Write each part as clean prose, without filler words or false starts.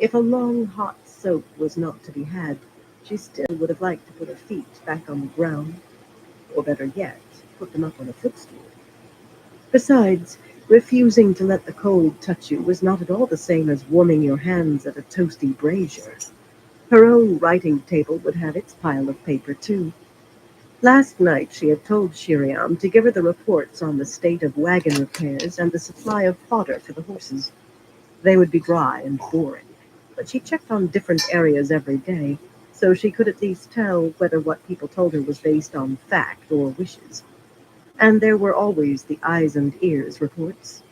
If a long hot soak was not to be had, she still would have liked to put her feet back on the ground, or better yet, put them up on a footstool. Besides, refusing to let the cold touch you was not at all the same as warming your hands at a toasty brazier. Her own writing table would have its pile of paper, too. Last night she had told Shiriam to give her the reports on the state of wagon repairs and the supply of fodder for the horses. They would be dry and boring, but she checked on different areas every day, so she could at least tell whether what people told her was based on fact or wishes. And there were always the eyes and ears reports.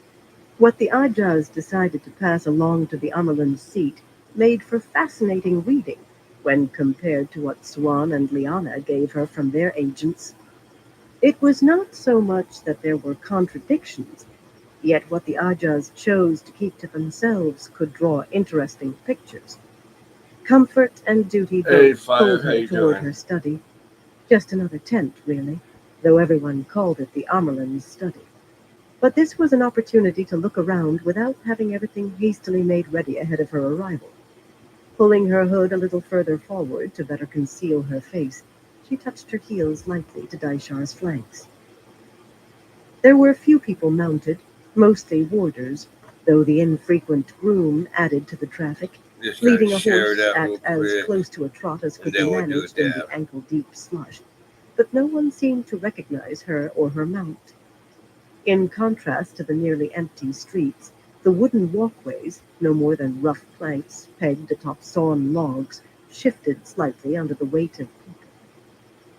What the Ajahs decided to pass along to the Amalan's seat made for fascinating reading when compared to what Swan and Liana gave her from their agents. It was not so much that there were contradictions, yet what the Ajahs chose to keep to themselves could draw interesting pictures. Comfort and duty Hey, both pulled Fire, how her you toward doing? her study, just another tent, really, though everyone called it the Amerlin's study. But this was an opportunity to look around without having everything hastily made ready ahead of her arrival. Pulling her hood a little further forward to better conceal her face, she touched her heels lightly to Daishar's flanks. There were few people mounted, mostly warders, though the infrequent groom added to the traffic, Just trying to leading a share horse that at real as quick, close to a trot as and could be then we'll do a managed in the dab. ankle-deep slush. But no one seemed to recognize her or her mount. In contrast to the nearly empty streets, the wooden walkways, no more than rough planks pegged atop sawn logs, shifted slightly under the weight of people.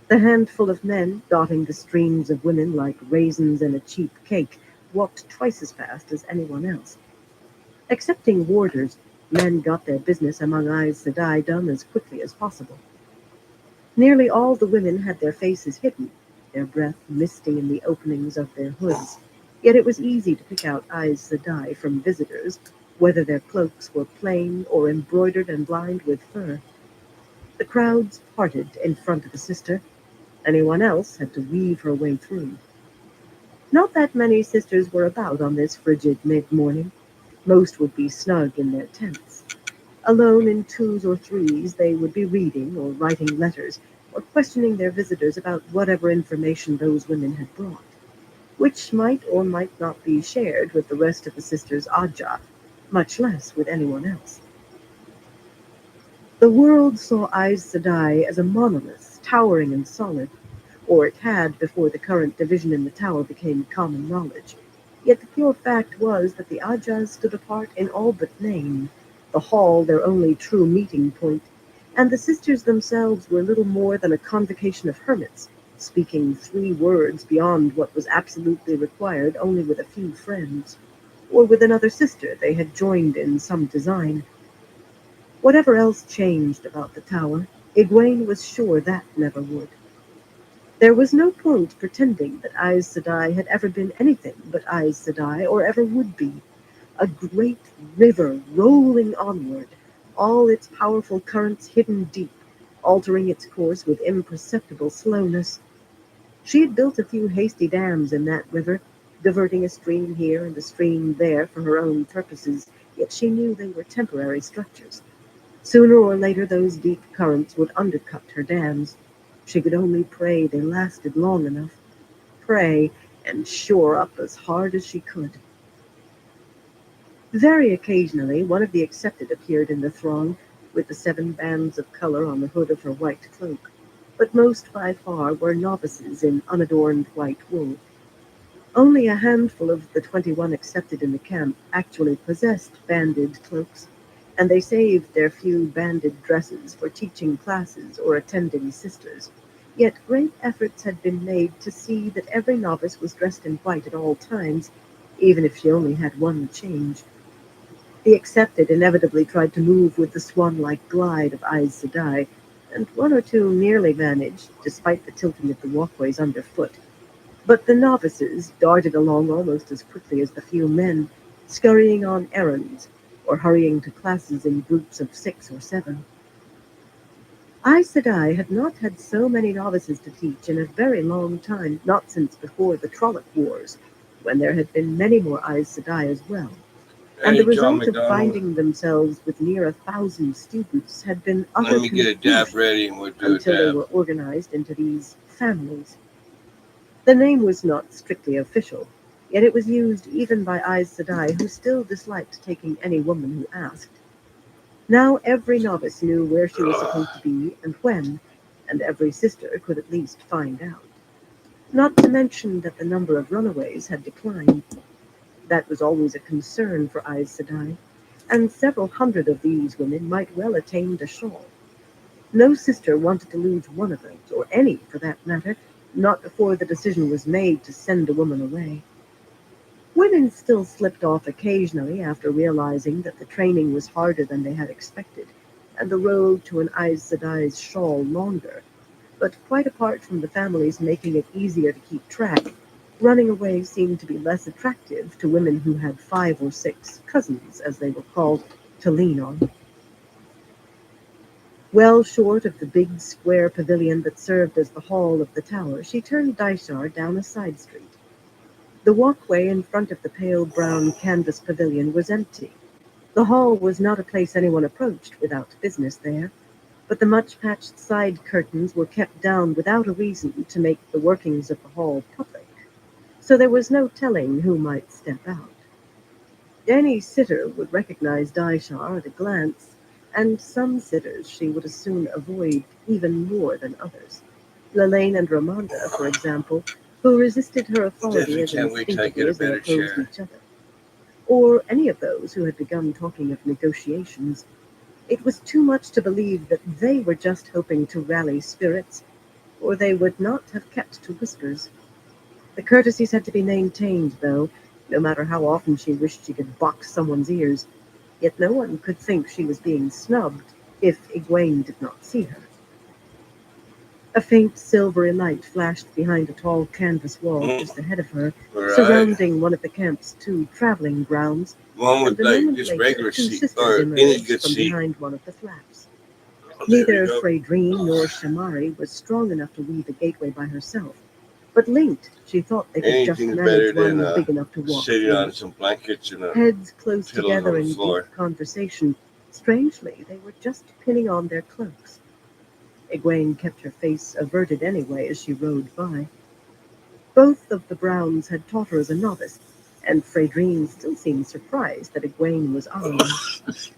The handful of men, dotting the streams of women like raisins in a cheap cake, walked twice as fast as anyone else. Excepting warders, men got their business among Aes Sedai done as quickly as possible. Nearly all the women had their faces hidden, their breath misting in the openings of their hoods, yet it was easy to pick out Aes Sedai from visitors, whether their cloaks were plain or embroidered and lined with fur. The crowds parted in front of the sister. Anyone else had to weave her way through. Not that many sisters were about on this frigid mid-morning. Most would be snug in their tents. Alone in twos or threes, they would be reading or writing letters or questioning their visitors about whatever information those women had brought, which might or might not be shared with the rest of the sisters' Ajah, much less with anyone else. The world saw Aes Sedai as a monolith, towering and solid, or it had before the current division in the tower became common knowledge. Yet the pure fact was that the Ajahs stood apart in all but name, the hall their only true meeting point, and the sisters themselves were little more than a convocation of hermits, speaking 3 words beyond what was absolutely required only with a few friends, or with another sister they had joined in some design. Whatever else changed about the tower, Egwene was sure that never would. There was no point pretending that Aes Sedai had ever been anything but Aes Sedai, or ever would be. A great river rolling onward, all its powerful currents hidden deep, altering its course with imperceptible slowness. She had built a few hasty dams in that river, diverting a stream here and a stream there for her own purposes, yet she knew they were temporary structures. Sooner or later those deep currents would undercut her dams. She could only pray they lasted long enough. Pray and shore up as hard as she could. Very occasionally one of the accepted appeared in the throng, with the 7 bands of color on the hood of her white cloak, but most by far were novices in unadorned white wool. Only a handful of the 21 accepted in the camp actually possessed banded cloaks, and they saved their few banded dresses for teaching classes or attending sisters. Yet great efforts had been made to see that every novice was dressed in white at all times, even if she only had one change. The accepted inevitably tried to move with the swan-like glide of Aes Sedai, and one or two nearly managed, despite the tilting of the walkways underfoot. But the novices darted along almost as quickly as the few men, scurrying on errands, or hurrying to classes in groups of 6 or 7. Aes Sedai had not had so many novices to teach in a very long time, not since before the Trolloc Wars, when there had been many more Aes Sedai as well. and the Hey, John result of McDonald. finding themselves with near 1,000 students had been Let utter me get a dab confusion ready and we'll do a until they dab. were organized into these families. The name was not strictly official, yet it was used even by Aes Sedai, who still disliked taking any woman who asked. Now every novice knew where she was supposed to be and when, and every sister could at least find out. Not to mention that the number of runaways had declined. That was always a concern for Aes Sedai, and several hundred of these women might well attain the shawl. No sister wanted to lose one of those, or any for that matter, not before the decision was made to send a woman away. Women still slipped off occasionally after realizing that the training was harder than they had expected, and the road to an Aes Sedai's shawl longer. But quite apart from the families making it easier to keep track, running away seemed to be less attractive to women who had 5 or 6 cousins, as they were called, to lean on. Well short of the big square pavilion that served as the hall of the tower, she turned Dysar down a side street. The walkway in front of the pale brown canvas pavilion was empty. The hall was not a place anyone approached without business there, but the much-patched side curtains were kept down without a reason to make the workings of the hall public, so there was no telling who might step out. Any sitter would recognize Dysar at a glance, and some sitters she would as soon avoid even more than others. Lelaine and Ramonda, for example, who resisted her authority Definitely as can't wait till I get instinctively a as they better opposed chair. each other. Or any of those who had begun talking of negotiations. It was too much to believe that they were just hoping to rally spirits, or they would not have kept to whispers. The courtesies had to be maintained, though, no matter how often she wished she could box someone's ears. Yet no one could think she was being snubbed if Egwene did not see her. A faint silvery light flashed behind a tall canvas wall just ahead of her, Alright. surrounding one of the camp's 2 traveling grounds, One and with a like moment just later regular 2 seat sisters or any emerged good from seat. behind one of the flaps. There we Neither go. Freydrine nor Shamari was strong enough to weave a gateway by herself, but linked, she thought they could just Anything's better manage than one big enough to walk sitting through. on some blankets and Heads close pillows together on the in deep floor. conversation, strangely they were just pinning on their cloaks. Egwene kept her face averted anyway as she rode by. Both of the Browns had taught her as a novice, and Freydrine still seemed surprised that Egwene was eyeing.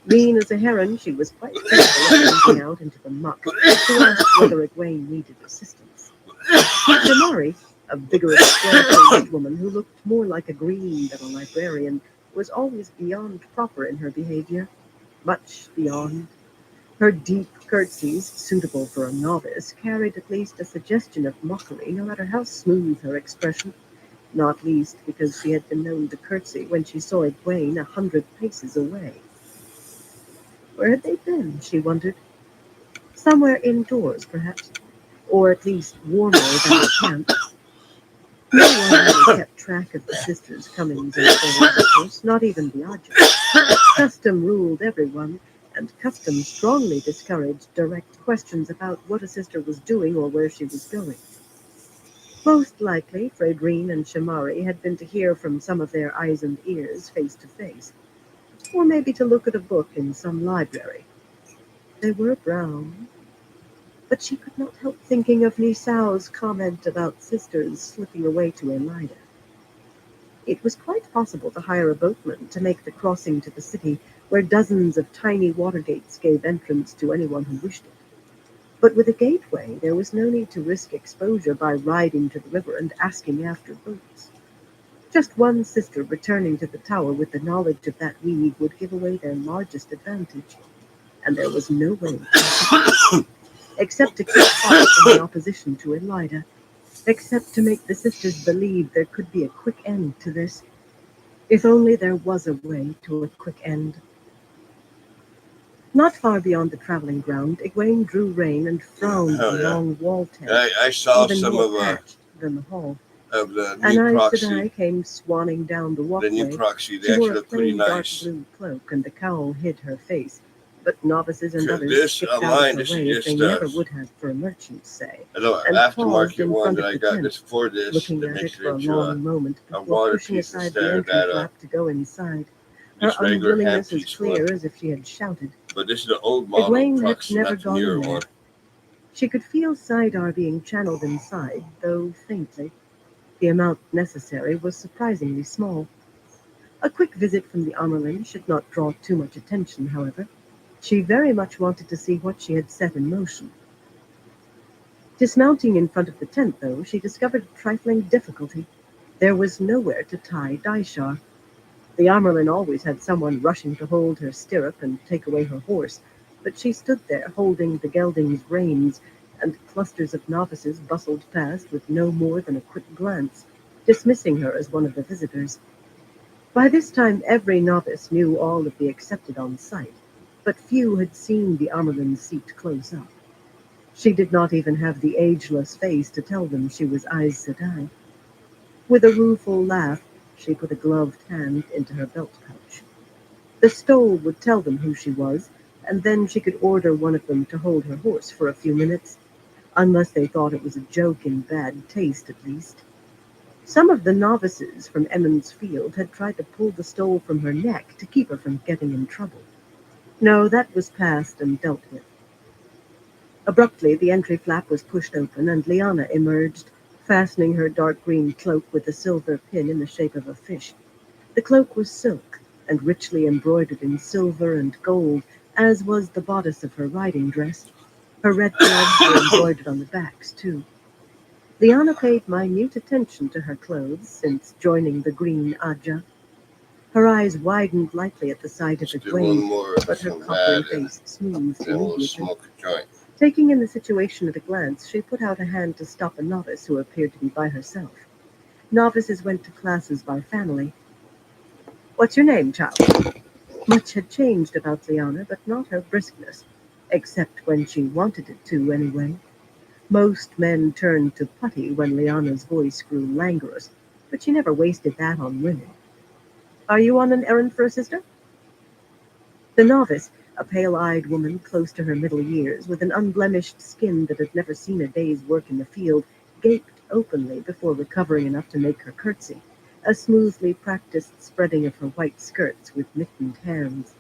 Lean as a heron, she was quite capable of jumping out into the muck to ask whether Egwene needed assistance. Shamari, a vigorous, square-faced woman who looked more like a green than a librarian, was always beyond proper in her behavior, much beyond. Her deep curtsies, suitable for a novice, carried at least a suggestion of mockery, no matter how smooth her expression, not least because she had been known to curtsy when she saw Egwene 100 paces away. Where had they been, she wondered? Somewhere indoors, perhaps, or at least warmer than the camp. No one really kept track of the sisters' comings and goings, of course, not even the Ajah. Custom ruled everyone, and custom strongly discouraged direct questions about what a sister was doing or where she was going. Most likely, Freydrine and Shamari had been to hear from some of their eyes and ears face to face, or maybe to look at a book in some library. They were brown, but she could not help thinking of Nisao's comment about sisters slipping away to Elida. It was quite possible to hire a boatman to make the crossing to the city, where dozens of tiny water gates gave entrance to anyone who wished it. But with a gateway, there was no need to risk exposure by riding to the river and asking after boats. Just one sister returning to the tower with the knowledge of that weed would give away their largest advantage, and there was no way except to keep quiet in the opposition to Elida, except to make the sisters believe there could be a quick end to this. If only there was a way to a quick end. Not far beyond the traveling ground, Egwene drew rein and frowned at Oh the yeah. long wall tent, I saw even some more patched than the hall. of the An new Aes proxy. Sedai came swanning down the The new walkway. proxy. She They wore actually a look pretty plain dark nice. blue cloak, and the cowl hid her face, but novices and others This skipped out of mine. her This is way as they just never would have for a merchant's say, a little and paused aftermarket in one front that of I the got tent, this for this looking that at it makes it for a into long moment a before water pushing piece aside the instead of entry that flap to go inside. Her Just regular unwillingness hand as piece clear one. as if she had shouted. But this is the old model Egwene had trucks, never not the gone newer in there. one. She could feel Sidar being channeled inside, though faintly. The amount necessary was surprisingly small. A quick visit from the Amerlin should not draw too much attention, however. She very much wanted to see what she had set in motion. Dismounting in front of the tent, though, she discovered a trifling difficulty. There was nowhere to tie Daishar. The Amerlin always had someone rushing to hold her stirrup and take away her horse, but she stood there holding the gelding's reins, and clusters of novices bustled past with no more than a quick glance, dismissing her as one of the visitors. By this time every novice knew all of the accepted on sight, but few had seen the Amerlin's seat close up. She did not even have the ageless face to tell them she was Aes Sedai. With a rueful laugh, she put a gloved hand into her belt pouch. The stole would tell them who she was, and then she could order one of them to hold her horse for a few minutes, unless they thought it was a joke in bad taste at least. Some of the novices from Emmons Field had tried to pull the stole from her neck to keep her from getting in trouble. No, that was past and dealt with. Abruptly, the entry flap was pushed open, and Lyanna emerged, fastening her dark green cloak with a silver pin in the shape of a fish. The cloak was silk, and richly embroidered in silver and gold, as was the bodice of her riding dress. Her red gloves were embroidered on the backs, too. Lyanna paid minute attention to her clothes since joining the Green Aja. Her eyes widened lightly at the sight of Just do one Egwene, more but her from coppery that, and face smoothed then we'll immediately. smoke a joint. Taking in the situation at a glance, she put out a hand to stop a novice who appeared to be by herself. Novices went to classes by family. "What's your name, child?" Much had changed about Lyanna, but not her briskness, except when she wanted it to, anyway. Most men turned to putty when Lyanna's voice grew languorous, but she never wasted that on women. "Are you on an errand for a sister?" The novice, a pale-eyed woman close to her middle years, with an unblemished skin that had never seen a day's work in the field, gaped openly before recovering enough to make her curtsy, a smoothly practiced spreading of her white skirts with mittened hands.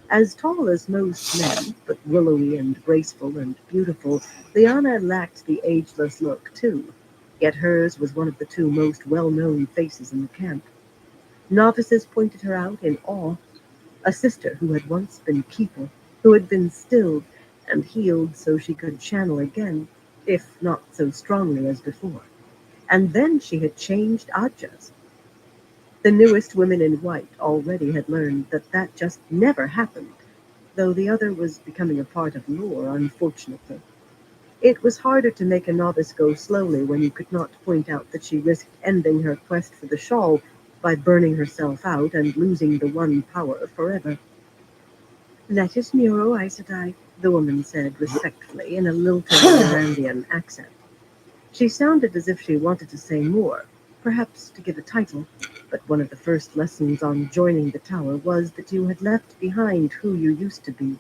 As tall as most men, but willowy and graceful and beautiful, Lyanna lacked the ageless look, too, yet hers was one of the two most well-known faces in the camp. Novices pointed her out in awe, a sister who had once been Keeper, who had been stilled and healed so she could channel again, if not so strongly as before. And then she had changed Ajas. The newest women in white already had learned that that just never happened, though the other was becoming a part of lore, unfortunately. It was harder to make a novice go slowly when you could not point out that she risked ending her quest for the shawl by burning herself out and losing the one power forever. "That is Muro Aes Sedai," the woman said respectfully in a lilting Mirandian accent. She sounded as if she wanted to say more, perhaps to give a title, but one of the first lessons on joining the tower was that you had left behind who you used to be.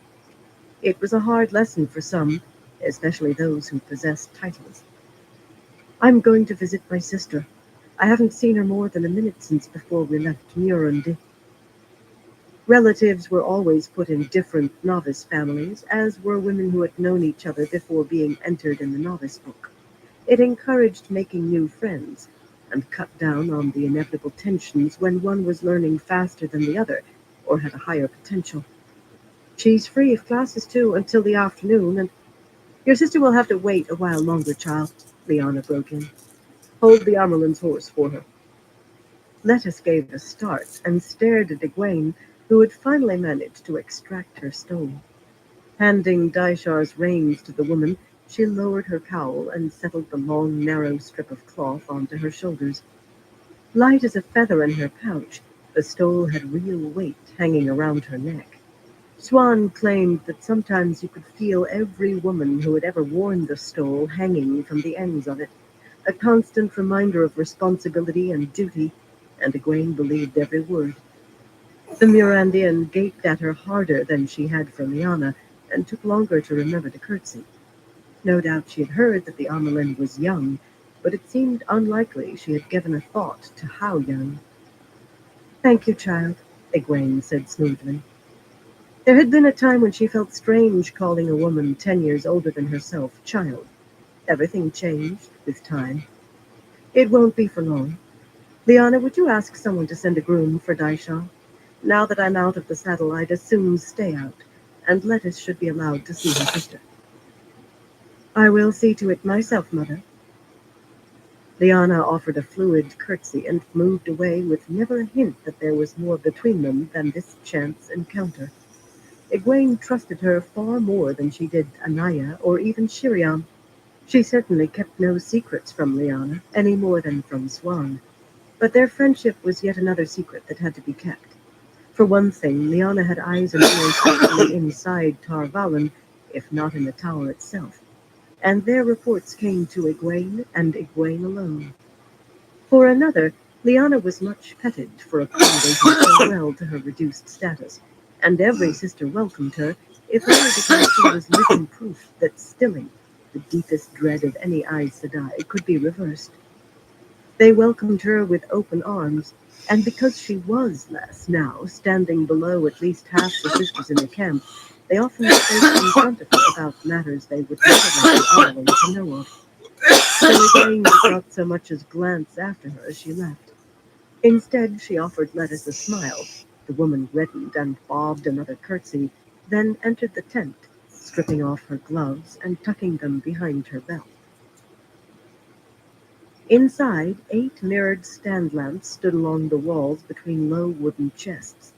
It was a hard lesson for some, especially those who possessed titles. "I'm going to visit my sister. I haven't seen her more than a minute since before we left Murundi." Relatives were always put in different novice families, as were women who had known each other before being entered in the novice book. It encouraged making new friends, and cut down on the inevitable tensions when one was learning faster than the other, or had a higher potential. "She's free of classes, too, until the afternoon, and your sister will have to wait a while longer, child," Lyanna broke in. "Hold the Amerlin's horse for her." Lettuce gave a start and stared at Egwene, who had finally managed to extract her stole. Handing Daishar's reins to the woman, she lowered her cowl and settled the long, narrow strip of cloth onto her shoulders. Light as a feather in her pouch, the stole had real weight hanging around her neck. Swan claimed that sometimes you could feel every woman who had ever worn the stole hanging from the ends of it, a constant reminder of responsibility and duty, and Egwene believed every word. The Mirandian gaped at her harder than she had for Lyanna, and took longer to remember to curtsy. No doubt she had heard that the Amelin was young, but it seemed unlikely she had given a thought to how young. "Thank you, child." Egwene said smoothly. There had been a time when she felt strange calling a woman 10 years older than herself child. Everything changed with time. It won't be for long. Liana, would you ask someone to send a groom for Daisha? Now that I'm out of the saddle, I'd as soon stay out, and Lettuce should be allowed to see her sister. I will see to it myself, Mother. Liana offered a fluid curtsy and moved away with never a hint that there was more between them than this chance encounter. Egwene trusted her far more than she did Anaya or even Shiriam. She certainly kept no secrets from Liana, any more than from Swan. But their friendship was yet another secret that had to be kept. For one thing, Liana had eyes and ears actually inside Tar Valon, if not in the tower itself, and their reports came to Egwene and Egwene alone. For another, Liana was much petted for accommodating so well to her reduced status, and every sister welcomed her, if only because she was living proof that stilling, the deepest dread of any Aes Sedai, could be reversed. They welcomed her with open arms, and because she was less now, standing below at least half the sisters in the camp, they often spoke in front of her about matters they would never like the Arlen to know of. So Egwene did not so much as glance after her as she left. Instead, she offered Lettuce a smile. The woman reddened and bobbed another curtsy, then entered the tent, stripping off her gloves and tucking them behind her belt. Inside, 8 mirrored stand lamps stood along the walls between low wooden chests.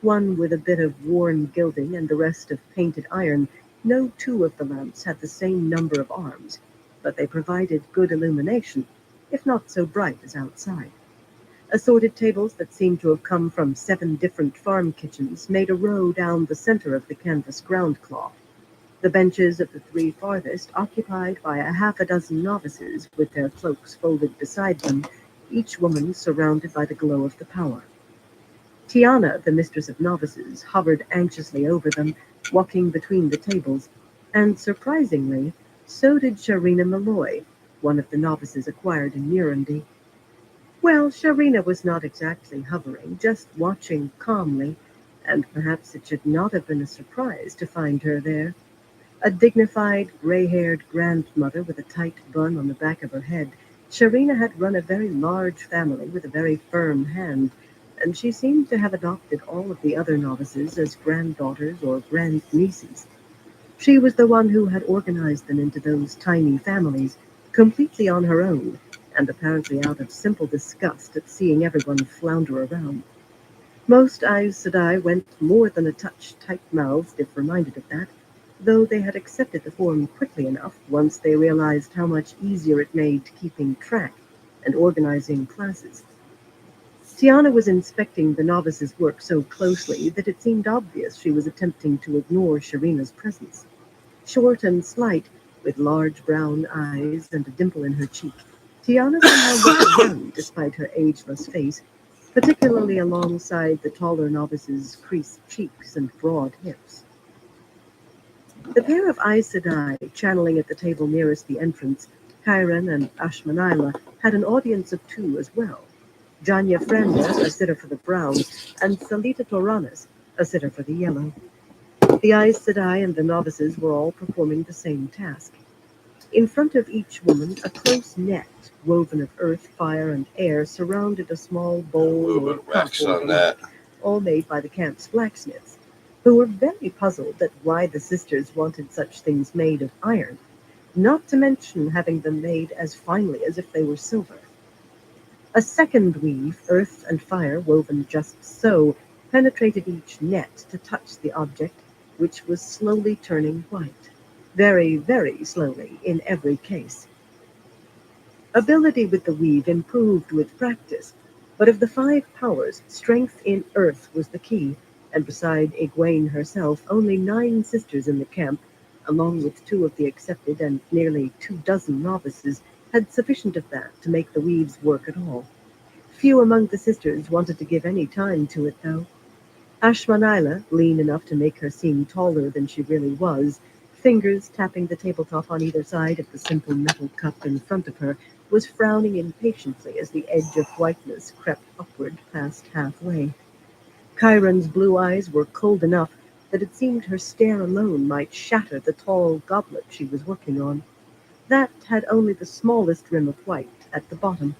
One with a bit of worn gilding and the rest of painted iron. No two of the lamps had the same number of arms, but they provided good illumination, if not so bright as outside. Assorted tables that seemed to have come from 7 different farm kitchens made a row down the center of the canvas ground cloth. The benches of the 3 farthest occupied by a half a dozen novices with their cloaks folded beside them, each woman surrounded by the glow of the power. Tiana, the mistress of novices, hovered anxiously over them, walking between the tables, and surprisingly, so did Sharina Malloy, one of the novices acquired in Murundi. Well, Sharina was not exactly hovering, just watching calmly, and perhaps it should not have been a surprise to find her there. A dignified, gray-haired grandmother with a tight bun on the back of her head, Sharina had run a very large family with a very firm hand, and she seemed to have adopted all of the other novices as granddaughters or grandnieces. She was the one who had organized them into those tiny families, completely on her own, and apparently out of simple disgust at seeing everyone flounder around. Most Aes Sedai went more than a touch tight-mouthed if reminded of that, though they had accepted the form quickly enough once they realized how much easier it made keeping track and organizing classes. Tiana was inspecting the novice's work so closely that it seemed obvious she was attempting to ignore Sharina's presence. Short and slight, with large brown eyes and a dimple in her cheek, Tiana somehow looked young despite her ageless face, particularly alongside the taller novice's creased cheeks and broad hips. The pair of Aes Sedai channeling at the table nearest the entrance, Chiron and Ashmanila, had an audience of 2 as well. Janya Franda, a sitter for the brown, and Salita Toranas, a sitter for the yellow. The Aes Sedai and the novices were all performing the same task. In front of each woman, a close net, woven of earth, fire, and air, surrounded a small bowl or cup or the like, all made by the camp's blacksmiths, who were very puzzled at why the sisters wanted such things made of iron, not to mention having them made as finely as if they were silver. A second weave, earth and fire woven just so, penetrated each net to touch the object, which was slowly turning white. Very, very slowly in every case. Ability with the weave improved with practice, but of the 5 powers, strength in earth was the key, and beside Egwene herself, only 9 sisters in the camp, along with 2 of the accepted and nearly 24 novices, had sufficient of that to make the weaves work at all. Few among the sisters wanted to give any time to it, though. Ashmanila, lean enough to make her seem taller than she really was, fingers tapping the tabletop on either side of the simple metal cup in front of her, was frowning impatiently as the edge of whiteness crept upward past halfway. Chiron's blue eyes were cold enough that it seemed her stare alone might shatter the tall goblet she was working on. That had only the smallest rim of white at the bottom.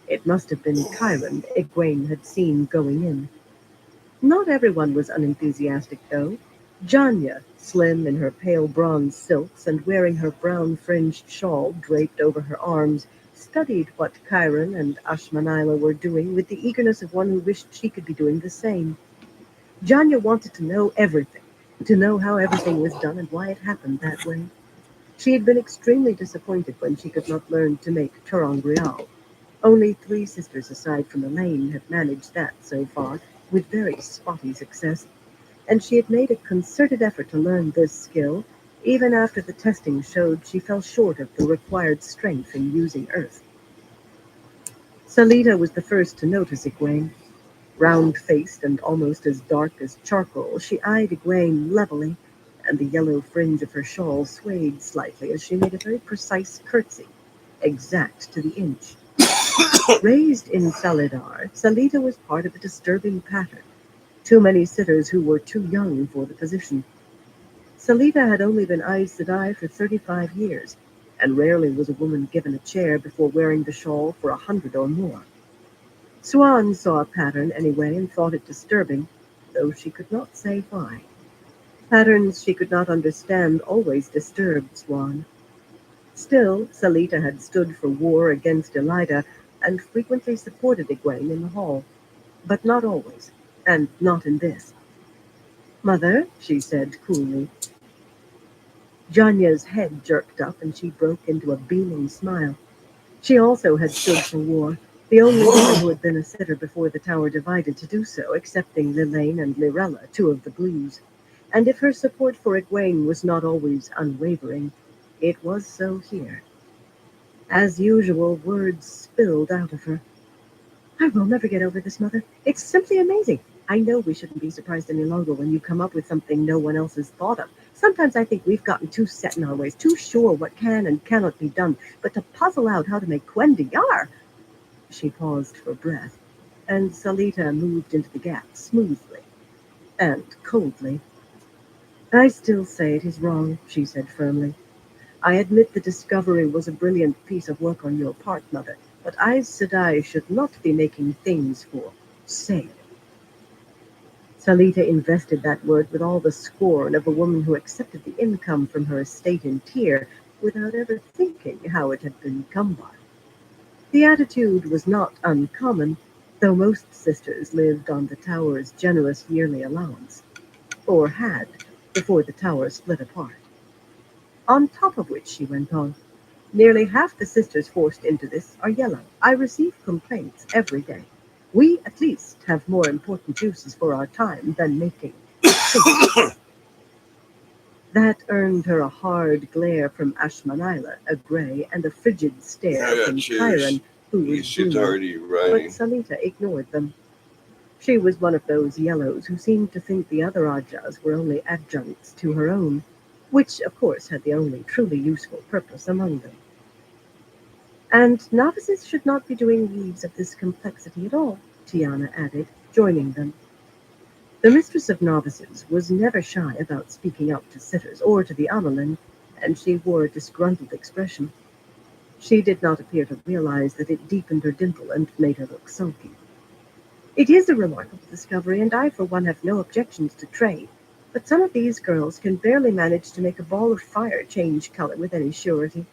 It must have been Chiron Egwene had seen going in. Not everyone was unenthusiastic, though. Janya, slim in her pale bronze silks and wearing her brown fringed shawl draped over her arms, studied what Chiron and Ashmanila were doing with the eagerness of one who wished she could be doing the same. Janya wanted to know everything, to know how everything was done and why it happened that way. She had been extremely disappointed when she could not learn to make turong real. Only 3 sisters aside from Elaine had managed that so far, with very spotty success, and she had made a concerted effort to learn this skill, even after the testing showed she fell short of the required strength in using earth. Salita was the first to notice Egwene. Round-faced and almost as dark as charcoal, she eyed Egwene levelly, and the yellow fringe of her shawl swayed slightly as she made a very precise curtsy, exact to the inch. Raised in Salidar, Salita was part of a disturbing pattern. Too many sitters who were too young for the position. Salita had only been Aes Sedai for 35 years, and rarely was a woman given a chair before wearing the shawl for 100 or more. Swan saw a pattern anyway and thought it disturbing, though she could not say why. Patterns she could not understand always disturbed Swan. Still, Salita had stood for war against Elida and frequently supported Egwene in the hall, but not always, and not in this. Mother, she said coolly. Janya's head jerked up and she broke into a beaming smile. She also had stood for war, the only woman who had been a sitter before the tower divided to do so, excepting Lilane and Lirella, 2 of the Blues. And if her support for Egwene was not always unwavering, it was so here. As usual, words spilled out of her. I will never get over this, Mother. It's simply amazing. I know we shouldn't be surprised any longer when you come up with something no one else has thought of. Sometimes I think we've gotten too set in our ways, too sure what can and cannot be done. But to puzzle out how to make Gwendiyar... She paused for breath, and Salita moved into the gap smoothly and coldly. I still say it is wrong, she said firmly. I admit the discovery was a brilliant piece of work on your part, Mother, but Aes Sedai should not be making things for sale. Salita invested that word with all the scorn of a woman who accepted the income from her estate in Tyr without ever thinking how it had been come by. The attitude was not uncommon, though most sisters lived on the tower's generous yearly allowance, or had, before the tower split apart. On top of which, she went on, nearly half the sisters forced into this are yellow. I receive complaints every day. We, at least, have more important uses for our time than making things. That earned her a hard glare from Ashmanila, a gray, and a frigid stare from Chiron, who was She's blue. already But writing. Salita ignored them. She was one of those yellows who seemed to think the other Ajas were only adjuncts to her own, which, of course, had the only truly useful purpose among them. And novices should not be doing weaves of this complexity at all, Tiana added, joining them. The mistress of novices was never shy about speaking up to sitters or to the Amelin, and she wore a disgruntled expression. She did not appear to realize that it deepened her dimple and made her look sulky. It is a remarkable discovery, and I, for one, have no objections to trade. But some of these girls can barely manage to make a ball of fire change color with any surety.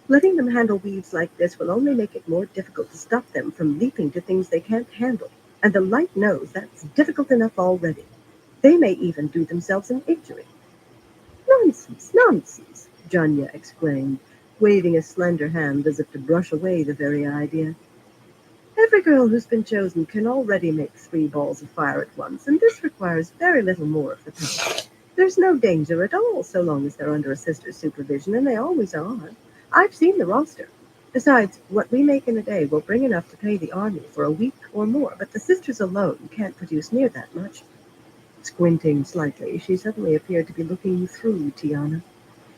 Letting them handle weaves like this will only make it more difficult to stop them from leaping to things they can't handle, and the light knows that's difficult enough already. They may even do themselves an injury. Nonsense, nonsense, Janya exclaimed, waving a slender hand as if to brush away the very idea. Every girl who's been chosen can already make 3 balls of fire at once, and this requires very little more of the power. There's no danger at all so long as they're under a sister's supervision, and they always are. I've seen the roster. Besides, what we make in a day will bring enough to pay the army for a week or more, but the sisters alone can't produce near that much. Squinting slightly, she suddenly appeared to be looking through Tiana.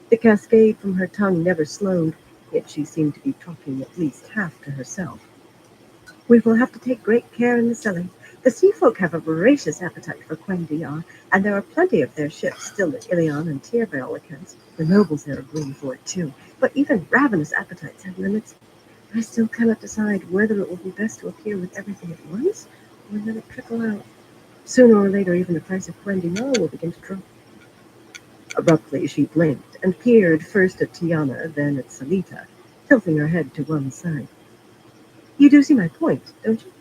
The cascade from her tongue never slowed, yet she seemed to be talking at least half to herself. We will have to take great care in the selling. The sea folk have a voracious appetite for Quendiar, and there are plenty of their ships still at Ilion and Tyr by all accounts. The nobles there are greedy for it too, but even ravenous appetites have limits. I still cannot decide whether it will be best to appear with everything at once, or let it trickle out. Sooner or later, even the price of Quendiar will begin to drop. Abruptly, she blinked and peered first at Tiana, then at Salita, tilting her head to one side. You do see my point, don't you?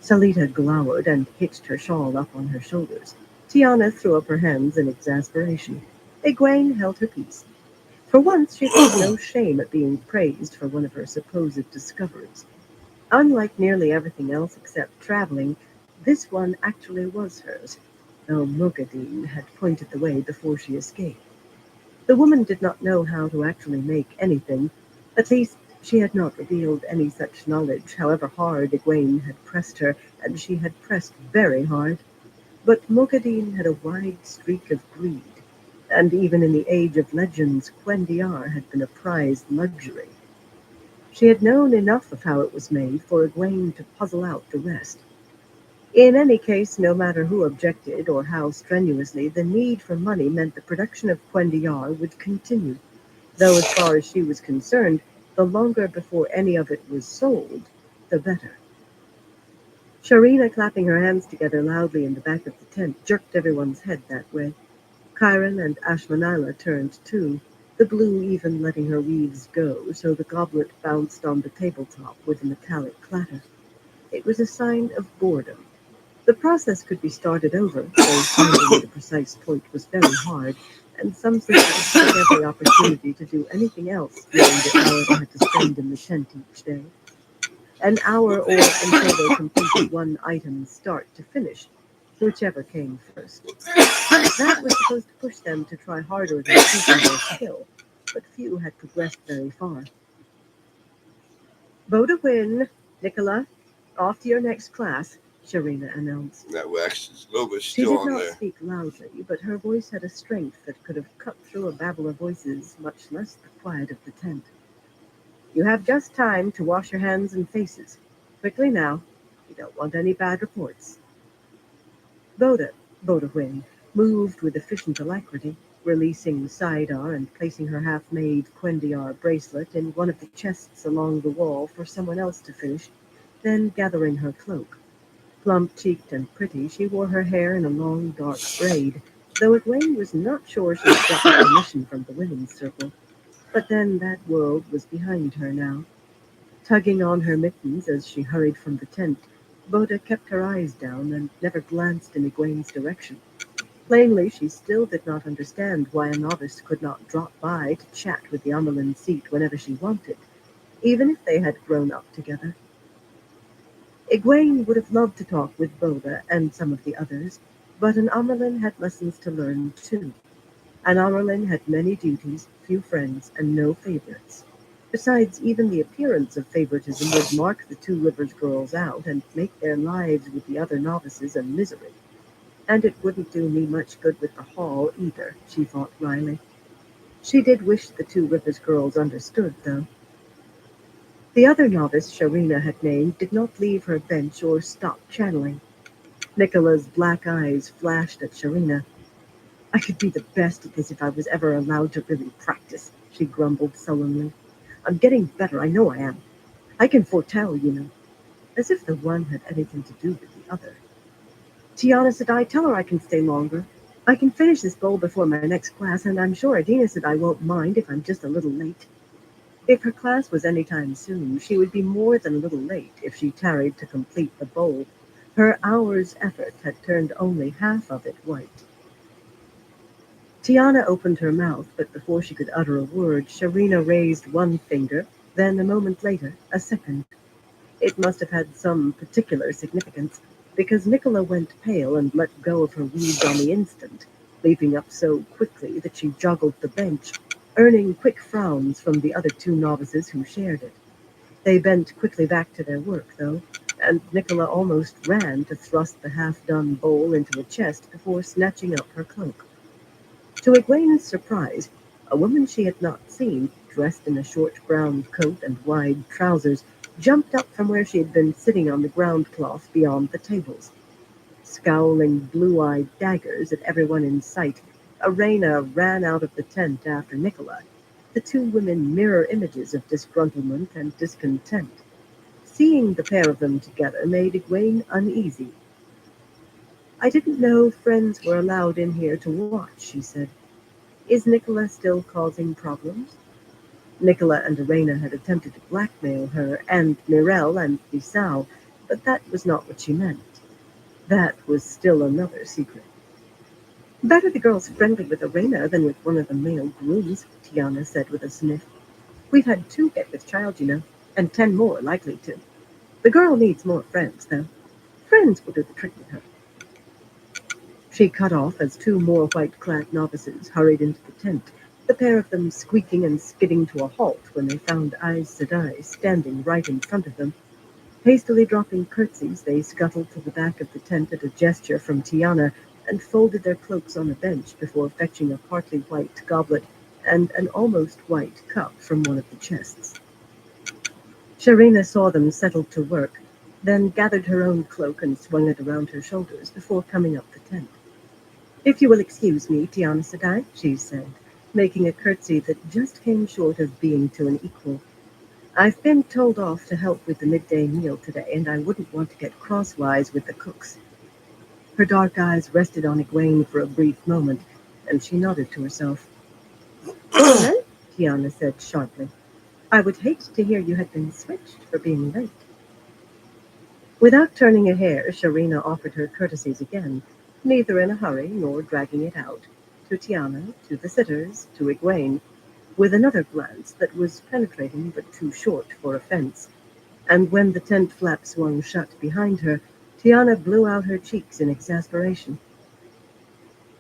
Salita glowered and hitched her shawl up on her shoulders. Tiana threw up her hands in exasperation. Egwene held her peace. For once, she felt no shame at being praised for one of her supposed discoveries. Unlike nearly everything else except traveling, this one actually was hers, though Mogadine had pointed the way before she escaped. The woman did not know how to actually make anything. At least, she had not revealed any such knowledge, however hard Egwene had pressed her, and she had pressed very hard. But Mogadine had a wide streak of greed, and even in the age of legends, Quendiar had been a prized luxury. She had known enough of how it was made for Egwene to puzzle out the rest. In any case, no matter who objected or how strenuously, the need for money meant the production of Quendiar would continue, though as far as she was concerned, the longer before any of it was sold, the better. Sharina, clapping her hands together loudly in the back of the tent, jerked everyone's head that way. Chiron and Ashmanila turned too, the blue even letting her weaves go, so the goblet bounced on the tabletop with a metallic clatter. It was a sign of boredom. The process could be started over, though finding the precise point was very hard, and some sisters took every opportunity to do anything else during the hour they had to spend in the tent each day. An hour or until they completed one item start to finish, whichever came first. That was supposed to push them to try harder at increasing their skill, but few had progressed very far. Vote a win, Nicola. Off to your next class, Sharina announced. That wax is a little bit She still did on not there. speak loudly, but her voice had a strength that could have cut through a babble of voices, much less the quiet of the tent. You have just time to wash your hands and faces. Quickly now. You don't want any bad reports. Bodawin moved with efficient alacrity, releasing Saidar and placing her half-made Quendiar bracelet in one of the chests along the wall for someone else to finish, then gathering her cloak. Plump-cheeked and pretty, she wore her hair in a long, dark braid, though Egwene was not sure she had gotten permission from the women's circle. But then that world was behind her now. Tugging on her mittens as she hurried from the tent, Boda kept her eyes down and never glanced in Egwene's direction. Plainly, she still did not understand why a novice could not drop by to chat with the Amelin seat whenever she wanted, even if they had grown up together. Egwene would have loved to talk with Boda and some of the others, but an Amelin had lessons to learn too. An Amelin had many duties, few friends, and no favorites. Besides, even the appearance of favoritism would mark the Two Rivers girls out and make their lives with the other novices a misery. And it wouldn't do me much good with the hall either, she thought wryly. She did wish the Two Rivers girls understood, though. The other novice Sharina had named did not leave her bench or stop channeling. Nicola's black eyes flashed at Sharina. I could be the best at this if I was ever allowed to really practice, she grumbled sullenly. I'm getting better, I know I am. I can foretell, you know. As if the one had anything to do with the other. Tiana said I tell her I can stay longer. I can finish this bowl before my next class, and I'm sure Adina said I won't mind if I'm just a little late. If her class was any time soon, she would be more than a little late if she tarried to complete the bowl. Her hour's effort had turned only half of it white. Tiana opened her mouth, but before she could utter a word, Sharina raised one finger, then a moment later, a second. It must have had some particular significance, because Nicola went pale and let go of her weeds on the instant, leaping up so quickly that she joggled the bench, earning quick frowns from the other two novices who shared it. They bent quickly back to their work, though, and Nicola almost ran to thrust the half-done bowl into a chest before snatching up her cloak. To Egwene's surprise, a woman she had not seen, dressed in a short brown coat and wide trousers, jumped up from where she had been sitting on the ground cloth beyond the tables. Scowling blue-eyed daggers at everyone in sight, Arena ran out of the tent after Nicola, the two women mirror images of disgruntlement and discontent. Seeing the pair of them together made Egwene uneasy. "I didn't know friends were allowed in here to watch," she said. "Is Nicola still causing problems?" Nicola and Arena had attempted to blackmail her and Mirel and Bisau, but that was not what she meant. That was still another secret. "Better the girl's friendly with Arena than with one of the male grooms," Tiana said with a sniff. "We've had 2 hit with child, you know, and 10 more likely to. The girl needs more friends, though. Friends will do the trick with her." She cut off as 2 more white-clad novices hurried into the tent, the pair of them squeaking and skidding to a halt when they found Aes Sedai standing right in front of them. Hastily dropping curtsies, they scuttled to the back of the tent at a gesture from Tiana and folded their cloaks on a bench before fetching a partly white goblet and an almost white cup from one of the chests. Sharina saw them settled to work, then gathered her own cloak and swung it around her shoulders before coming up the tent. "If you will excuse me, Tiana Sedai," she said, making a curtsy that just came short of being to an equal. "I've been told off to help with the midday meal today, and I wouldn't want to get crosswise with the cooks." Her dark eyes rested on Egwene for a brief moment, and she nodded to herself. "Well," Tiana said sharply, "I would hate to hear you had been switched for being late." Without turning a hair, Sharina offered her courtesies again, neither in a hurry nor dragging it out, to Tiana, to the sitters, to Egwene, with another glance that was penetrating but too short for offense. And when the tent flap swung shut behind her, Tiana blew out her cheeks in exasperation.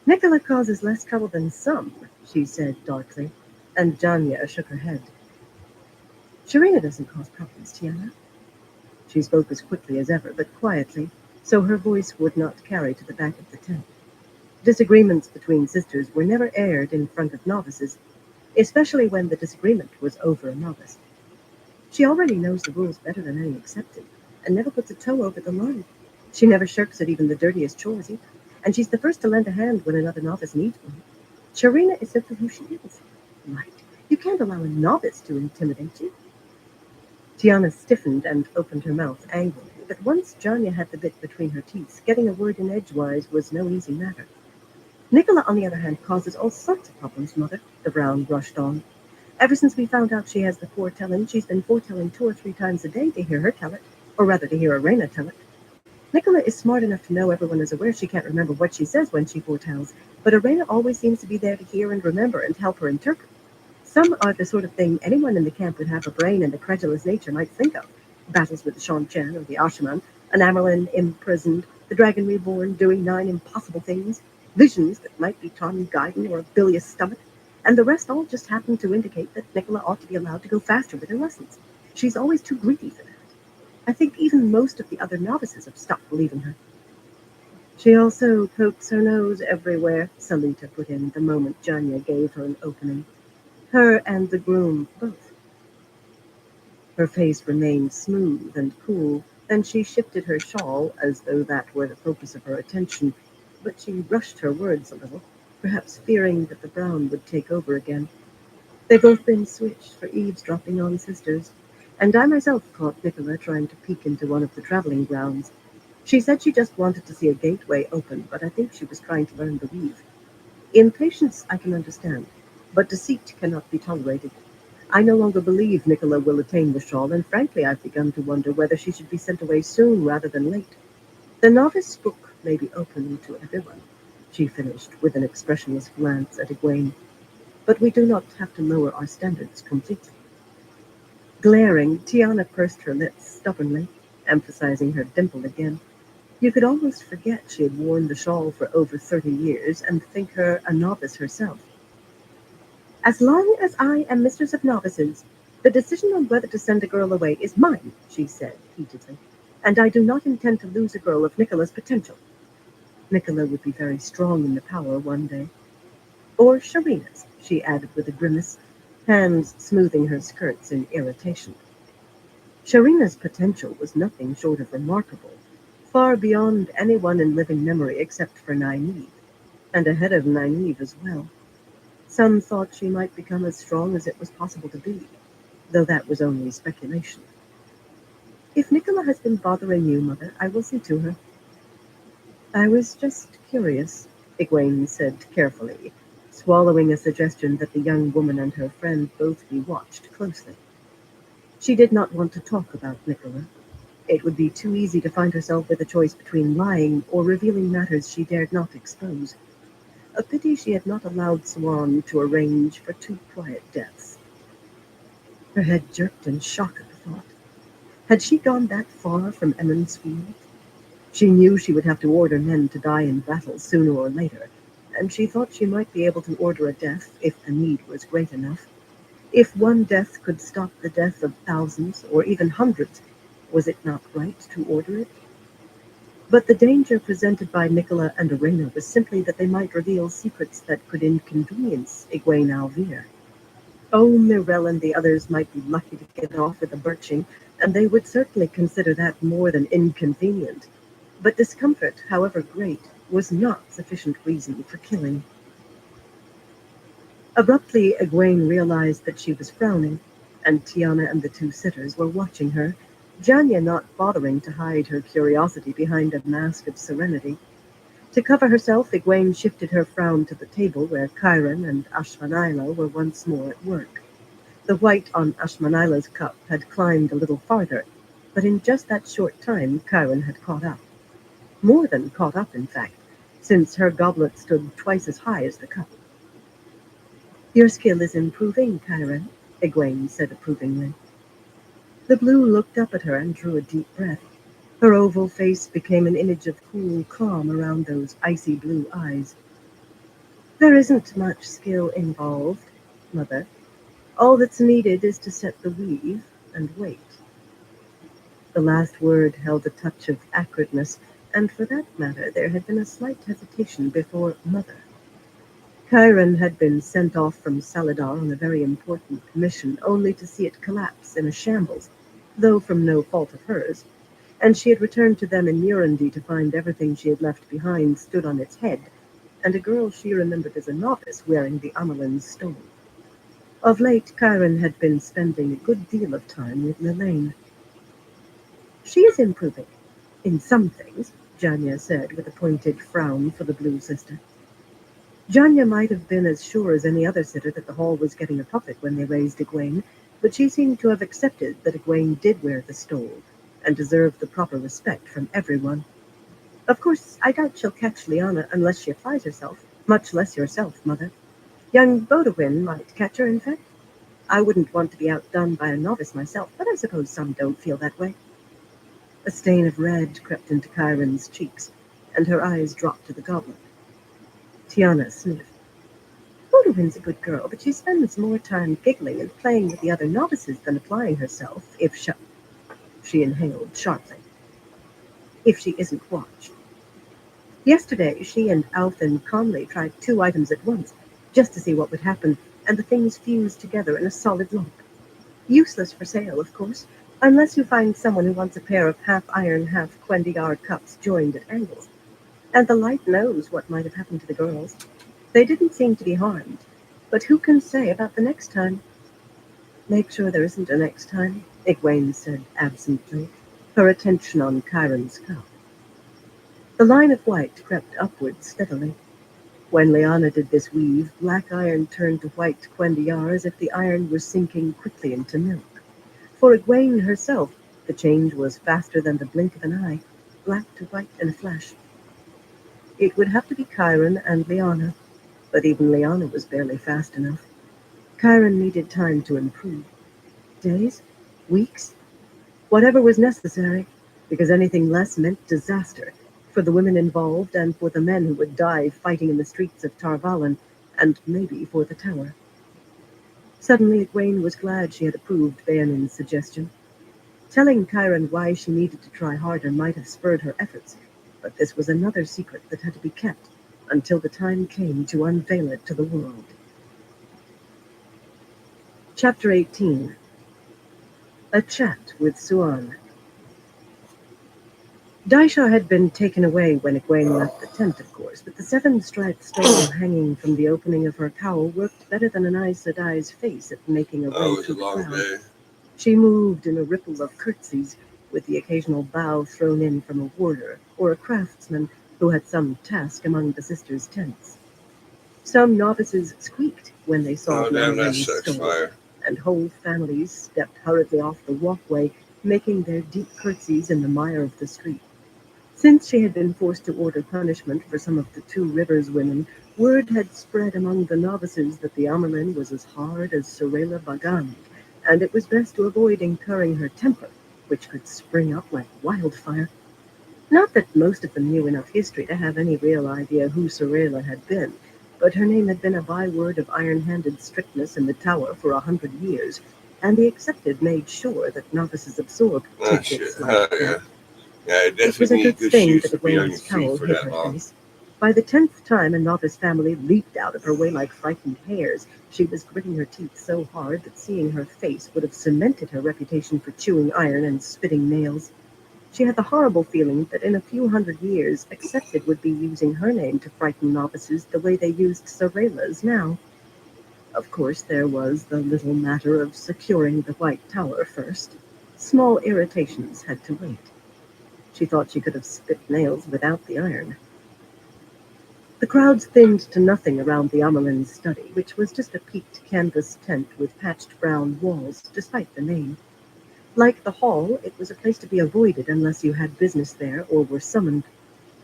"Nicola causes less trouble than some," she said darkly, and Janya shook her head. "Sharina doesn't cause problems, Tiana." She spoke as quickly as ever, but quietly, so her voice would not carry to the back of the tent. Disagreements between sisters were never aired in front of novices, especially when the disagreement was over a novice. "She already knows the rules better than any excepted, and never puts a toe over the line. She never shirks at even the dirtiest chores either, and she's the first to lend a hand when another novice needs one. Sharina is simply who she is. Right? You can't allow a novice to intimidate you." Tiana stiffened and opened her mouth angrily, but once Janya had the bit between her teeth, getting a word in edgewise was no easy matter. "Nicola, on the other hand, causes all sorts of problems, Mother," the Brown rushed on. "Ever since we found out she has the foretelling, she's been foretelling 2 or 3 times a day to hear her tell it, or rather to hear Arena tell it. Nicola is smart enough to know everyone is aware she can't remember what she says when she foretells, but Arena always seems to be there to hear and remember and help her interpret. Some are the sort of thing anyone in the camp with half a brain and a credulous nature might think of. Battles with the Shan Chen or the Ashaman, an Amerlin imprisoned, the Dragon Reborn doing 9 impossible things, visions that might be Tom Gaiden or a bilious stomach, and the rest all just happen to indicate that Nicola ought to be allowed to go faster with her lessons. She's always too greedy for that. I think even most of the other novices have stopped believing her." "She also pokes her nose everywhere," Salita put in the moment Janya gave her an opening. "Her and the groom both." Her face remained smooth and cool, then she shifted her shawl as though that were the focus of her attention, but she rushed her words a little, perhaps fearing that the Brown would take over again. "They've both been switched for eavesdropping on sisters, and I myself caught Nicola trying to peek into one of the traveling grounds. She said she just wanted to see a gateway open, but I think she was trying to learn the weave. Impatience I can understand, but deceit cannot be tolerated. I no longer believe Nicola will attain the shawl, and frankly I've begun to wonder whether she should be sent away soon rather than late. The novice book may be open to everyone," she finished with an expressionless glance at Egwene, "but we do not have to lower our standards completely." Glaring, Tiana pursed her lips stubbornly, emphasizing her dimple again. You could almost forget she had worn the shawl for over 30 years and think her a novice herself. "As long as I am mistress of novices, the decision on whether to send a girl away is mine," she said heatedly, "and I do not intend to lose a girl of Nicola's potential. Nicola would be very strong in the power one day. Or Sharina's," she added with a grimace, hands smoothing her skirts in irritation. Sharina's potential was nothing short of remarkable, far beyond anyone in living memory except for Nynaeve, and ahead of Nynaeve as well. Some thought she might become as strong as it was possible to be, though that was only speculation. If Nicola has been bothering you, Mother, I will see to her. I was just curious, Egwene said carefully, swallowing a suggestion that the young woman and her friend both be watched closely. She did not want to talk about Nicola. It would be too easy to find herself with a choice between lying or revealing matters she dared not expose. A pity she had not allowed Swan to arrange for 2 quiet deaths. Her head jerked in shock at the thought. Had she gone that far from Emmons Field? She knew she would have to order men to die in battle sooner or later, and she thought she might be able to order a death if the need was great enough. If one death could stop the death of thousands or even hundreds, was it not right to order it? But the danger presented by Nicola and Arena was simply that they might reveal secrets that could inconvenience Egwene Alvir. Oh, Mirel and the others might be lucky to get off with a birching, and they would certainly consider that more than inconvenient. But discomfort, however great, was not sufficient reason for killing. Abruptly, Egwene realized that she was frowning, and Tiana and the 2 sitters were watching her, Janya not bothering to hide her curiosity behind a mask of serenity. To cover herself, Egwene shifted her frown to the table where Chiron and Ashmanila were once more at work. The white on Ashmanila's cup had climbed a little farther, but in just that short time Chiron had caught up. More than caught up, in fact, since her goblet stood twice as high as the cup. Your skill is improving, Chiron, Egwene said approvingly. The blue looked up at her and drew a deep breath. Her oval face became an image of cool calm around those icy blue eyes. There isn't much skill involved, Mother. All that's needed is to set the weave and wait. The last word held a touch of acridness, and for that matter there had been a slight hesitation before Mother. Chiron had been sent off from Saladar on a very important mission, only to see it collapse in a shambles, though from no fault of hers, and she had returned to them in Murundi to find everything she had left behind stood on its head, and a girl she remembered as a novice wearing the Amelin's stole. Of late, Chiron had been spending a good deal of time with Lelaine. She is improving, in some things, Janya said with a pointed frown for the blue sister. Janya might have been as sure as any other sitter that the hall was getting a puppet when they raised Egwene, but she seemed to have accepted that Egwene did wear the stole, and deserved the proper respect from everyone. Of course, I doubt she'll catch Lyanna unless she applies herself, much less yourself, Mother. Young Bodawin might catch her, in fact. I wouldn't want to be outdone by a novice myself, but I suppose some don't feel that way. A stain of red crept into Chiron's cheeks, and her eyes dropped to the goblet. Tiana sniffed. Bodawin's a good girl, but she spends more time giggling and playing with the other novices than applying herself, she inhaled sharply, if she isn't watched. Yesterday, she and Althan Conley tried 2 items at once, just to see what would happen, and the things fused together in a solid lump. Useless for sale, of course, unless you find someone who wants a pair of half-iron, half-Quendiar cups joined at angles. And the light knows what might have happened to the girls. They didn't seem to be harmed, but who can say about the next time? Make sure there isn't a next time, Egwene said absently, her attention on Chiron's cup. The line of white crept upward steadily. When Lyanna did this weave, black iron turned to white Quendiar as if the iron was sinking quickly into milk. For Egwene herself, the change was faster than the blink of an eye, black to white in a flash. It would have to be Chiron and Lyanna, but even Lyanna was barely fast enough. Chiron needed time to improve. Days? Weeks? Whatever was necessary, because anything less meant disaster, for the women involved and for the men who would die fighting in the streets of Tarvalon, and maybe for the tower. Suddenly, Egwene was glad she had approved Bayanin's suggestion. Telling Chiron why she needed to try harder might have spurred her efforts, but this was another secret that had to be kept until the time came to unveil it to the world. Chapter 18. A chat with Suan. Daisha had been taken away when Egwene left the tent, of course, but the seven-striped stole hanging from the opening of her cowl worked better than an Aes Sedai's face at making a way Oh, it was through a the long crowd. day. She moved in a ripple of curtsies, with the occasional bow thrown in from a warder or a craftsman who had some task among the sisters' tents. Some novices squeaked when they saw Oh, the damn, that Amaryllis sucks stole, fire. and whole families stepped hurriedly off the walkway, making their deep curtsies in the mire of the street. Since she had been forced to order punishment for some of the Two Rivers women, word had spread among the novices that the Amerlin was as hard as Sorela Bagan, and it was best to avoid incurring her temper, which could spring up like wildfire. Not that most of them knew enough history to have any real idea who Sorela had been, but her name had been a byword of iron-handed strictness in the tower for 100 years, and the accepted made sure that novices absorbed Oh, shit. tidbits like Oh, yeah. that. Yeah, I It was definitely a good need good thing shoes that to be on Egwene's your feet cowl for hid that her long. face. By the 10th time a novice family leaped out of her way like frightened hares, she was gritting her teeth so hard that seeing her face would have cemented her reputation for chewing iron and spitting nails. She had the horrible feeling that in a few hundred years, Accepted would be using her name to frighten novices the way they used Sorela's now. Of course, there was the little matter of securing the White Tower first. Small irritations had to wait. She thought she could have spit nails without the iron. The crowds thinned to nothing around the Amelin's study, which was just a peaked canvas tent with patched brown walls, despite the name. Like the hall, it was a place to be avoided unless you had business there or were summoned.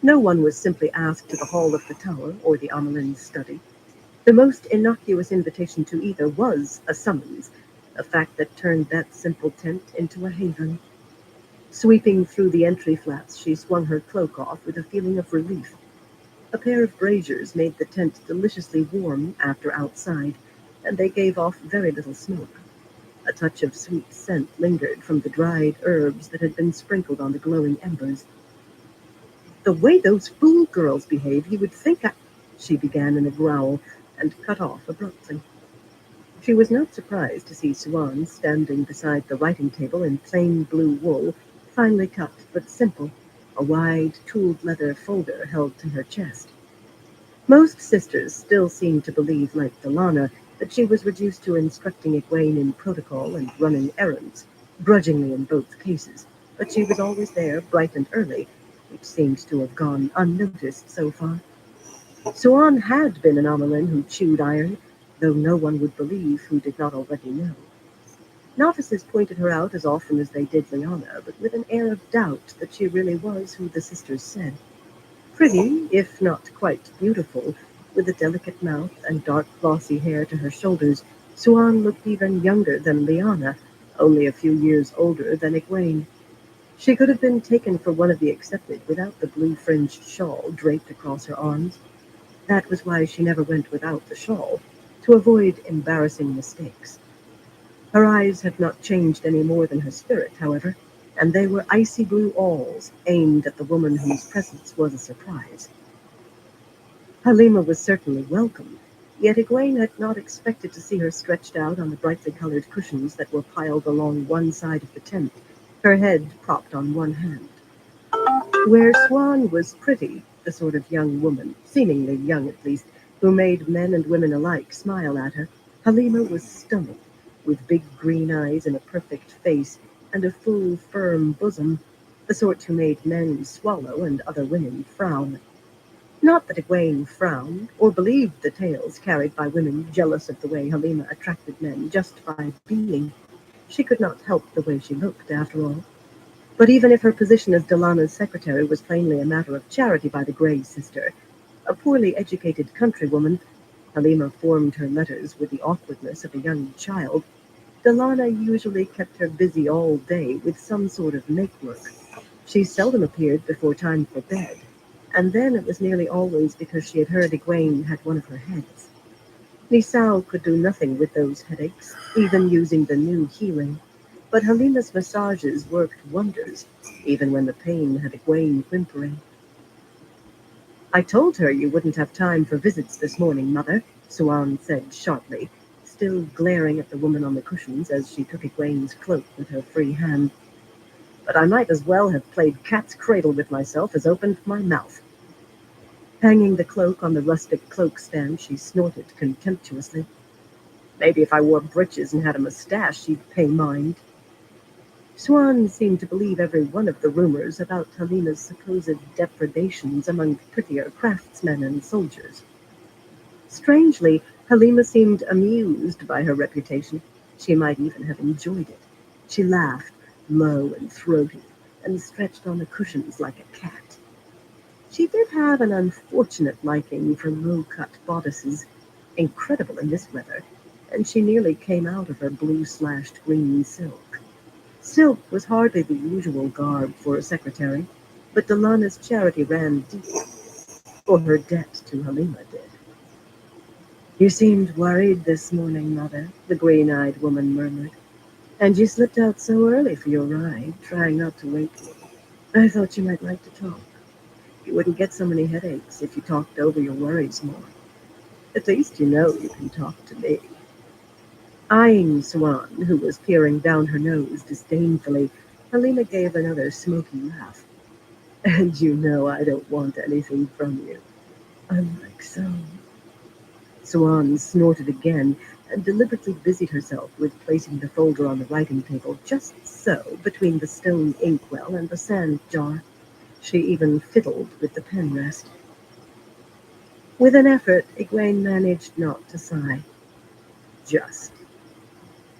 No one was simply asked to the hall of the tower or the Amelin's study. The most innocuous invitation to either was a summons, a fact that turned that simple tent into a haven. Sweeping through the entry flaps, she swung her cloak off with a feeling of relief. A pair of braziers made the tent deliciously warm after outside, and they gave off very little smoke. A touch of sweet scent lingered from the dried herbs that had been sprinkled on the glowing embers. "The way those fool girls behave, you would think I—" she began in a growl, and cut off abruptly. She was not surprised to see Swan standing beside the writing table in plain blue wool, finely cut but simple, a wide, tooled leather folder held to her chest. Most sisters still seemed to believe, like Delana, that she was reduced to instructing Egwene in protocol and running errands, grudgingly in both cases, but she was always there, bright and early, which seemed to have gone unnoticed so far. Suan had been an Amelin who chewed iron, though no one would believe who did not already know. Novices pointed her out as often as they did Lyanna, but with an air of doubt that she really was who the sisters said. Pretty, if not quite beautiful, with a delicate mouth and dark glossy hair to her shoulders, Suan looked even younger than Lyanna, only a few years older than Egwene. She could have been taken for one of the accepted without the blue-fringed shawl draped across her arms. That was why she never went without the shawl, to avoid embarrassing mistakes. Her eyes had not changed any more than her spirit, however, and they were icy blue awls aimed at the woman whose presence was a surprise. Halima was certainly welcome, yet Egwene had not expected to see her stretched out on the brightly colored cushions that were piled along one side of the tent, her head propped on one hand. Where Swan was pretty, the sort of young woman, seemingly young at least, who made men and women alike smile at her, Halima was stunning, with big green eyes and a perfect face, and a full, firm bosom, the sort who made men swallow and other women frown. Not that Egwene frowned, or believed the tales carried by women jealous of the way Halima attracted men just by being. She could not help the way she looked, after all. But even if her position as Delana's secretary was plainly a matter of charity by the Grey sister, a poorly educated countrywoman, Halima formed her letters with the awkwardness of a young child, Delana usually kept her busy all day with some sort of make-work. She seldom appeared before time for bed, and then it was nearly always because she had heard Egwene had one of her heads. Nisao could do nothing with those headaches, even using the new healing, but Halima's massages worked wonders, even when the pain had Egwene whimpering. "I told her you wouldn't have time for visits this morning, Mother," Suan said sharply, still glaring at the woman on the cushions as she took Egwene's cloak with her free hand. But I might as well have played cat's cradle with myself as opened my mouth. Hanging the cloak on the rustic cloak stand, she snorted contemptuously. Maybe if I wore breeches and had a mustache, she'd pay mind. Swan seemed to believe every one of the rumors about Halima's supposed depredations among prettier craftsmen and soldiers. Strangely, Halima seemed amused by her reputation. She might even have enjoyed it. She laughed, low and throaty, and stretched on the cushions like a cat. She did have an unfortunate liking for low-cut bodices, incredible in this weather, and she nearly came out of her blue-slashed-green silk. Silk was hardly the usual garb for a secretary, but Delana's charity ran deep, or her debt to Halima did. You seemed worried this morning, Mother, the green-eyed woman murmured. And you slipped out so early for your ride, trying not to wake me. I thought you might like to talk. You wouldn't get so many headaches if you talked over your worries more. At least you know you can talk to me. Eyeing Swan, who was peering down her nose disdainfully, Halima gave another smoky laugh. And you know I don't want anything from you. Unlike some. Swan snorted again and deliberately busied herself with placing the folder on the writing table just so between the stone inkwell and the sand jar. She even fiddled with the pen rest. With an effort, Egwene managed not to sigh. Just.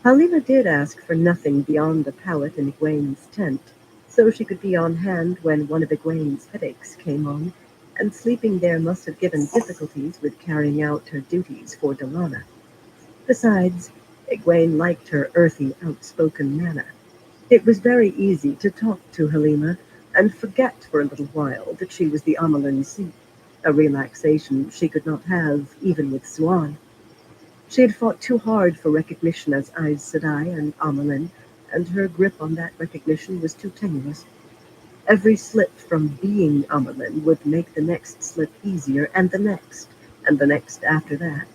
Halima did ask for nothing beyond a pallet in Egwene's tent, so she could be on hand when one of Egwene's headaches came on, and sleeping there must have given difficulties with carrying out her duties for Delana. Besides, Egwene liked her earthy, outspoken manner. It was very easy to talk to Halima and forget for a little while that she was the Amelin Sea, a relaxation she could not have even with Swan. She had fought too hard for recognition as Aes Sedai and Amelin, and her grip on that recognition was too tenuous. Every slip from being Amelin would make the next slip easier, and the next after that,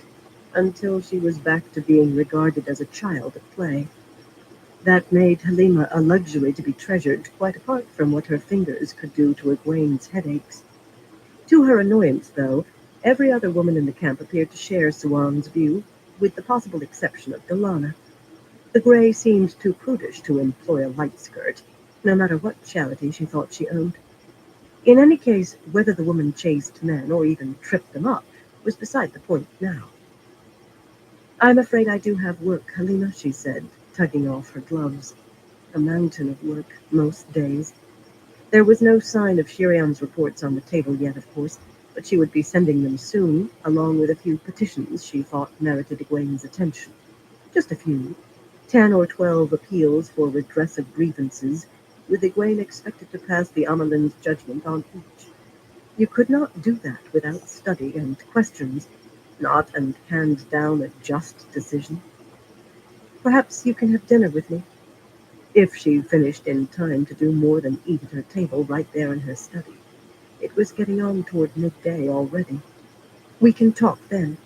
until she was back to being regarded as a child at play. That made Halima a luxury to be treasured, quite apart from what her fingers could do to Egwene's headaches. To her annoyance, though, every other woman in the camp appeared to share Swan's view, with the possible exception of Delana. The Grey seemed too prudish to employ a light skirt, no matter what charity she thought she owed. In any case, whether the woman chased men or even tripped them up was beside the point now. I'm afraid I do have work, Halima, she said, tugging off her gloves. A mountain of work, most days. There was no sign of Shiriam's reports on the table yet, of course, but she would be sending them soon, along with a few petitions she thought merited Egwene's attention. Just a few. 10 or 12 appeals for redress of grievances, with Egwene expected to pass the Amelin's judgment on each. You could not do that without study and questions, not and hand down a just decision. Perhaps you can have dinner with me. If she finished in time to do more than eat at her table right there in her study. It was getting on toward midday already. We can talk then.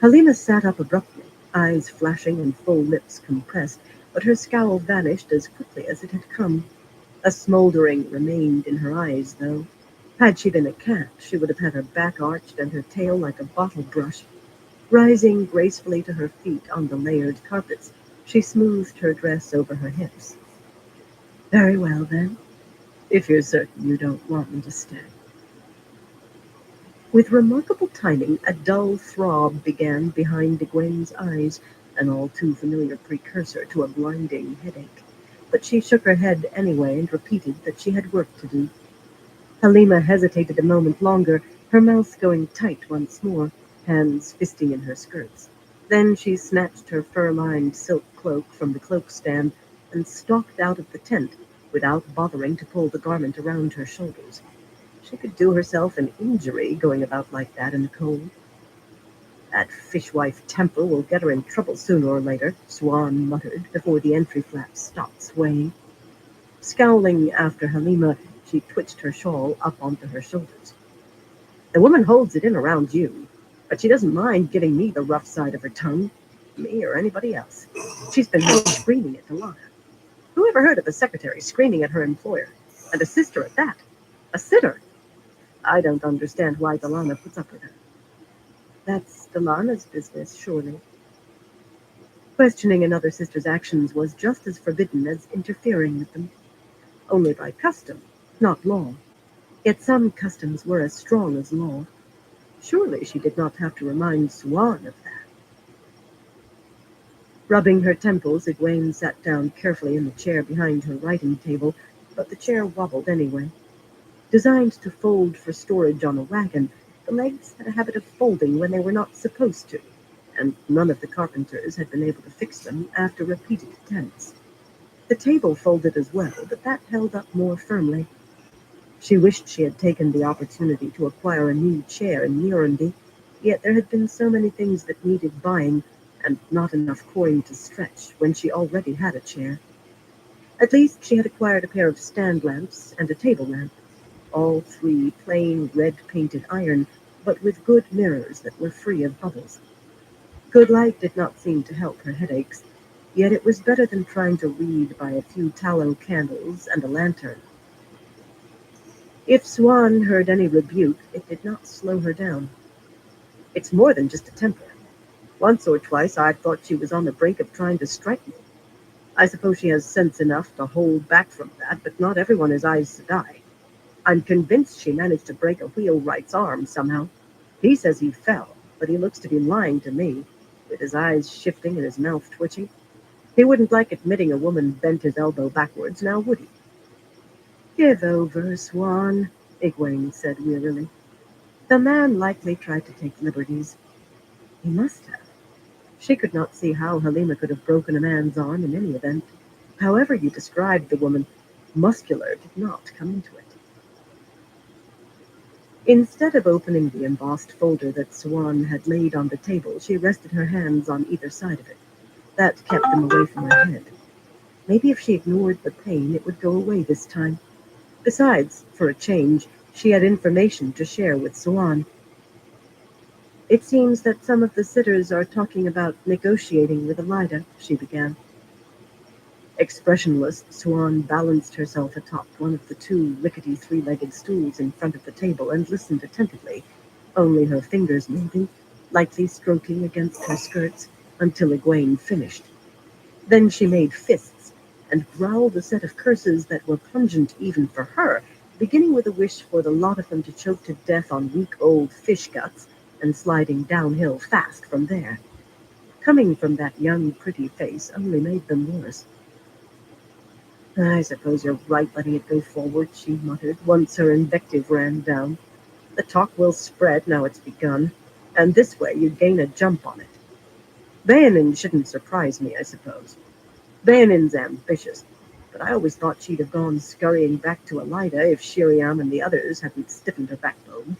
Halima sat up abruptly, eyes flashing and full lips compressed, but her scowl vanished as quickly as it had come. A smoldering remained in her eyes, though. Had she been a cat, she would have had her back arched and her tail like a bottle brush. Rising gracefully to her feet on the layered carpets, she smoothed her dress over her hips. Very well, then, if you're certain you don't want me to stay. With remarkable timing, a dull throb began behind Egwene's eyes, an all-too-familiar precursor to a blinding headache. But she shook her head anyway and repeated that she had work to do. Halima hesitated a moment longer, her mouth going tight once more, hands fisting in her skirts. Then she snatched her fur-lined silk cloak from the cloak stand and stalked out of the tent without bothering to pull the garment around her shoulders. She could do herself an injury going about like that in the cold. That fishwife temper will get her in trouble sooner or later, Swan muttered before the entry flap stopped swaying. Scowling after Halima, she twitched her shawl up onto her shoulders. The woman holds it in around you. But she doesn't mind giving me the rough side of her tongue, me or anybody else. She's been screaming at Delana. Who ever heard of a secretary screaming at her employer? And a sister at that. A sitter. I don't understand why Delana puts up with her. That's Delana's business, surely. Questioning another sister's actions was just as forbidden as interfering with them, only by custom, not law. Yet some customs were as strong as law. Surely she did not have to remind Swan of that. Rubbing her temples, Egwene sat down carefully in the chair behind her writing table, but the chair wobbled anyway. Designed to fold for storage on a wagon, the legs had a habit of folding when they were not supposed to, and none of the carpenters had been able to fix them after repeated attempts. The table folded as well, but that held up more firmly. She wished she had taken the opportunity to acquire a new chair in Nuremberg, yet there had been so many things that needed buying, and not enough coin to stretch when she already had a chair. At least she had acquired a pair of stand lamps and a table lamp, all three plain red-painted iron, but with good mirrors that were free of bubbles. Good light did not seem to help her headaches, yet it was better than trying to read by a few tallow candles and a lantern. If Swan heard any rebuke, it did not slow her down. It's more than just a temper. Once or twice I thought she was on the brink of trying to strike me. I suppose she has sense enough to hold back from that, but not everyone is Aes Sedai. I'm convinced she managed to break a wheelwright's arm somehow. He says he fell, but he looks to be lying to me, with his eyes shifting and his mouth twitching. He wouldn't like admitting a woman bent his elbow backwards, now would he? Give over, Swan, Egwene said wearily. The man likely tried to take liberties. He must have. She could not see how Halima could have broken a man's arm in any event. However you described the woman, muscular did not come into it. Instead of opening the embossed folder that Swan had laid on the table, she rested her hands on either side of it. That kept them away from her head. Maybe if she ignored the pain, it would go away this time. Besides, for a change, she had information to share with Swan. It seems that some of the sitters are talking about negotiating with Elida, she began. Expressionless, Swan balanced herself atop one of the two rickety three-legged stools in front of the table and listened attentively, only her fingers moving, lightly stroking against her skirts, until Egwene finished. Then she made fists and growled a set of curses that were pungent even for her, beginning with a wish for the lot of them to choke to death on weak old fish guts and sliding downhill fast from there. Coming from that young, pretty face only made them worse. I suppose you're right letting it go forward, she muttered, once her invective ran down. The talk will spread now it's begun, and this way you gain a jump on it. Bayanin shouldn't surprise me, I suppose. Bayanin's ambitious, but I always thought she'd have gone scurrying back to Elida if Shiriam and the others hadn't stiffened her backbone.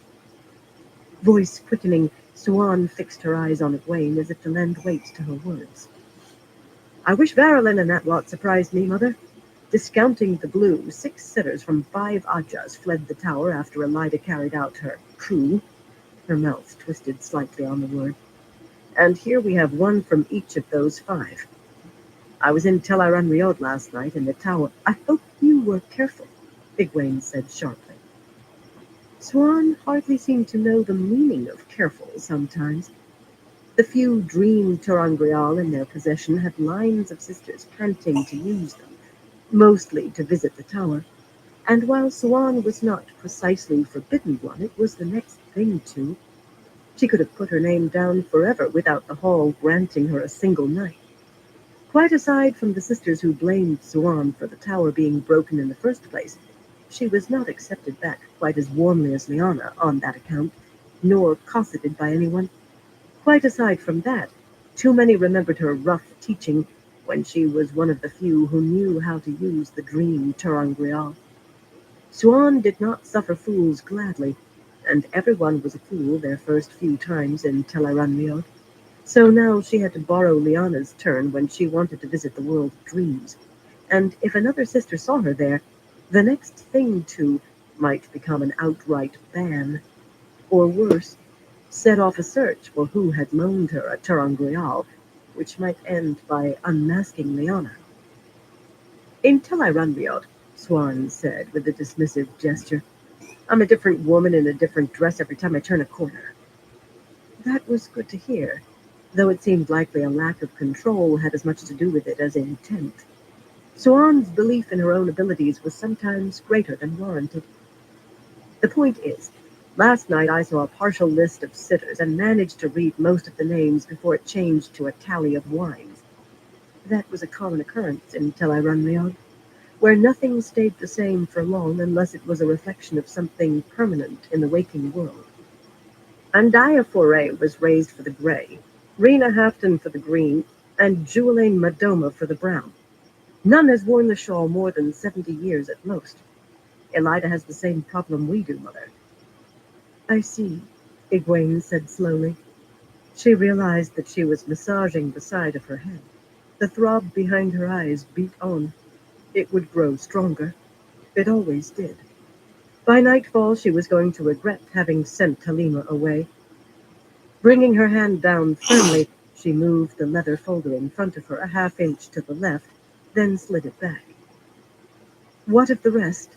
Voice quickening, Swan fixed her eyes on Egwene as if to lend weight to her words. I wish Varilyn and that lot surprised me, Mother. Discounting the glue, 6 sitters from 5 Ajas fled the tower after Elida carried out her coup. Her mouth twisted slightly on the word. And here we have one from each of those 5. I was in Tel Aranriod last night in the tower. I hope you were careful, Egwene said sharply. Swan hardly seemed to know the meaning of careful sometimes. The few dream Torangreal in their possession had lines of sisters panting to use them, mostly to visit the tower. And while Swan was not precisely forbidden one, it was the next thing to. She could have put her name down forever without the hall granting her a single night. Quite aside from the sisters who blamed Swan for the tower being broken in the first place, she was not accepted back quite as warmly as Lyanna on that account, nor cosseted by anyone. Quite aside from that, too many remembered her rough teaching when she was one of the few who knew how to use the dream Terangreal. Swan did not suffer fools gladly, and everyone was a fool their first few times in Tel'aran'rhiod. So now she had to borrow Lyanna's turn when she wanted to visit the world of dreams. And if another sister saw her there, the next thing to might become an outright ban. Or worse. set off a search for who had loaned her a Terangrial, which might end by unmasking Liana. In Telairanriot, Swan said with a dismissive gesture, I'm a different woman in a different dress every time I turn a corner. That was good to hear, though it seemed likely a lack of control had as much to do with it as intent. Swan's belief in her own abilities was sometimes greater than warranted. The point is, last night I saw a partial list of sitters and managed to read most of the names before it changed to a tally of wines. That was a common occurrence in Telairanriog, where nothing stayed the same for long unless it was a reflection of something permanent in the waking world. Andaya Foray was raised for the gray, Rena Hafton for the green, and Juliane Madoma for the brown. None has worn the shawl more than 70 years at most. Elida has the same problem we do, Mother. I see, Egwene said slowly. She realized that she was massaging the side of her head. The throb behind her eyes beat on. It would grow stronger. It always did. By nightfall, she was going to regret having sent Halima away. Bringing her hand down firmly, she moved the leather folder in front of her a half-inch to the left, then slid it back. What of the rest?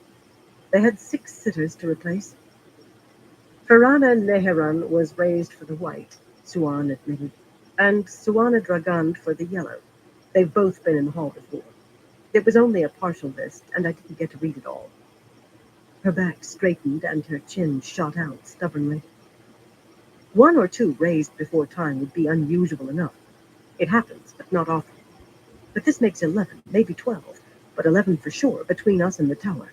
They had 6 sitters to replace. Farana Neheran was raised for the white, Suan admitted, and Suana Dragand for the yellow. They've both been in the hall before. It was only a partial list, and I didn't get to read it all. Her back straightened and her chin shot out stubbornly. 1 or 2 raised before time would be unusual enough. It happens, but not often. But this makes 11, maybe 12, but 11 for sure between us and the tower.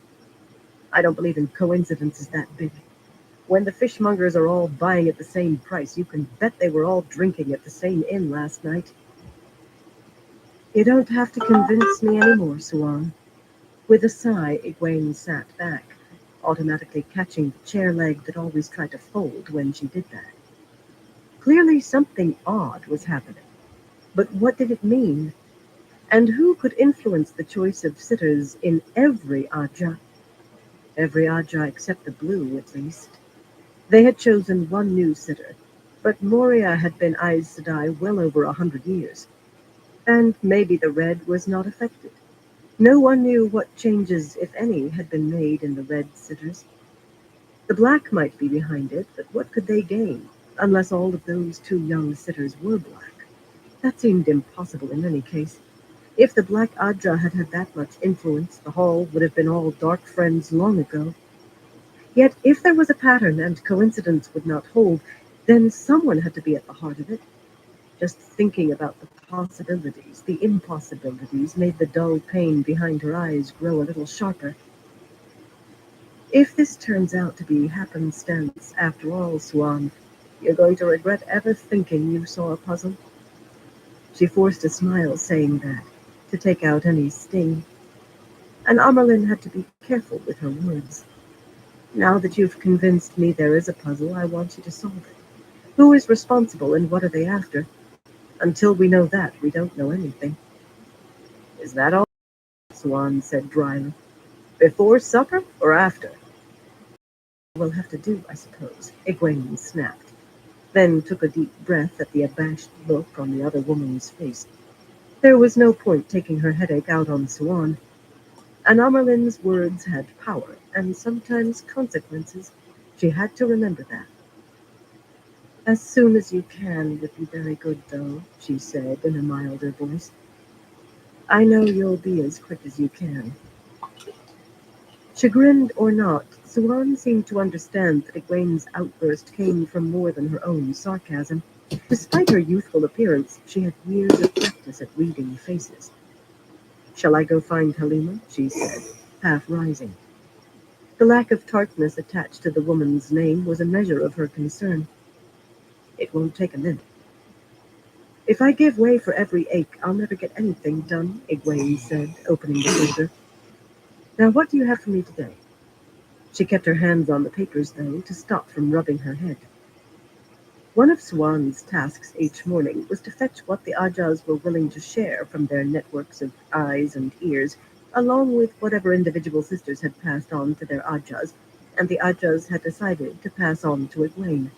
I don't believe in coincidences that big. When the fishmongers are all buying at the same price, you can bet they were all drinking at the same inn last night. You don't have to convince me anymore, Suan. With a sigh, Egwene sat back, automatically catching the chair leg that always tried to fold when she did that. Clearly something odd was happening. But what did it mean? And who could influence the choice of sitters in every Aja? Every Aja except the blue, at least. They had chosen 1 new sitter, but Moria had been Aes Sedai well over 100 years. And maybe the red was not affected. No one knew what changes, if any, had been made in the red sitters. The black might be behind it, but what could they gain, unless all of those 2 young sitters were black? That seemed impossible in any case. If the Black Aja had had that much influence, the hall would have been all dark friends long ago. Yet if there was a pattern and coincidence would not hold, then someone had to be at the heart of it. Just thinking about the possibilities, the impossibilities, made the dull pain behind her eyes grow a little sharper. If this turns out to be happenstance after all, Swan, you're going to regret ever thinking you saw a puzzle. She forced a smile saying that, to take out any sting. And Amerlin had to be careful with her words. Now that you've convinced me there is a puzzle, I want you to solve it. Who is responsible and what are they after? Until we know that, we don't know anything. Is that all? Swan said dryly. Before supper or after? We'll have to do, I suppose, Egwene snapped, then took a deep breath at the abashed look on the other woman's face. There was no point taking her headache out on Swan. And Amerlin's words had power, and sometimes consequences. She had to remember that. As soon as you can would be very good, though, she said in a milder voice. I know you'll be as quick as you can. Chagrined or not, Swan seemed to understand that Egwene's outburst came from more than her own sarcasm. Despite her youthful appearance, she had years of practice at reading faces. Shall I go find Halima? She said, half rising. The lack of tartness attached to the woman's name was a measure of her concern. It won't take a minute. If I give way for every ache, I'll never get anything done, Egwene said, opening the folder. Now what do you have for me today? She kept her hands on the papers, though, to stop from rubbing her head. One of Swan's tasks each morning was to fetch what the Ajas were willing to share from their networks of eyes and ears, along with whatever individual sisters had passed on to their Ajas, and the Ajas had decided to pass on to Egwene.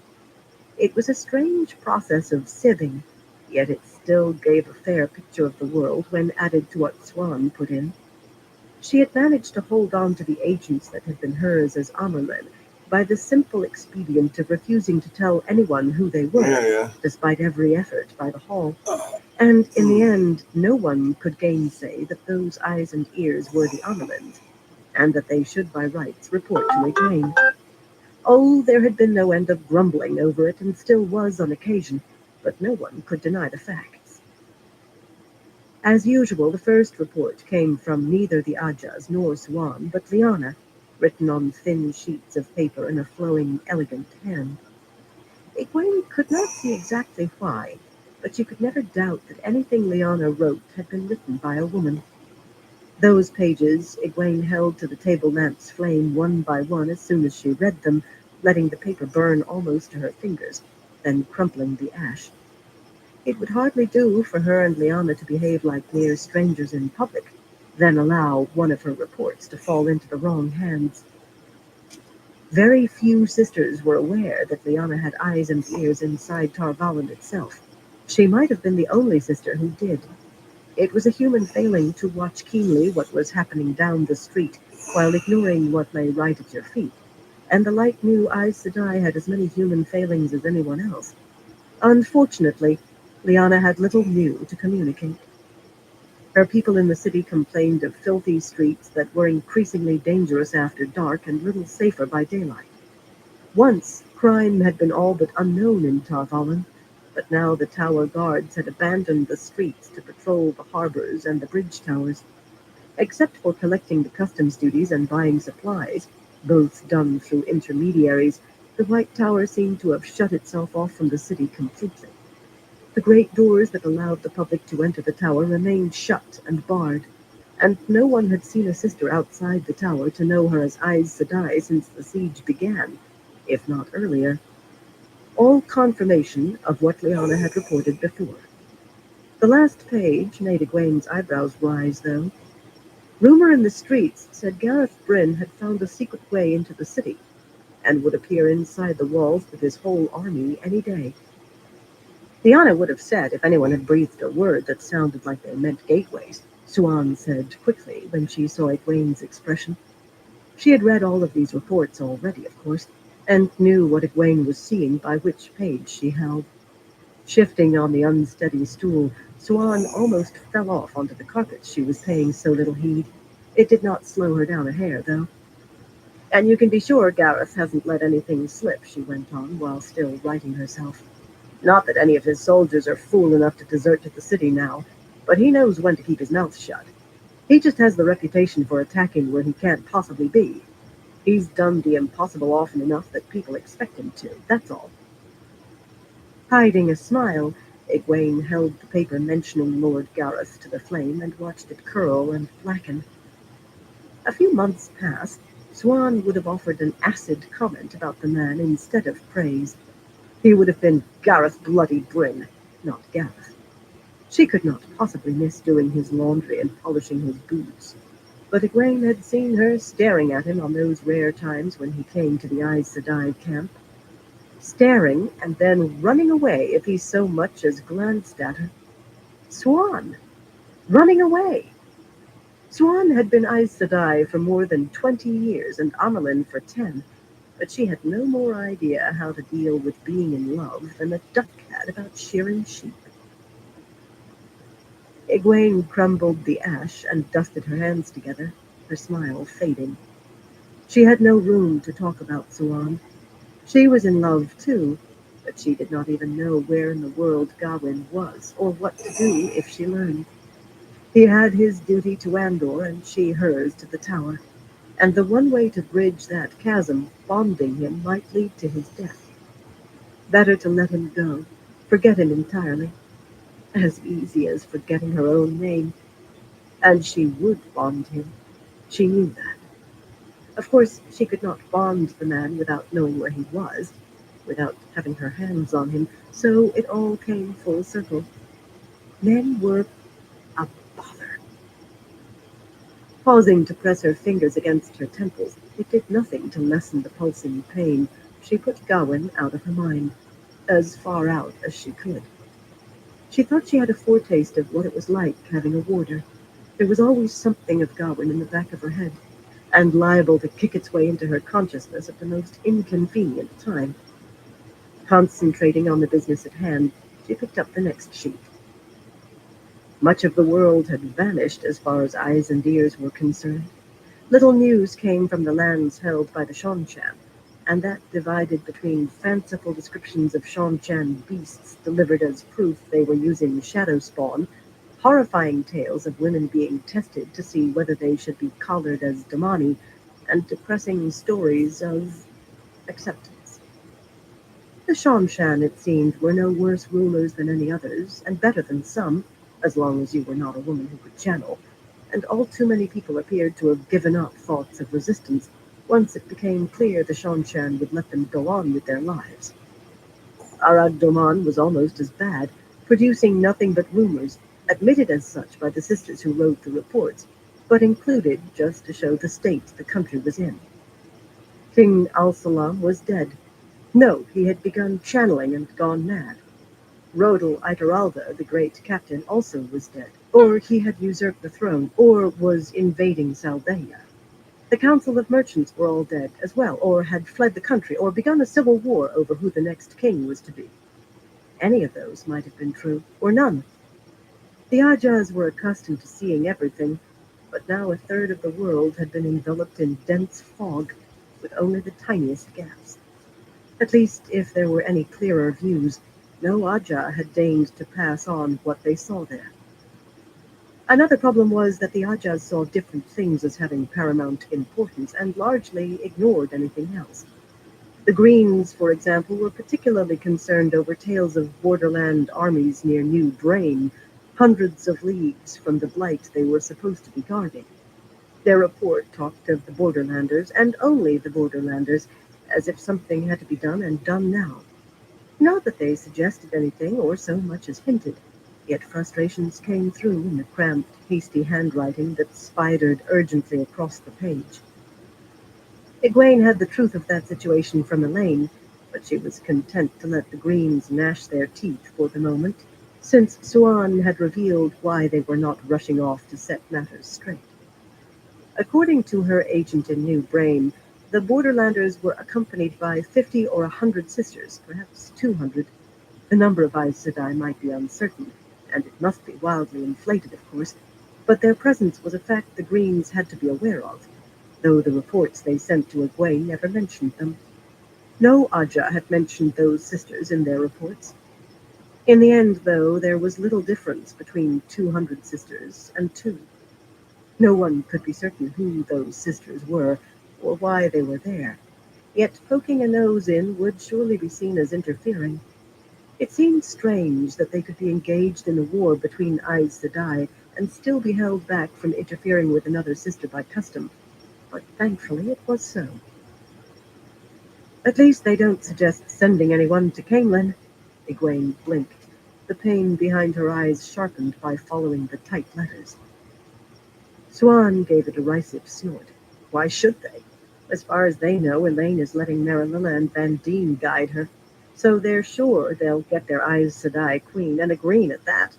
It was a strange process of sieving, yet it still gave a fair picture of the world when added to what Swan put in. She had managed to hold on to the agents that had been hers as Amerlin by the simple expedient of refusing to tell anyone who they were, Yeah. despite every effort by the Hall. And in the end, no one could gainsay that those eyes and ears were the Amerlins, and that they should by rights report to Egwene. Oh, there had been no end of grumbling over it, and still was on occasion, but no one could deny the facts. As usual, the first report came from neither the Ajas nor Swan, but Liana, written on thin sheets of paper in a flowing, elegant hand. Egwene could not see exactly why, but she could never doubt that anything Liana wrote had been written by a woman. Those pages Egwene held to the table lamp's flame one by one as soon as she read them, letting the paper burn almost to her fingers, then crumpling the ash. It would hardly do for her and Liana to behave like mere strangers in public, then allow one of her reports to fall into the wrong hands. Very few sisters were aware that Liana had eyes and ears inside Tarvalin itself. She might have been the only sister who did. It was a human failing to watch keenly what was happening down the street while ignoring what lay right at your feet, and the light knew Aes Sedai had as many human failings as anyone else. Unfortunately, Liana had little new to communicate. Her people in the city complained of filthy streets that were increasingly dangerous after dark and little safer by daylight. Once, crime had been all but unknown in Tarvalin, but now the tower guards had abandoned the streets to patrol the harbors and the bridge towers. Except for collecting the customs duties and buying supplies, both done through intermediaries, the White Tower seemed to have shut itself off from the city completely. The great doors that allowed the public to enter the tower remained shut and barred, and no one had seen a sister outside the tower to know her as Aes Sedai since the siege began, if not earlier. All confirmation of what Liana had reported before. The last page made Egwene's eyebrows rise, though. Rumor in the streets said Gareth Bryn had found a secret way into the city, and would appear inside the walls with his whole army any day. Liana would have said if anyone had breathed a word that sounded like they meant gateways, Swan said quickly when she saw Egwene's expression. She had read all of these reports already, of course, and knew what Egwene was seeing by which page she held. Shifting on the unsteady stool, Swan almost fell off onto the carpet she was paying so little heed. It did not slow her down a hair, though. And you can be sure Gareth hasn't let anything slip, she went on, while still righting herself. Not that any of his soldiers are fool enough to desert to the city now, but he knows when to keep his mouth shut. He just has the reputation for attacking where he can't possibly be. He's done the impossible often enough that people expect him to, that's all. Hiding a smile, Egwene held the paper mentioning Lord Gareth to the flame and watched it curl and blacken. A few months past, Swan would have offered an acid comment about the man instead of praise. He would have been Gareth Bloody Bryn, not Gareth. She could not possibly miss doing his laundry and polishing his boots. But Egwene had seen her staring at him on those rare times when he came to the Aes Sedai camp. Staring and then running away if he so much as glanced at her. Swan! Running away! Swan had been Aes Sedai for more than 20 years and Amelin for 10, but she had no more idea how to deal with being in love than a duck had about shearing sheep. Egwene crumbled the ash and dusted her hands together, her smile fading. She had no room to talk about Swan. She was in love, too, but she did not even know where in the world Gawain was, or what to do if she learned. He had his duty to Andor, and she hers to the tower, and the one way to bridge that chasm, bonding him, might lead to his death. Better to let him go, forget him entirely, as easy as forgetting her own name. And she would bond him. She knew that. Of course, she could not bond the man without knowing where he was, without having her hands on him, so it all came full circle. Men were a bother. Pausing to press her fingers against her temples, it did nothing to lessen the pulsing pain. She put Gawain out of her mind. as far out as she could. She thought she had a foretaste of what it was like having a warder. There was always something of Gawain in the back of her head, and liable to kick its way into her consciousness at the most inconvenient time. Concentrating on the business at hand, she picked up the next sheet. Much of the world had vanished as far as eyes and ears were concerned. Little news came from the lands held by the Shanshan, and that divided between fanciful descriptions of Shanshan beasts delivered as proof they were using shadow spawn, horrifying tales of women being tested to see whether they should be collared as damani, and depressing stories of acceptance. The Shanshan, it seemed, were no worse rulers than any others, and better than some, as long as you were not a woman who could channel, and all too many people appeared to have given up thoughts of resistance once it became clear the Shanshan would let them go on with their lives. Arag Doman was almost as bad, producing nothing but rumors, admitted as such by the sisters who wrote the reports, but included just to show the state the country was in. King Al-Salam was dead. No, he had begun channeling and gone mad. Rodel Ituralda, the great captain, also was dead, or he had usurped the throne, or was invading Saldaia. The Council of Merchants were all dead as well, or had fled the country, or begun a civil war over who the next king was to be. Any of those might have been true, or none. The Ajas were accustomed to seeing everything, but now a third of the world had been enveloped in dense fog, with only the tiniest gaps. At least, if there were any clearer views, no Aja had deigned to pass on what they saw there. Another problem was that the Ajas saw different things as having paramount importance and largely ignored anything else. The Greens, for example, were particularly concerned over tales of borderland armies near New Brain, hundreds of leagues from the blight they were supposed to be guarding. Their report talked of the borderlanders, and only the borderlanders, as if something had to be done and done now. Not that they suggested anything or so much as hinted, yet frustrations came through in the cramped, hasty handwriting that spidered urgently across the page. Egwene had the truth of that situation from Elaine, but she was content to let the Greens gnash their teeth for the moment, since Suan had revealed why they were not rushing off to set matters straight. According to her agent in New Brain, the Borderlanders were accompanied by 50 or 100 sisters, perhaps 200. The number of Aes Sedai might be uncertain, and it must be wildly inflated, of course, but their presence was a fact the Greens had to be aware of, though the reports they sent to Egwene never mentioned them. No Aja had mentioned those sisters in their reports. In the end, though, there was little difference between 200 sisters and 2. No one could be certain who those sisters were, or why they were there. Yet poking a nose in would surely be seen as interfering. It seemed strange that they could be engaged in a war between Aes Sedai and still be held back from interfering with another sister by custom, but thankfully it was so. At least they don't suggest sending anyone to Camelin. Egwene blinked, the pain behind her eyes sharpened by following the tight letters. Swan gave a derisive snort. Why should they? As far as they know, Elaine is letting Marililla and Vandine guide her, so they're sure they'll get their Aes Sedai queen, and a green at that.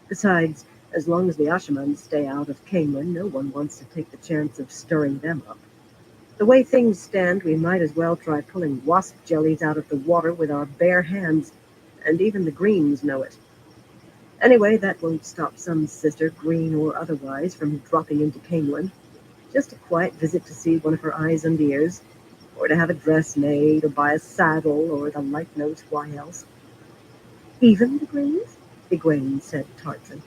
Besides, as long as the Ashamans stay out of Camelin, no one wants to take the chance of stirring them up. The way things stand, we might as well try pulling wasp jellies out of the water with our bare hands, and even the Greens know it. Anyway, that won't stop some sister, green or otherwise, from dropping into Camelin. Just a quiet visit to see one of her eyes and ears, or to have a dress made, or buy a saddle, or the like knows why else. Even the Greens? Egwene said tartly.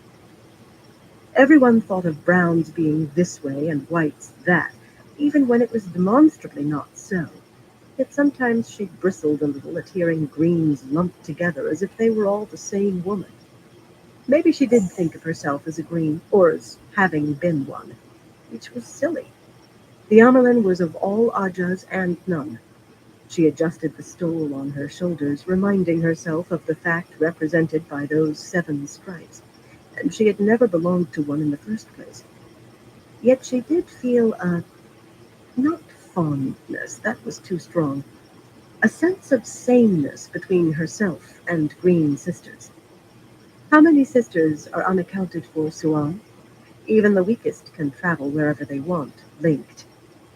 Everyone thought of browns being this way and whites that, even when it was demonstrably not so. Yet sometimes she bristled a little at hearing greens lumped together as if they were all the same woman. Maybe she did think of herself as a green, or as having been one, which was silly. The Amelin was of all Ajas and none. She adjusted the stole on her shoulders, reminding herself of the fact represented by those 7 stripes, and she had never belonged to one in the first place. Yet she did feel not fondness, that was too strong, a sense of sameness between herself and Green sisters. How many sisters are unaccounted for, Suan? Even the weakest can travel wherever they want, linked,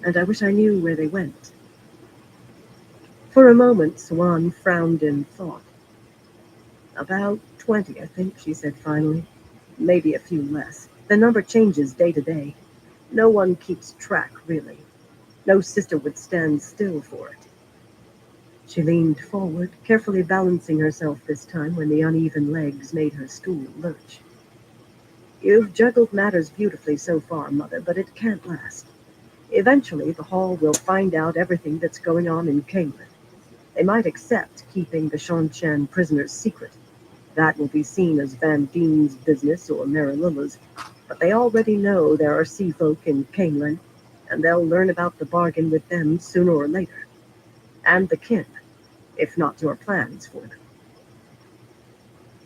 and I wish I knew where they went. For a moment, Swan frowned in thought. About 20, I think, she said finally. Maybe a few less. The number changes day to day. No one keeps track, really. No sister would stand still for it. She leaned forward, carefully balancing herself this time when the uneven legs made her stool lurch. You've juggled matters beautifully so far, Mother, but it can't last. Eventually, the Hall will find out everything that's going on in Kingland. They might accept keeping the Shanshan prisoners secret. That will be seen as Van Dien's business or Marilla's, but they already know there are sea folk in Kingland, and they'll learn about the bargain with them sooner or later. And the kin, if not your plans for them.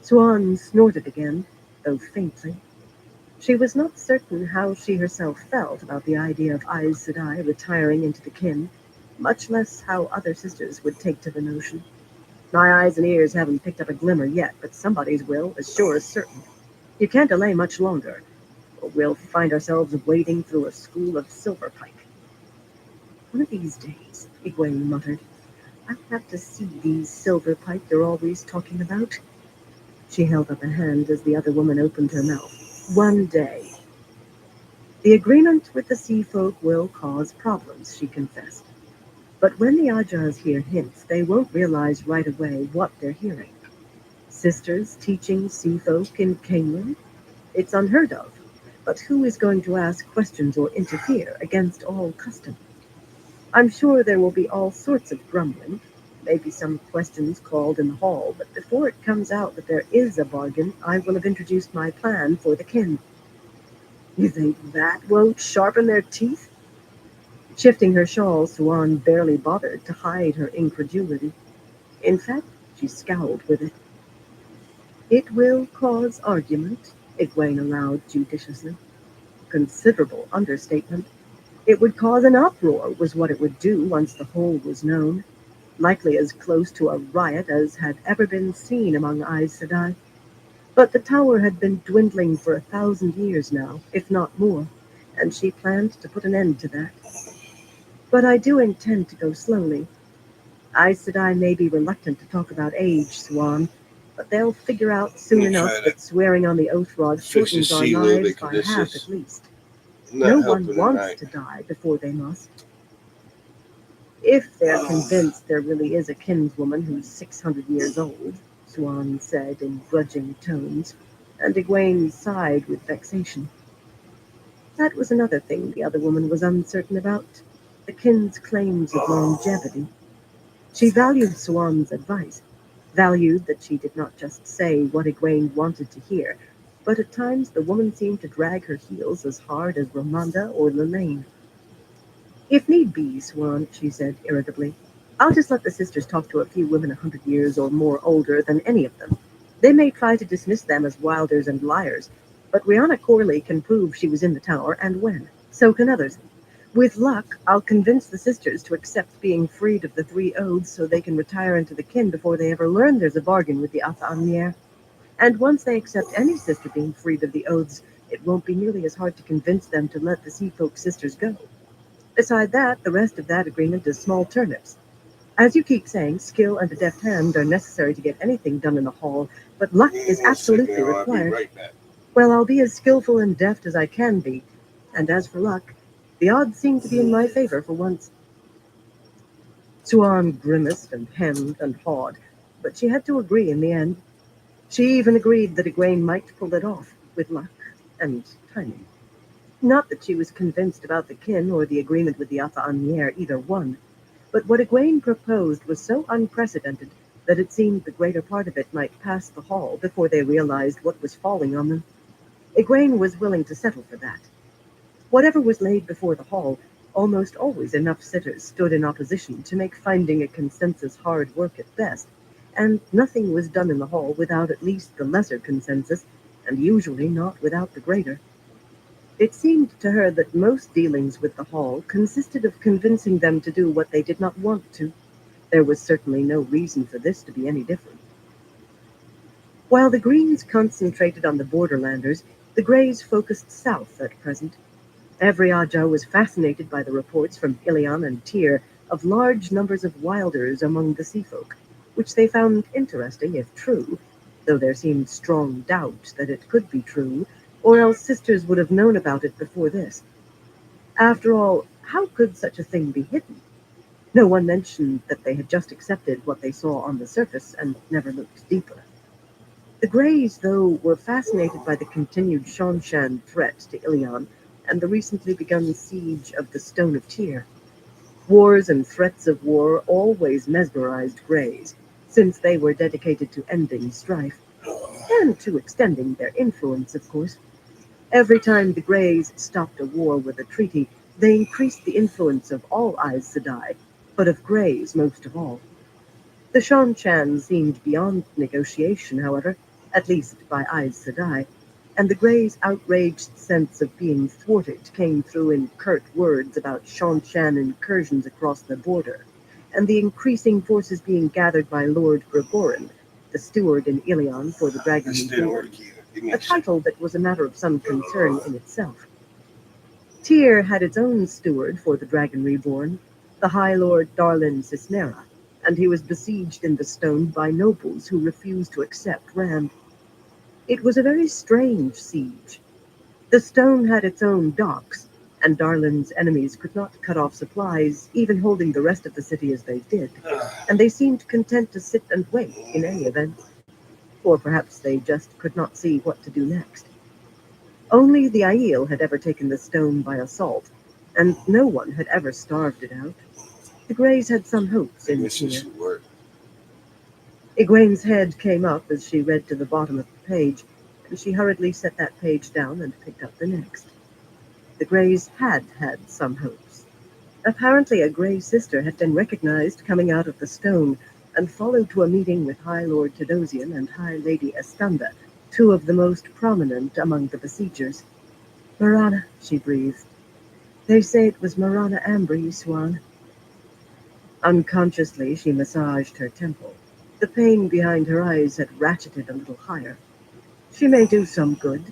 Swan snorted again, though faintly. She was not certain how she herself felt about the idea of Aes Sedai retiring into the kin, much less how other sisters would take to the notion. My eyes and ears haven't picked up a glimmer yet, but somebody's will, as sure as certain. You can't delay much longer, or we'll find ourselves wading through a school of silverpike. One of these days, Egwene muttered, I'll have to see these silverpike they're always talking about. She held up a hand as the other woman opened her mouth. One day. The agreement with the sea folk will cause problems, she confessed. But when the Ajahs hear hints, they won't realize right away what they're hearing. Sisters teaching sea folk in Kingland? It's unheard of. But who is going to ask questions or interfere against all custom? I'm sure there will be all sorts of grumbling, maybe some questions called in the hall, but before it comes out that there is a bargain, I will have introduced my plan for the kin. You think that won't sharpen their teeth? Shifting her shawl, Swan barely bothered to hide her incredulity. In fact, she scowled with it. It will cause argument, Egwene allowed judiciously. Considerable understatement. It would cause an uproar, was what it would do once the whole was known. Likely as close to a riot as had ever been seen among Aes Sedai. But the tower had been dwindling for 1,000 years now, if not more, and she planned to put an end to that. But I do intend to go slowly. Aes Sedai may be reluctant to talk about age, Swan, but they'll figure out soon enough that swearing on the oath rod shortens our lives by half at least. No one wants to die before they must. If they're convinced there really is a kinswoman who's 600 years old, Swan said in grudging tones, and Egwene sighed with vexation. That was another thing the other woman was uncertain about, the kin's claims of longevity. She valued Swan's advice, valued that she did not just say what Egwene wanted to hear, but at times the woman seemed to drag her heels as hard as Ramonda or Lelaine. If need be, Swan, she said irritably, I'll just let the sisters talk to a few women 100 years or more older than any of them. They may try to dismiss them as wilders and liars, but Rihanna Corley can prove she was in the tower and when. So can others. With luck, I'll convince the sisters to accept being freed of the 3 oaths so they can retire into the kin before they ever learn there's a bargain with the Atha'amnier. And once they accept any sister being freed of the oaths, it won't be nearly as hard to convince them to let the Sea Folk sisters go. Beside that, the rest of that agreement is small turnips. As you keep saying, skill and a deft hand are necessary to get anything done in the hall, but luck is absolutely required. Well, I'll be as skillful and deft as I can be, and as for luck, the odds seem to be in my favor for once. Swan grimaced and hemmed and hawed, but she had to agree in the end. She even agreed that Egwene might pull it off, with luck and timing. Not that she was convinced about the kin or the agreement with the Atha'amnier, either one, but what Egwene proposed was so unprecedented that it seemed the greater part of it might pass the hall before they realized what was falling on them. Egwene was willing to settle for that. Whatever was laid before the hall, almost always enough sitters stood in opposition to make finding a consensus hard work at best, and nothing was done in the hall without at least the lesser consensus, and usually not without the greater. It seemed to her that most dealings with the hall consisted of convincing them to do what they did not want to. There was certainly no reason for this to be any different. While the Greens concentrated on the borderlanders, the Greys focused south at present. Every Aja was fascinated by the reports from Ilion and Tyr of large numbers of wilders among the seafolk, which they found interesting if true, though there seemed strong doubt that it could be true, or else sisters would have known about it before this. After all, how could such a thing be hidden? No one mentioned that they had just accepted what they saw on the surface and never looked deeper. The Greys, though, were fascinated by the continued Shanshan threat to Ilion and the recently begun siege of the Stone of Tyr. Wars and threats of war always mesmerized Greys, since they were dedicated to ending strife, and to extending their influence, of course. Every time the Greys stopped a war with a treaty, they increased the influence of all Aes Sedai, but of Greys most of all. The Shanshan seemed beyond negotiation, however, at least by Aes Sedai, and the Greys' outraged sense of being thwarted came through in curt words about Shanshan incursions across the border, and the increasing forces being gathered by Lord Gregorin, the steward in Ilion for the Dragon Reborn, a title that was a matter of some concern in itself. Tyr had its own steward for the Dragon Reborn, the High Lord Darlin Cisnera, and he was besieged in the stone by nobles who refused to accept Rand. It was a very strange siege. The stone had its own docks, and Darlin's enemies could not cut off supplies, even holding the rest of the city as they did, and they seemed content to sit and wait in any event. Or perhaps they just could not see what to do next. Only the Aiel had ever taken the stone by assault, and no one had ever starved it out. The Greys had some hopes in Tyr. Egwene's head came up as she read to the bottom of the page, and she hurriedly set that page down and picked up the next. The Greys had had some hopes. Apparently a Grey sister had been recognized coming out of the stone and followed to a meeting with High Lord Tedosian and High Lady Estanda, two of the most prominent among the besiegers. "Marana," she breathed. "They say it was Marana Ambry, Swan." Unconsciously, she massaged her temple. The pain behind her eyes had ratcheted a little higher. "She may do some good."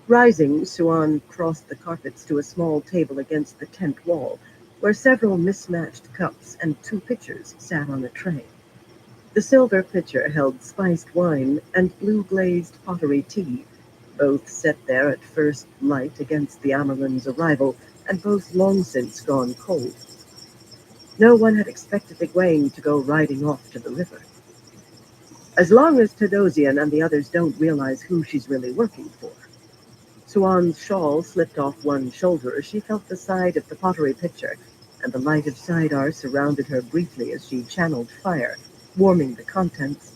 Rising, Suan crossed the carpets to a small table against the tent wall, where several mismatched cups and two pitchers sat on a tray. The silver pitcher held spiced wine and blue-glazed pottery tea, both set there at first light against the Amerlin's arrival, and both long since gone cold. No one had expected Egwene to go riding off to the river. As long as Tedosian and the others don't realize who she's really working for. Suan's shawl slipped off one shoulder as she felt the side of the pottery pitcher, and the light of Sidar surrounded her briefly as she channeled fire, warming the contents.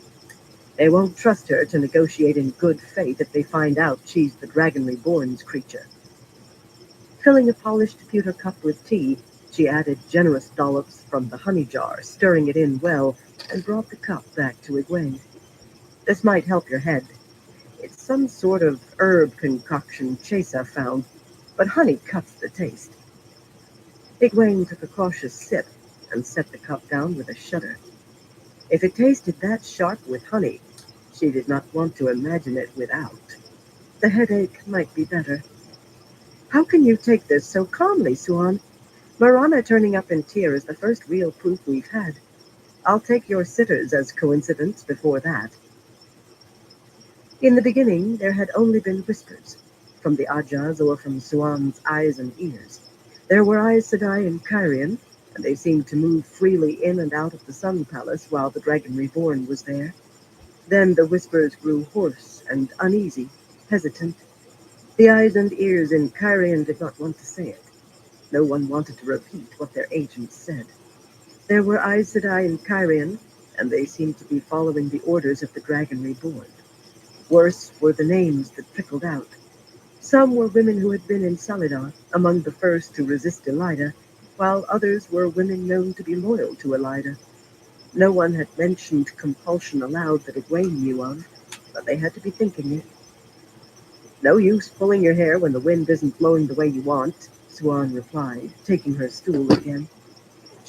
They won't trust her to negotiate in good faith if they find out she's the Dragon Reborn's creature. Filling a polished pewter cup with tea, she added generous dollops from the honey jar, stirring it in well, and brought the cup back to Egwene. "This might help your head. It's some sort of herb concoction Chesa found, but honey cuts the taste." Egwene took a cautious sip and set the cup down with a shudder. If it tasted that sharp with honey, she did not want to imagine it without. The headache might be better. "How can you take this so calmly, Suan? Marana turning up in Tyr is the first real proof we've had. I'll take your sitters as coincidence before that." In the beginning, there had only been whispers, from the Ajas or from Suan's eyes and ears. There were Aes Sedai in Kyrian, and they seemed to move freely in and out of the Sun Palace while the Dragon Reborn was there. Then the whispers grew hoarse and uneasy, hesitant. The eyes and ears in Kyrian did not want to say it. No one wanted to repeat what their agents said. There were Aes Sedai in Kyrian, and they seemed to be following the orders of the Dragon Reborn. Worse were the names that trickled out. Some were women who had been in Salidar, among the first to resist Elida, while others were women known to be loyal to Elida. No one had mentioned compulsion aloud that Egwene knew of, but they had to be thinking it. "No use pulling your hair when the wind isn't blowing the way you want," Suan replied, taking her stool again.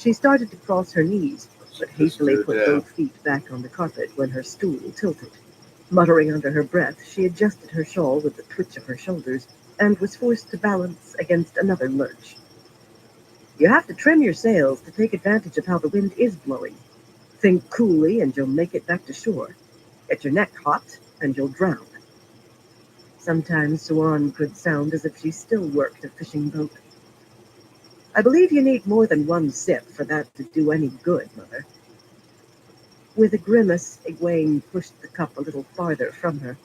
She started to cross her knees, but hastily Just do put it both feet back on the carpet when her stool tilted. Muttering under her breath, she adjusted her shawl with a twitch of her shoulders and was forced to balance against another lurch. You have to trim your sails to take advantage of how the wind is blowing. Think coolly and you'll make it back to shore. Get your neck hot and you'll drown. Sometimes Swan could sound as if she still worked a fishing boat. I believe you need more than one sip for that to do any good, Mother. With a grimace, Egwene pushed the cup a little farther from her.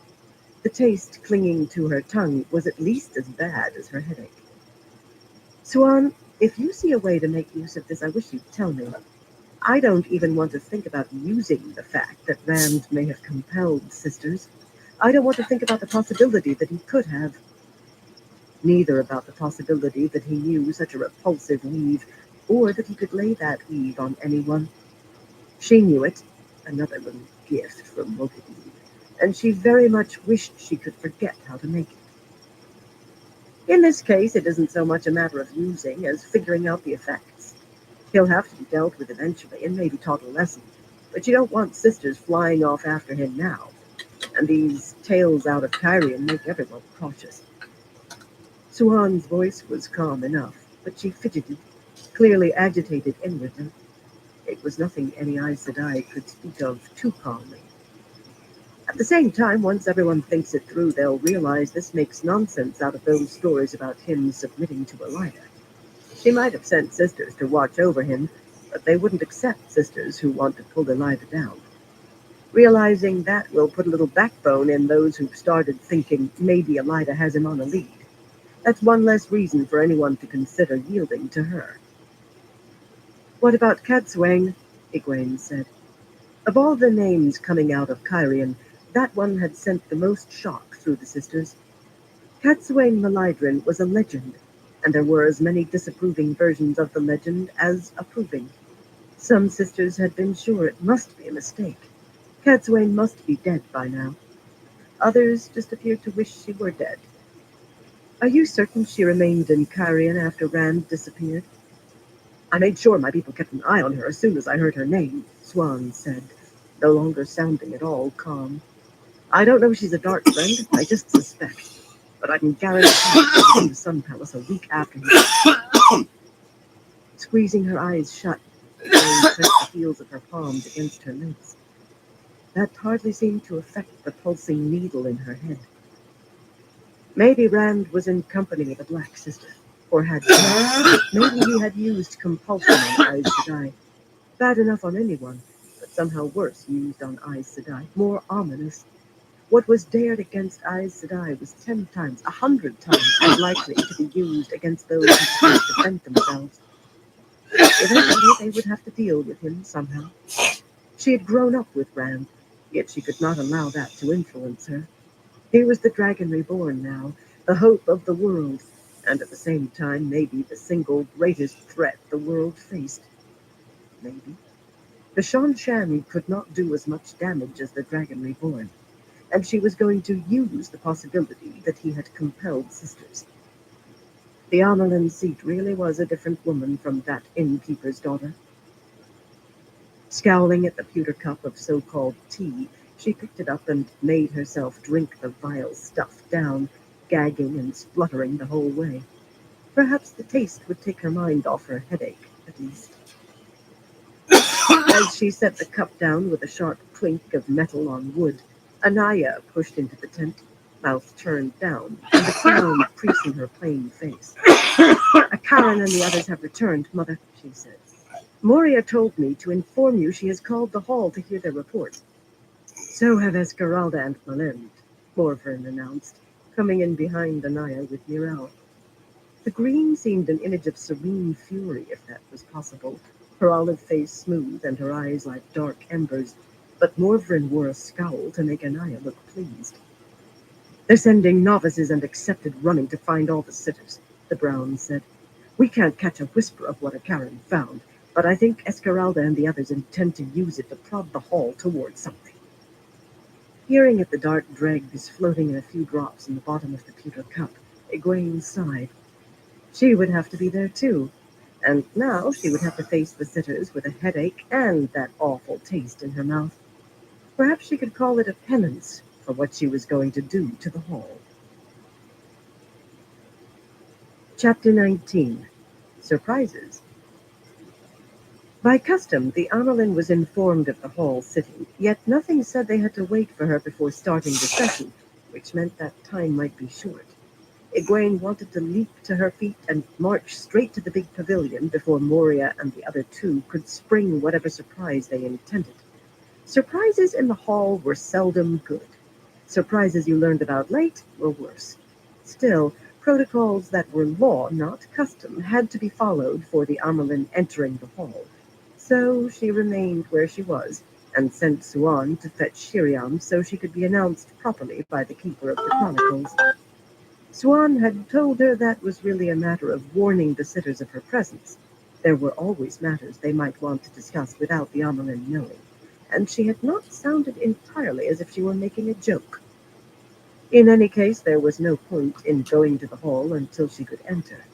The taste clinging to her tongue was at least as bad as her headache. Swan, if you see a way to make use of this, I wish you'd tell me. I don't even want to think about using the fact that Rand may have compelled sisters. I don't want to think about the possibility that he could have. Neither about the possibility that he knew such a repulsive weave, or that he could lay that weave on anyone. She knew it, another little gift from Mogadeen, and she very much wished she could forget how to make it. In this case, it isn't so much a matter of using as figuring out the effects. He'll have to be dealt with eventually and maybe taught a lesson, but you don't want sisters flying off after him now, and these tales out of Kyrian make everyone cautious. Suhan's voice was calm enough, but she fidgeted, clearly agitated inwardly. It was nothing any Aes Sedai could speak of too calmly. At the same time, once everyone thinks it through, they'll realize this makes nonsense out of those stories about him submitting to Elijah. She might have sent sisters to watch over him, but they wouldn't accept sisters who want to pull Elijah down. Realizing that will put a little backbone in those who've started thinking maybe Elijah has him on a lead. That's one less reason for anyone to consider yielding to her. What about Cadsuane? Egwene said. Of all the names coming out of Kyrian, that one had sent the most shock through the sisters. Cadsuane Malydrin was a legend, and there were as many disapproving versions of the legend as approving. Some sisters had been sure it must be a mistake. Cadsuane must be dead by now. Others just appeared to wish she were dead. Are you certain she remained in Kyrian after Rand disappeared? I made sure my people kept an eye on her as soon as I heard her name, Swan said, no longer sounding at all calm. I don't know if she's a dark friend, I just suspect. But I can guarantee she was in the Sun Palace a week after he. Squeezing her eyes shut, Jane pressed the heels of her palms against her lips. That hardly seemed to affect the pulsing needle in her head. Maybe Rand was in company with a black sister, or had been. Maybe he had used compulsion on Aes Sedai. Bad enough on anyone, but somehow worse used on Aes Sedai, more ominous. What was dared against Aes Sedai was 10 times, 100 times as likely to be used against those who can't defend themselves. Eventually, they would have to deal with him somehow. She had grown up with Rand, yet she could not allow that to influence her. He was the dragon reborn now, the hope of the world, and at the same time maybe the single greatest threat the world faced. Maybe. The Shan could not do as much damage as the dragon reborn, and she was going to use the possibility that he had compelled sisters. The Amelin seat really was a different woman from that innkeeper's daughter. Scowling at the pewter cup of so-called tea, she picked it up and made herself drink the vile stuff down, gagging and spluttering the whole way. Perhaps the taste would take her mind off her headache, at least. As she set the cup down with a sharp clink of metal on wood, Anaya pushed into the tent, mouth turned down, and a frown creasing her plain face. Karen and the others have returned, Mother, she said. Moria told me to inform you she has called the hall to hear their report. So have Esmeralda and Malind, Morvern announced, coming in behind Anaya with Mirel. The green seemed an image of serene fury, if that was possible, her olive face smooth and her eyes like dark embers, but Morvern wore a scowl to make Anaya look pleased. They're sending novices and accepted running to find all the sitters, the Brown said. We can't catch a whisper of what a Karen found, but I think Esmeralda and the others intend to use it to prod the hall towards something. Peering at the dark dregs floating in a few drops in the bottom of the pewter cup, Egwene sighed. She would have to be there too. And now she would have to face the sitters with a headache and that awful taste in her mouth. Perhaps she could call it a penance for what she was going to do to the hall. Chapter 19. Surprises. By custom, the Amelin was informed of the hall sitting, yet nothing said they had to wait for her before starting the session, which meant that time might be short. Egwene wanted to leap to her feet and march straight to the big pavilion before Moria and the other two could spring whatever surprise they intended. Surprises in the hall were seldom good. Surprises you learned about late were worse. Still, protocols that were law, not custom, had to be followed for the Amelin entering the hall. So she remained where she was and sent Suan to fetch Shiriam so she could be announced properly by the keeper of the chronicles. Suan had told her that was really a matter of warning the sitters of her presence. There were always matters they might want to discuss without the Amelin knowing, and she had not sounded entirely as if she were making a joke. In any case, there was no point in going to the hall until she could enter.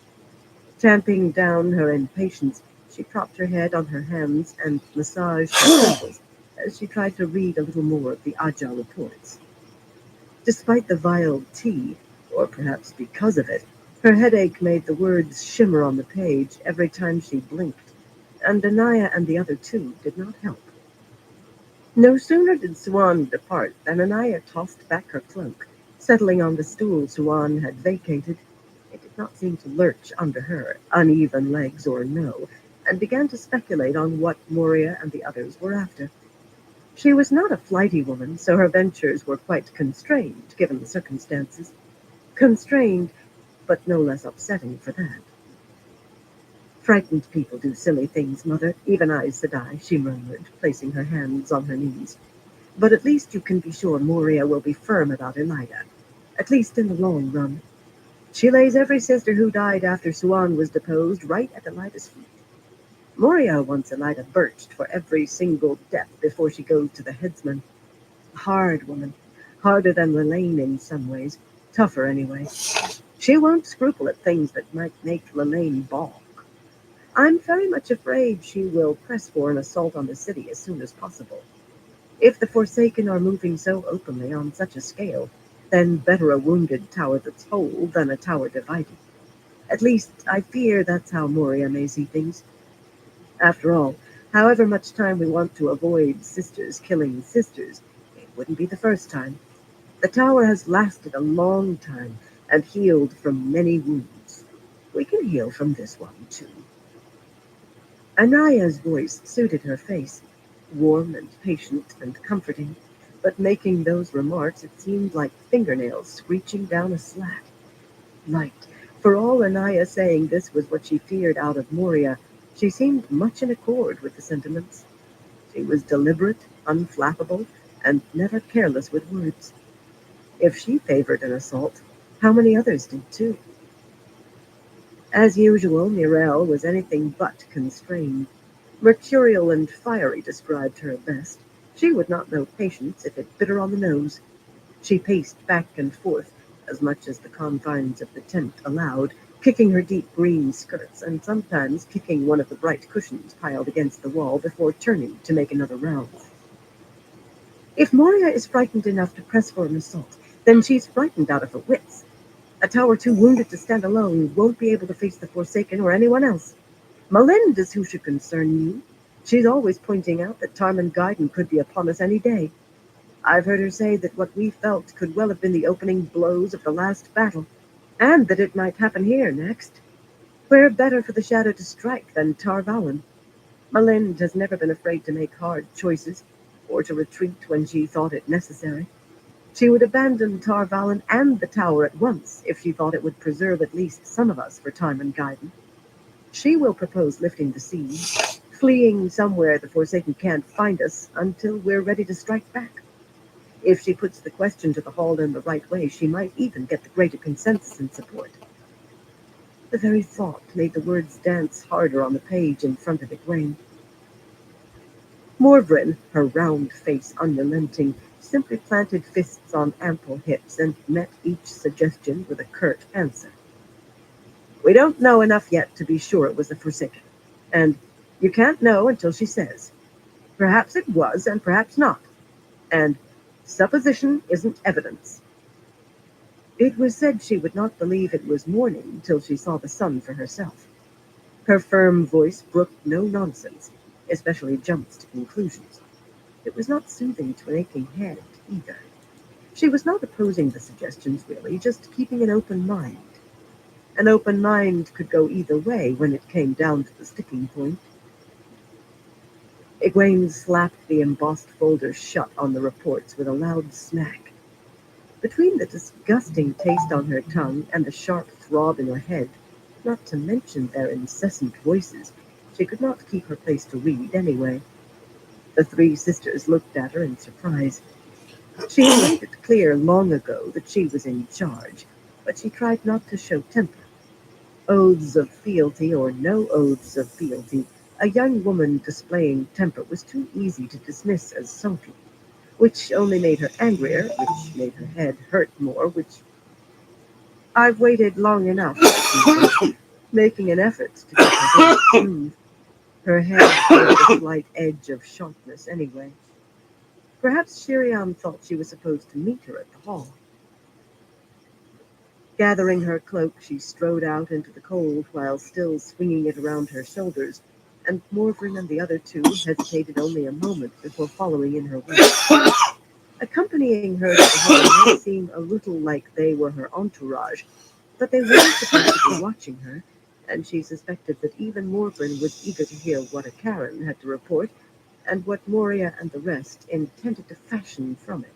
Tamping down her impatience, she propped her head on her hands and massaged her temples as she tried to read a little more of the Aja reports. Despite the vile tea, or perhaps because of it, her headache made the words shimmer on the page every time she blinked, and Anaya and the other two did not help. No sooner did Suan depart than Anaya tossed back her cloak, settling on the stool Suan had vacated. It did not seem to lurch under her, uneven legs or no, and began to speculate on what Moria and the others were after. She was not a flighty woman, so her ventures were quite constrained, given the circumstances. Constrained, but no less upsetting for that. Frightened people do silly things, Mother. Even Aes Sedai, she murmured, placing her hands on her knees. But at least you can be sure Moria will be firm about Elida, at least in the long run. She lays every sister who died after Suan was deposed right at Elida's feet. Moria wants Elida birched for every single death before she goes to the headsman. A hard woman, harder than Lelaine in some ways, tougher anyway. She won't scruple at things that might make Lelaine balk. I'm very much afraid she will press for an assault on the city as soon as possible. If the Forsaken are moving so openly on such a scale, then better a wounded tower that's whole than a tower divided. At least, I fear that's how Moria may see things. After all, however much time we want to avoid sisters killing sisters, it wouldn't be the first time. The tower has lasted a long time and healed from many wounds. We can heal from this one, too. Anaya's voice suited her face, warm and patient and comforting, but making those remarks it seemed like fingernails screeching down a slat. Light. For all Anaya saying this was what she feared out of Moria, she seemed much in accord with the sentiments. She was deliberate, unflappable, and never careless with words. If she favored an assault, how many others did too? As usual, Mirelle was anything but constrained. Mercurial and fiery described her best. She would not know patience if it bit her on the nose. She paced back and forth, as much as the confines of the tent allowed, kicking her deep green skirts and sometimes kicking one of the bright cushions piled against the wall before turning to make another round. If Moria is frightened enough to press for an assault, then she's frightened out of her wits. A tower too wounded to stand alone won't be able to face the Forsaken or anyone else. Malind is who should concern you. She's always pointing out that Tarman Gaiden could be upon us any day. I've heard her say that what we felt could well have been the opening blows of the last battle, and that it might happen here next. Where better for the shadow to strike than Tar Valon? Malind has never been afraid to make hard choices, or to retreat when she thought it necessary. She would abandon Tar Valon and the tower at once if she thought it would preserve at least some of us for Tarman Gaiden. She will propose lifting the siege, fleeing somewhere the Forsaken can't find us until we're ready to strike back. If she puts the question to the hall in the right way, she might even get the greater consensus and support. The very thought made the words dance harder on the page in front of Egwene. Morvrin, her round face unrelenting, simply planted fists on ample hips and met each suggestion with a curt answer. We don't know enough yet to be sure it was the Forsaken. And you can't know until she says. Perhaps it was, and perhaps not. And supposition isn't evidence. It was said she would not believe it was morning till she saw the sun for herself. Her firm voice brooked no nonsense, especially jumps to conclusions. It was not soothing to an aching head, either. She was not opposing the suggestions, really, just keeping an open mind. An open mind could go either way when it came down to the sticking point. Egwene slapped the embossed folders shut on the reports with a loud smack. Between the disgusting taste on her tongue and the sharp throb in her head, not to mention their incessant voices, she could not keep her place to read anyway. The three sisters looked at her in surprise. She had made it clear long ago that she was in charge, but she tried not to show temper. Oaths of fealty or no oaths of fealty, a young woman displaying temper was too easy to dismiss as sulky, which only made her angrier, which made her head hurt more, which I've waited long enough, she said, making an effort to keep her voice smooth. Her head had a slight edge of sharpness anyway. Perhaps Shiriam thought she was supposed to meet her at the hall. Gathering her cloak, she strode out into the cold while still swinging it around her shoulders, and Morvern and the other two hesitated only a moment before following in her wake. Accompanying her to the hall might seem a little like they were her entourage, but they weren't supposed to be watching her, and she suspected that even Morvern was eager to hear what a Karen had to report, and what Moria and the rest intended to fashion from it.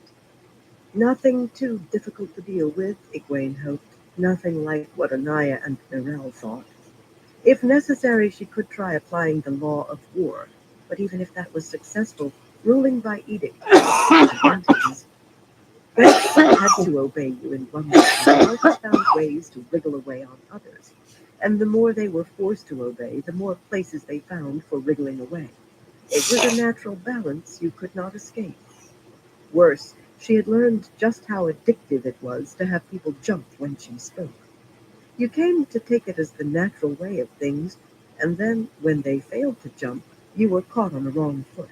Nothing too difficult to deal with, Egwene hoped. Nothing like what Anaya and Narelle thought. If necessary, she could try applying the law of war, but even if that was successful, ruling by edict had advantages. Banks had to obey you in one way, and others found ways to wriggle away on others. And the more they were forced to obey, the more places they found for wriggling away. It was a natural balance you could not escape. Worse, she had learned just how addictive it was to have people jump when she spoke. You came to take it as the natural way of things, and then, when they failed to jump, you were caught on the wrong foot.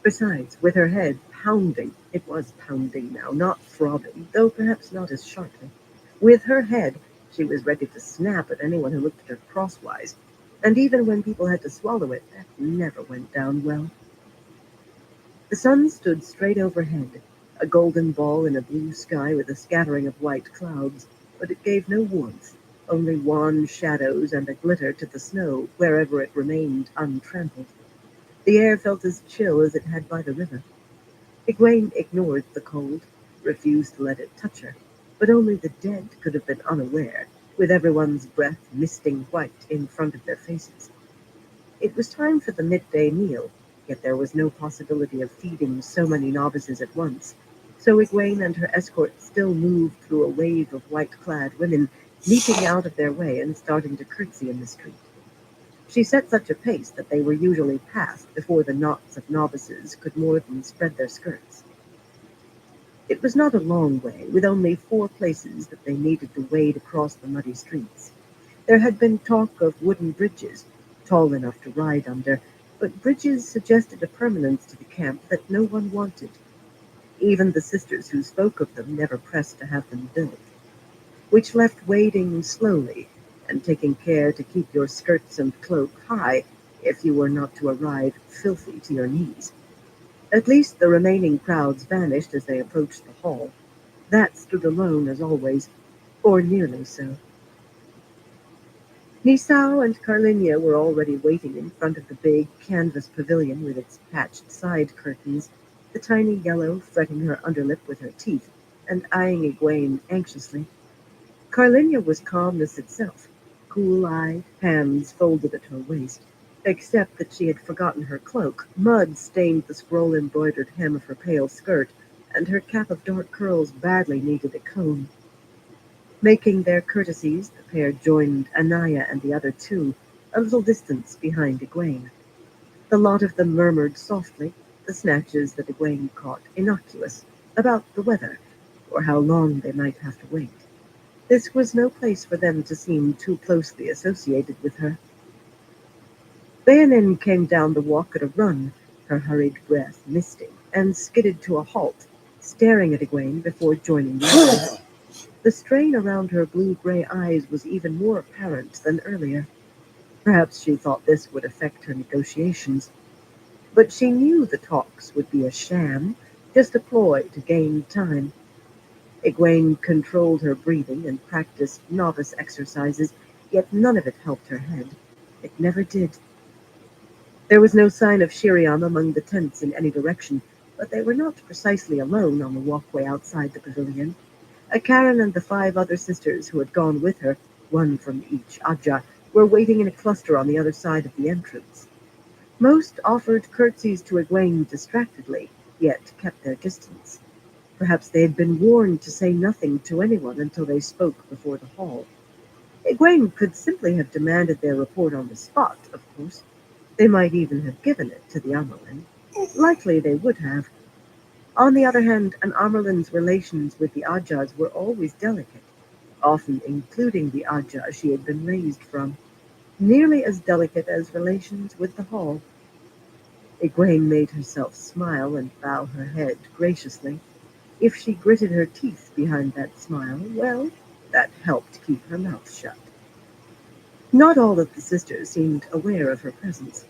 Besides, with her head pounding, it was pounding now, not throbbing, though perhaps not as sharply. With her head, she was ready to snap at anyone who looked at her crosswise, and even when people had to swallow it, that never went down well. The sun stood straight overhead, a golden ball in a blue sky with a scattering of white clouds, but it gave no warmth, only wan shadows and a glitter to the snow wherever it remained untrampled. The air felt as chill as it had by the river. Egwene ignored the cold, refused to let it touch her, but only the dead could have been unaware, with everyone's breath misting white in front of their faces. It was time for the midday meal, yet there was no possibility of feeding so many novices at once, so Egwene and her escort still moved through a wave of white-clad women, leaping out of their way and starting to curtsy in the street. She set such a pace that they were usually passed before the knots of novices could more than spread their skirts. It was not a long way, with only 4 places that they needed to wade across the muddy streets. There had been talk of wooden bridges, tall enough to ride under, but bridges suggested a permanence to the camp that no one wanted. Even the sisters who spoke of them never pressed to have them built, which left wading slowly and taking care to keep your skirts and cloak high if you were not to arrive filthy to your knees. At least the remaining crowds vanished as they approached the hall. That stood alone as always, or nearly so. Nisao and Carlinia were already waiting in front of the big canvas pavilion with its patched side curtains, the tiny yellow fretting her underlip with her teeth and eyeing Egwene anxiously. Carlinia was calmness itself, cool-eyed, hands folded at her waist, except that she had forgotten her cloak. Mud stained the scroll-embroidered hem of her pale skirt, and her cap of dark curls badly needed a comb. Making their courtesies, the pair joined Anaya and the other two, a little distance behind Egwene. The lot of them murmured softly, the snatches that Egwene caught innocuous, about the weather, or how long they might have to wait. This was no place for them to seem too closely associated with her. Bayanin came down the walk at a run, her hurried breath misting, and skidded to a halt, staring at Egwene before joining the others. The strain around her blue-gray eyes was even more apparent than earlier. Perhaps she thought this would affect her negotiations, but she knew the talks would be a sham, just a ploy to gain time. Egwene controlled her breathing and practiced novice exercises, yet none of it helped her head. It never did. There was no sign of Shiriam among the tents in any direction, but they were not precisely alone on the walkway outside the pavilion. Karen and the 5 other sisters who had gone with her, one from each Ajah, were waiting in a cluster on the other side of the entrance. Most offered curtsies to Egwene distractedly, yet kept their distance. Perhaps they had been warned to say nothing to anyone until they spoke before the hall. Egwene could simply have demanded their report on the spot, of course. They might even have given it to the Amerlin. Likely they would have. On the other hand, an Amerlin's relations with the Ajahs were always delicate, often including the Ajah she had been raised from, nearly as delicate as relations with the Hall. Egwene made herself smile and bow her head graciously. If she gritted her teeth behind that smile, well, that helped keep her mouth shut. Not all of the sisters seemed aware of her presence.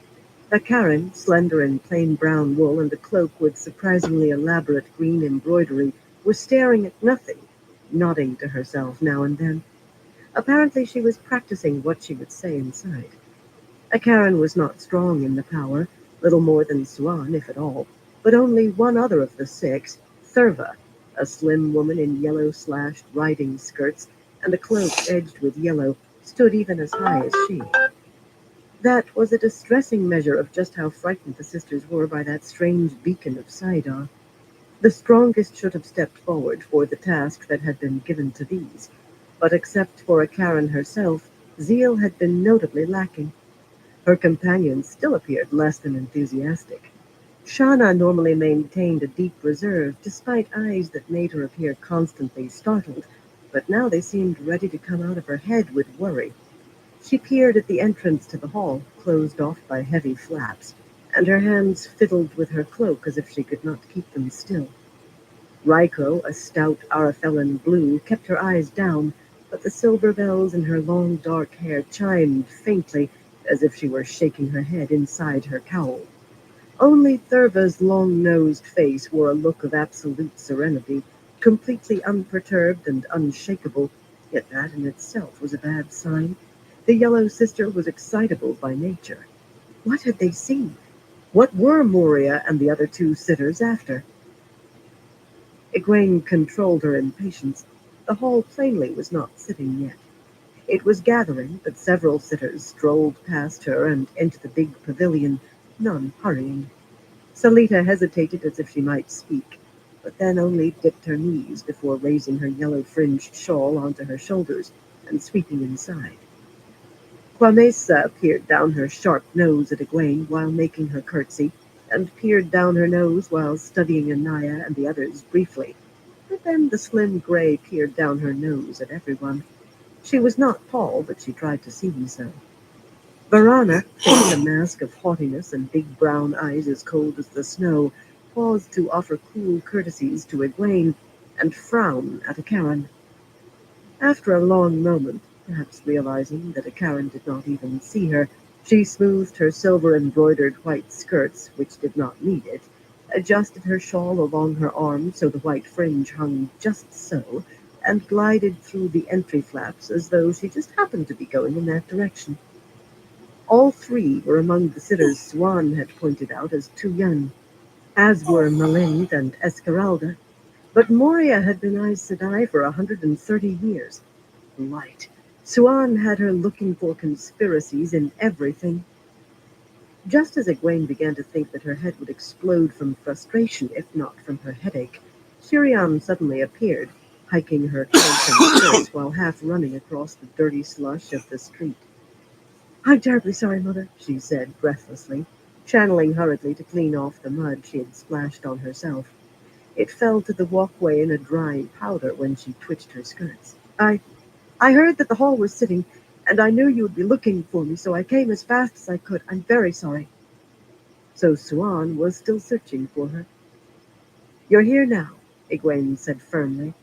Karen, slender in plain brown wool and a cloak with surprisingly elaborate green embroidery, was staring at nothing, nodding to herself now and then. Apparently she was practicing what she would say inside. Karen was not strong in the power, little more than Suan, if at all, but only one other of the 6, Thurva, a slim woman in yellow-slashed riding skirts and a cloak edged with yellow, stood even as high as she. That was a distressing measure of just how frightened the sisters were by that strange beacon of Sidar. The strongest should have stepped forward for the task that had been given to these, but except for Karen herself, zeal had been notably lacking. Her companions still appeared less than enthusiastic. Shauna normally maintained a deep reserve, despite eyes that made her appear constantly startled, but now they seemed ready to come out of her head with worry. She peered at the entrance to the hall, closed off by heavy flaps, and her hands fiddled with her cloak as if she could not keep them still. Ryko, a stout Arafellan blue, kept her eyes down, but the silver bells in her long dark hair chimed faintly, as if she were shaking her head inside her cowl. Only Thurva's long-nosed face wore a look of absolute serenity, completely unperturbed and unshakable, yet that in itself was a bad sign. The yellow sister was excitable by nature. What had they seen? What were Moria and the other 2 sitters after? Egwene controlled her impatience. The hall plainly was not sitting yet. It was gathering, but several sitters strolled past her and into the big pavilion, none hurrying. Salita hesitated as if she might speak, but then only dipped her knees before raising her yellow-fringed shawl onto her shoulders and sweeping inside. Quamesa peered down her sharp nose at Egwene while making her curtsy, and peered down her nose while studying Anaya and the others briefly. But then the slim gray peered down her nose at everyone. She was not tall, but she tried to seem so. Varana, faced a mask of haughtiness and big brown eyes as cold as the snow, paused to offer cool courtesies to Egwene and frown at Karen. After a long moment, perhaps realizing that Karen did not even see her, she smoothed her silver-embroidered white skirts, which did not need it, adjusted her shawl along her arm so the white fringe hung just so, and glided through the entry flaps as though she just happened to be going in that direction. All 3 were among the sitters Swan had pointed out as too young, as were Malind and Esmeralda. But Moria had been Aes Sedai for 130 years. Light. Suan had her looking for conspiracies in everything. Just as Egwene began to think that her head would explode from frustration, if not from her headache, Shiriam suddenly appeared, hiking her cloak and skirts while half running across the dirty slush of the street. "I'm terribly sorry, Mother," she said breathlessly, channeling hurriedly to clean off the mud she had splashed on herself. It fell to the walkway in a dry powder when she twitched her skirts. I heard that the hall was sitting, and I knew you would be looking for me, so I came as fast as I could. I'm very sorry." So Swan was still searching for her. "You're here now," Egwene said firmly.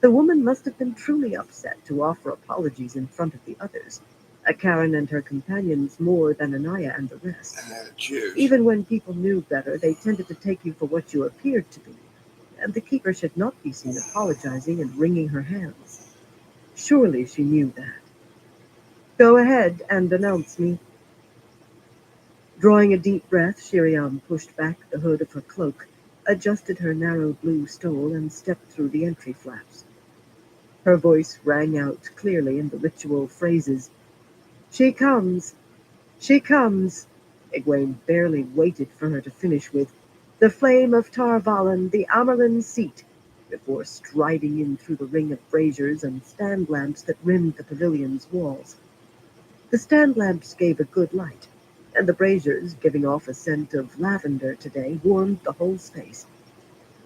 The woman must have been truly upset to offer apologies in front of the others, Karen and her companions more than Anaya and the rest. Cheers. Even when people knew better, they tended to take you for what you appeared to be, and the keeper should not be seen apologizing and wringing her hands. Surely she knew that. "Go ahead and announce me." Drawing a deep breath, Shiriam pushed back the hood of her cloak, adjusted her narrow blue stole, and stepped through the entry flaps. Her voice rang out clearly in the ritual phrases. "She comes! She comes!" Egwene barely waited for her to finish with, "The flame of Tar-Valon, the Amaryllis seat," before striding in through the ring of braziers and stand lamps that rimmed the pavilion's walls. The stand lamps gave a good light, and the braziers, giving off a scent of lavender today, warmed the whole space.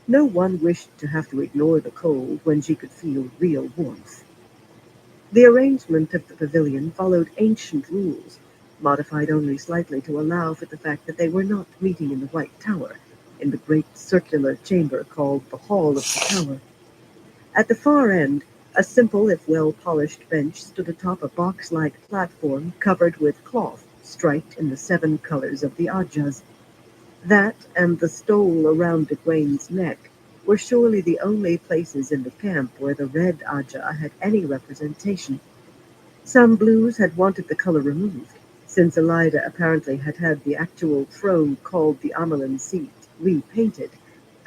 No one wished to have to ignore the cold when she could feel real warmth. The arrangement of the pavilion followed ancient rules, modified only slightly to allow for the fact that they were not meeting in the White Tower, in the great circular chamber called the Hall of the Tower. At the far end, a simple if well-polished bench stood atop a box-like platform covered with cloth striped in the 7 colors of the Ajahs. That and the stole around Egwene's neck were surely the only places in the camp where the red Ajah had any representation. Some blues had wanted the color removed, since Elida apparently had had the actual throne called the Amelin seat repainted,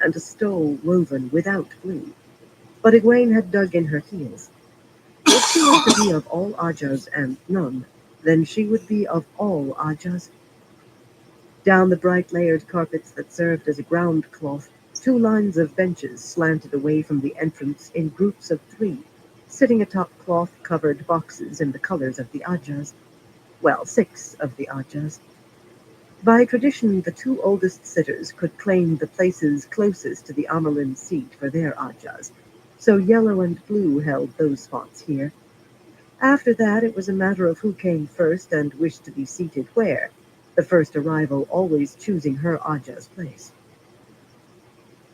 and a stole woven without blue. But Egwene had dug in her heels. If she was to be of all Ajahs and none, then she would be of all Ajahs. Down the bright layered carpets that served as a ground cloth, 2 lines of benches slanted away from the entrance in groups of 3, sitting atop cloth-covered boxes in the colors of the Ajahs. Well, 6 of the Ajahs. By tradition, the 2 oldest sitters could claim the places closest to the Amelin seat for their Ajahs, so yellow and blue held those spots here. After that, it was a matter of who came first and wished to be seated where, the first arrival always choosing her Ajah's place.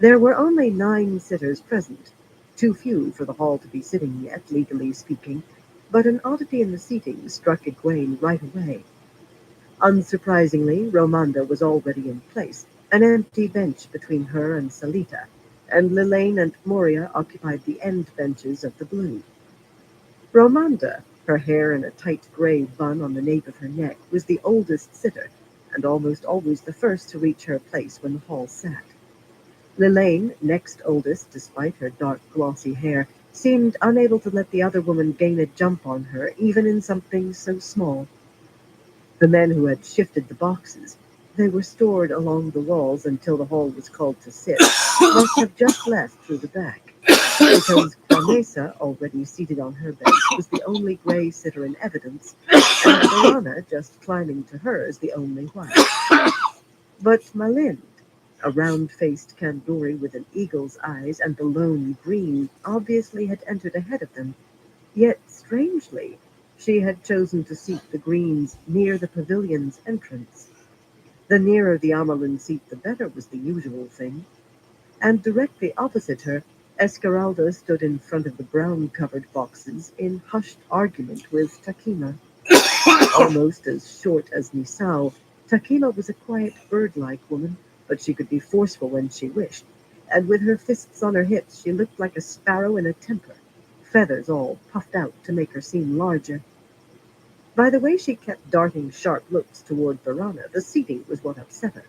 There were only 9 sitters present, too few for the hall to be sitting yet, legally speaking, but an oddity in the seating struck Egwene right away. Unsurprisingly, Romanda was already in place, an empty bench between her and Salita, and Lilane and Moria occupied the end benches of the blue. Romanda, her hair in a tight gray bun on the nape of her neck, was the oldest sitter, and almost always the first to reach her place when the hall sat. Lilane, next oldest despite her dark glossy hair, seemed unable to let the other woman gain a jump on her, even in something so small. The men who had shifted the boxes, they were stored along the walls until the hall was called to sit, must have just left through the back, because Carmesa, already seated on her bench, was the only gray sitter in evidence, and Verona, just climbing to hers, the only white. But Malind, a round-faced Kandori with an eagle's eyes and the lone green, obviously had entered ahead of them. Yet, strangely, she had chosen to seat the greens near the pavilion's entrance. The nearer the Amelin seat, the better was the usual thing. And directly opposite her, Esmeralda stood in front of the brown-covered boxes in hushed argument with Takima. Almost as short as Nisao, Takima was a quiet, bird-like woman, but she could be forceful when she wished, and with her fists on her hips she looked like a sparrow in a temper, feathers all puffed out to make her seem larger. By the way she kept darting sharp looks toward Verona, the seating was what upset her.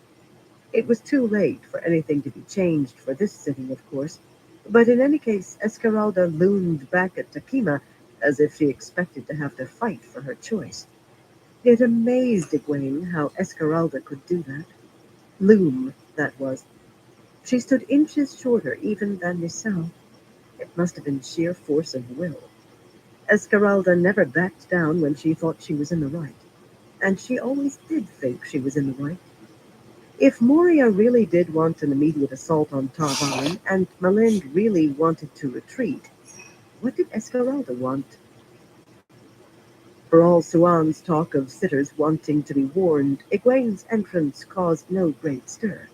It was too late for anything to be changed for this sitting, of course, but in any case, Esmeralda loomed back at Takima as if she expected to have to fight for her choice. It amazed Egwene how Esmeralda could do that. Loom, that was. She stood inches shorter even than Nisao. It must have been sheer force of will. Esmeralda never backed down when she thought she was in the right, and she always did think she was in the right. If Moria really did want an immediate assault on Tar-Valon, and Malind really wanted to retreat, what did Esmeralda want? For all Suan's talk of sitters wanting to be warned, Egwene's entrance caused no great stir.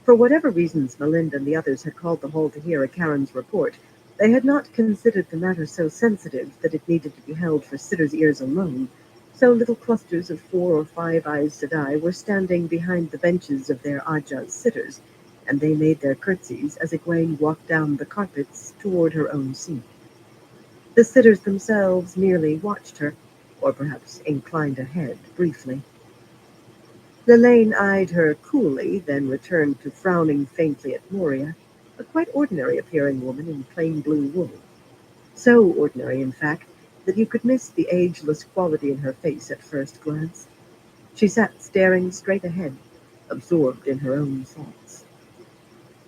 For whatever reasons Melinda and the others had called the hall to hear Karen's report, they had not considered the matter so sensitive that it needed to be held for sitters' ears alone, so little clusters of 4 or 5 Aes Sedai were standing behind the benches of their Ajah's sitters, and they made their curtsies as Egwene walked down the carpets toward her own seat. The sitters themselves merely watched her, or perhaps inclined a head briefly. Lelaine eyed her coolly, then returned to frowning faintly at Moria, a quite ordinary-appearing woman in plain blue wool. So ordinary, in fact, that you could miss the ageless quality in her face at first glance. She sat staring straight ahead, absorbed in her own thoughts.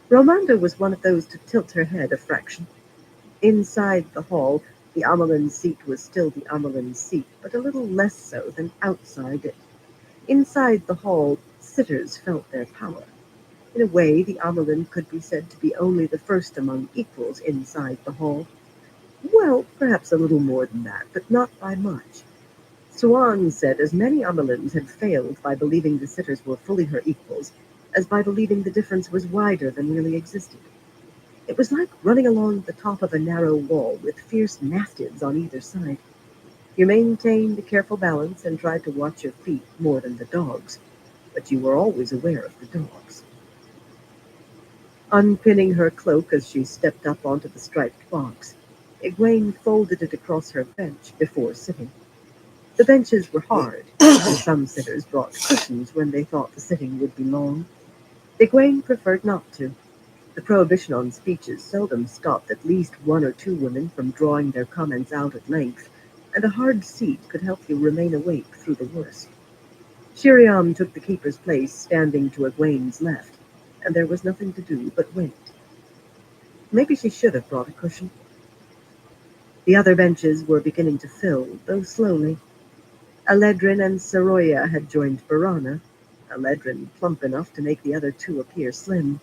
Romanda was one of those to tilt her head a fraction. Inside the hall, the Amelin seat was still the Amelin seat, but a little less so than outside it. Inside the hall, sitters felt their power. In a way, the Amelin could be said to be only the first among equals inside the hall. Well, perhaps a little more than that, but not by much. Suan said as many Amelins had failed by believing the sitters were fully her equals as by believing the difference was wider than really existed. It was like running along the top of a narrow wall with fierce mastiffs on either side. You maintained a careful balance and tried to watch your feet more than the dogs, but you were always aware of the dogs. Unpinning her cloak as she stepped up onto the striped box, Egwene folded it across her bench before sitting. The benches were hard, and some sitters brought cushions when they thought the sitting would be long. Egwene preferred not to. The prohibition on speeches seldom stopped at least 1 or 2 women from drawing their comments out at length, and a hard seat could help you remain awake through the worst. Shiriam took the keeper's place, standing to Egwene's left, and there was nothing to do but wait. Maybe she should have brought a cushion. The other benches were beginning to fill, though slowly. Eledrin and Saroya had joined Barana, Eledrin plump enough to make the other 2 appear slim.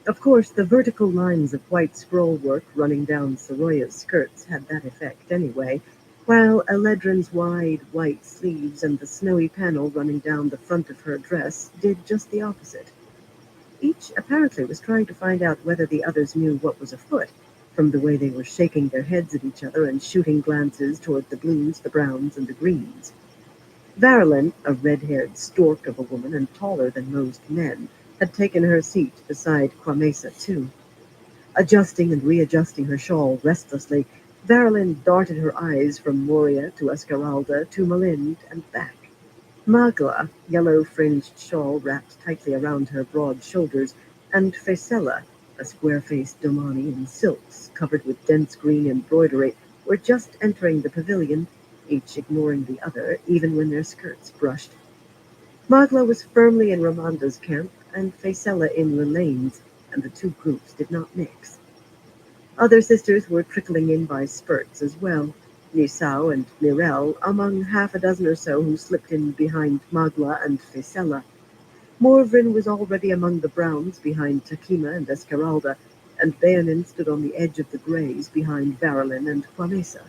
Of course, the vertical lines of white scroll work running down Saroya's skirts had that effect anyway, while Eledrin's wide white sleeves and the snowy panel running down the front of her dress did just the opposite. Each apparently was trying to find out whether the others knew what was afoot, from the way they were shaking their heads at each other and shooting glances toward the blues, the browns, and the greens. Varilyn, a red-haired stork of a woman and taller than most men, had taken her seat beside Quamesa, too. Adjusting and readjusting her shawl restlessly, Varilyn darted her eyes from Moria to Esmeralda to Malind and back. Magla, yellow-fringed shawl wrapped tightly around her broad shoulders, and Faisella, a square-faced Domani in silks covered with dense green embroidery, were just entering the pavilion, each ignoring the other, even when their skirts brushed. Magla was firmly in Ramanda's camp, and Faisella in Lelaine's, and the 2 groups did not mix. Other sisters were trickling in by spurts as well, Nisao and Mirel among 6 or so who slipped in behind Magla and Faisella. Morvrin was already among the browns behind Takima and Esmeralda, and Bayanin stood on the edge of the greys behind Varilyn and Quamesa.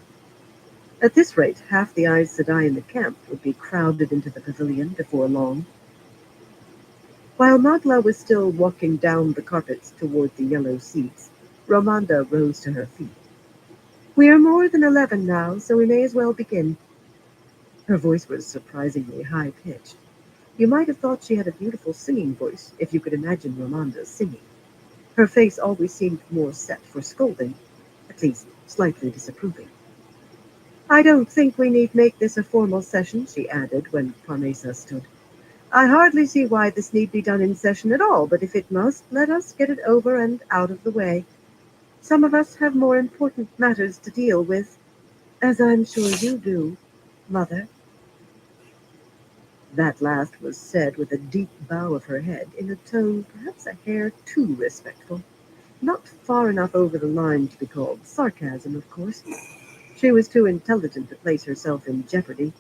At this rate, half the Aes Sedai in the camp would be crowded into the pavilion before long. While Magla was still walking down the carpets toward the yellow seats, Romanda rose to her feet. "We are more than 11 now, so we may as well begin." Her voice was surprisingly high-pitched. You might have thought she had a beautiful singing voice if you could imagine Romanda singing. Her face always seemed more set for scolding, at least slightly disapproving. "I don't think we need make this a formal session," she added when Quamesa stood. "I hardly see why this need be done in session at all, but if it must, let us get it over and out of the way. Some of us have more important matters to deal with, as I'm sure you do, Mother." That last was said with a deep bow of her head, in a tone perhaps a hair too respectful. Not far enough over the line to be called sarcasm, of course. She was too intelligent to place herself in jeopardy.